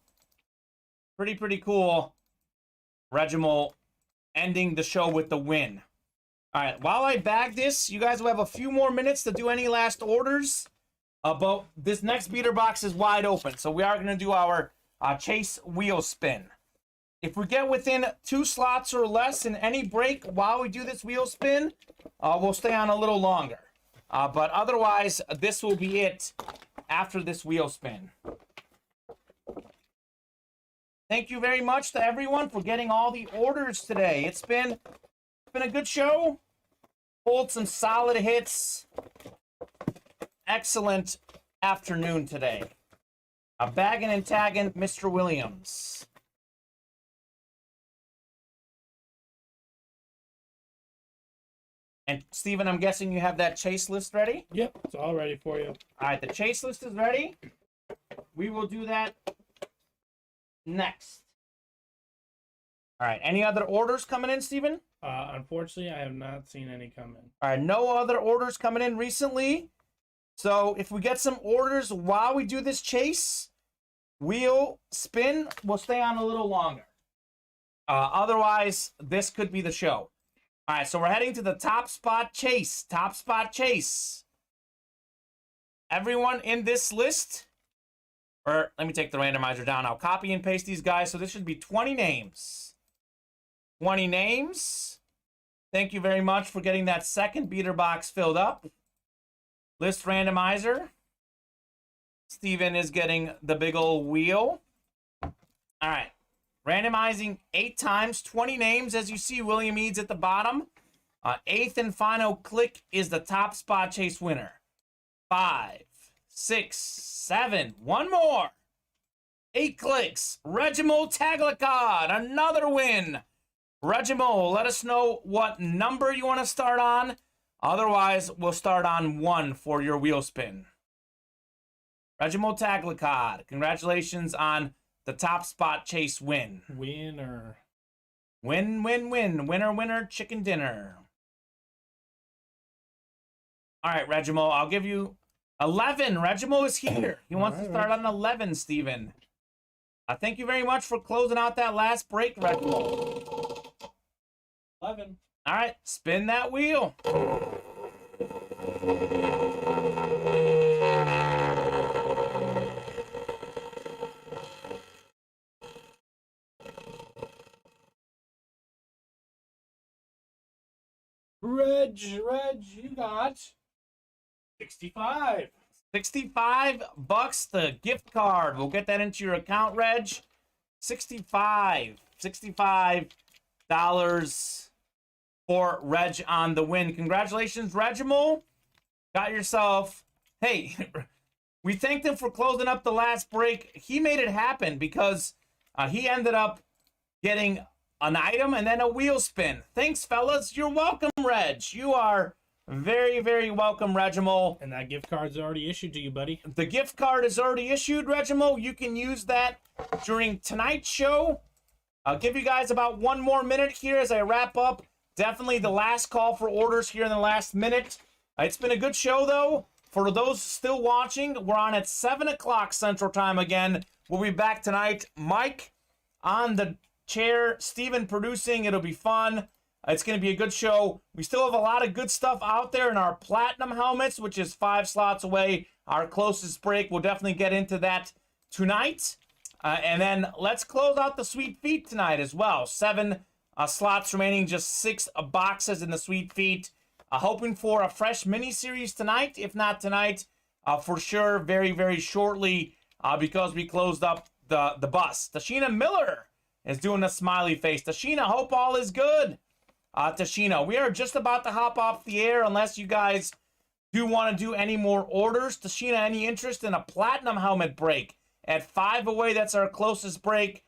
Pretty cool. Regimal ending the show with the win. All right. While I bag this, you guys will have a few more minutes to do any last orders. But this next beater box is wide open. So we are going to do our chase wheel spin. If we get within 2 slots or less in any break while we do this wheel spin, we'll stay on a little longer. But otherwise, this will be it after this wheel spin. Thank you very much to everyone for getting all the orders today. It's been a good show. Pulled some solid hits. Excellent afternoon today. Bagging and tagging Mr. Williams. And Steven, I'm guessing you have that chase list ready? Yep, it's all ready for you. All right, the chase list is ready. We will do that next. All right, any other orders coming in, Steven? Unfortunately, I have not seen any come in. All right, no other orders coming in recently. So if we get some orders while we do this chase, wheel spin, we'll stay on a little longer. Otherwise, this could be the show. All right, so we're heading to the top spot chase. Top spot chase. Everyone in this list, or let me take the randomizer down. I'll copy and paste these guys. So this should be 20 names. 20 names. Thank you very much for getting that second beater box filled up. List randomizer. Steven is getting the big old wheel. All right. Randomizing 8 times, 20 names. As you see, William Eads at the bottom. 8th and final click is the top spot chase winner. 5, 6, 7. One more. 8 clicks. Regimal Taglacod. Another win. Regimal, let us know what number you want to start on. Otherwise, we'll start on 1 for your wheel spin. Regimal Taglacod. Congratulations on the top spot chase win. Winner. Win, win, win. Winner, winner, chicken dinner. All right, Regimal, I'll give you 11. Regimal is here. He wants to start on 11, Steven. Thank you very much for closing out that last break, Red Bull. 11. All right, spin that wheel. Reg, you got 65. $65, the gift card. We'll get that into your account, Reg. $65 for Reg on the win. Congratulations, Regimal. Got yourself. Hey, we thanked him for closing up the last break. He made it happen because he ended up getting an item and then a wheel spin. Thanks, fellas. You're welcome, Reg. You are very, very welcome, Regimal. And that gift card's already issued to you, buddy. The gift card is already issued, Regimal. You can use that during tonight's show. I'll give you guys about one more minute here as I wrap up. Definitely the last call for orders here in the last minute. It's been a good show, though. For those still watching, we're on at 7 o'clock Central Time again. We'll be back tonight. Mike on the chair, Steven producing. It'll be fun. It's going to be a good show. We still have a lot of good stuff out there in our Platinum helmets, which is 5 slots away. Our closest break. We'll definitely get into that tonight. And then let's close out the Sweet Feet tonight as well. 7 slots remaining, just 6 boxes in the Sweet Feet. Hoping for a fresh mini-series tonight. If not tonight, for sure, very, very shortly, because we closed up the bus. Tashina Miller is doing a smiley face. Tashina, hope all is good. Tashina, we are just about to hop off the air unless you guys do want to do any more orders. Tashina, any interest in a Platinum helmet break? At 5 away, that's our closest break.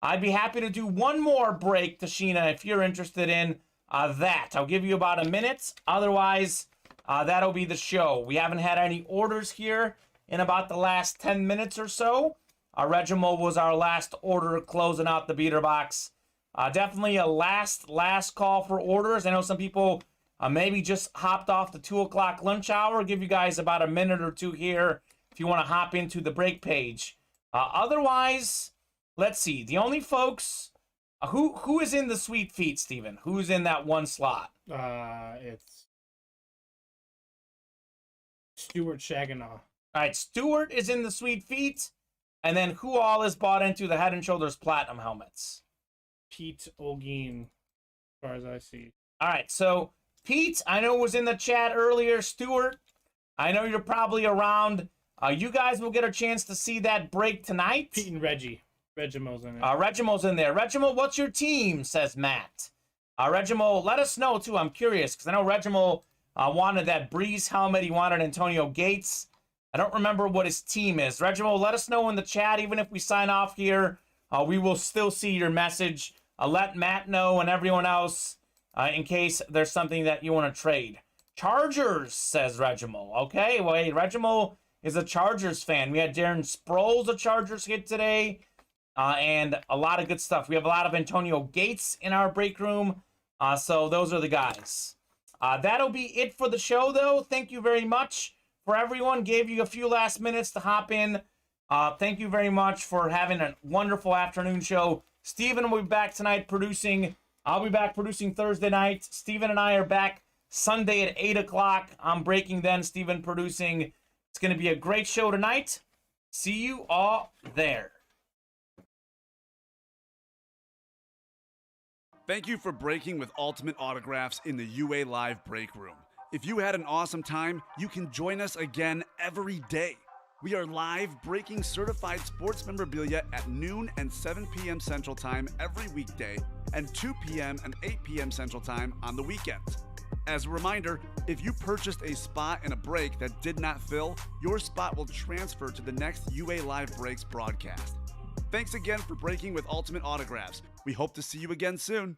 I'd be happy to do one more break, Tashina, if you're interested in that. I'll give you about a minute. Otherwise, that'll be the show. We haven't had any orders here in about the last 10 minutes or so. Regimal was our last order closing out the beater box. Definitely a last call for orders. I know some people maybe just hopped off the 2 o'clock lunch hour. Give you guys about a minute or two here if you want to hop into the break page. Otherwise, let's see. The only folks who is in the Sweet Feet, Steven? Who's in that one slot? It's Stuart Shaganaw. All right, Stuart is in the Sweet Feet. And then who all is bought into the Head & Shoulders Platinum helmets? Pete Olguin, as far as I see. All right, so Pete, I know was in the chat earlier. Stuart, I know you're probably around. You guys will get a chance to see that break tonight. Pete and Reggie. Regimal's in it. Regimal's in there. Regimal, what's your team, says Matt. Regimal, let us know, too. I'm curious, because I know Regimal wanted that Breeze helmet. He wanted Antonio Gates. I don't remember what his team is. Regimal, let us know in the chat. Even if we sign off here, we will still see your message. Let Matt know and everyone else in case there's something that you want to trade. Chargers, says Regimal. Okay, well, hey, Regimal is a Chargers fan. We had Darren Sproles, a Chargers hit today, and a lot of good stuff. We have a lot of Antonio Gates in our break room, so those are the guys. That'll be it for the show, though. Thank you very much for everyone. Gave you a few last minutes to hop in. Thank you very much for having a wonderful afternoon show. Steven will be back tonight producing. I'll be back producing Thursday night. Steven and I are back Sunday at 8 o'clock. I'm breaking then. Steven producing. It's going to be a great show tonight. See you all there. Thank you for breaking with Ultimate Autographs in the UA Live Break Room. If you had an awesome time, you can join us again every day. We are live breaking certified sports memorabilia at noon and 7 p.m. Central Time every weekday and 2 p.m. and 8 p.m. Central Time on the weekends. As a reminder, if you purchased a spot in a break that did not fill, your spot will transfer to the next UA Live Breaks broadcast. Thanks again for breaking with Ultimate Autographs. We hope to see you again soon.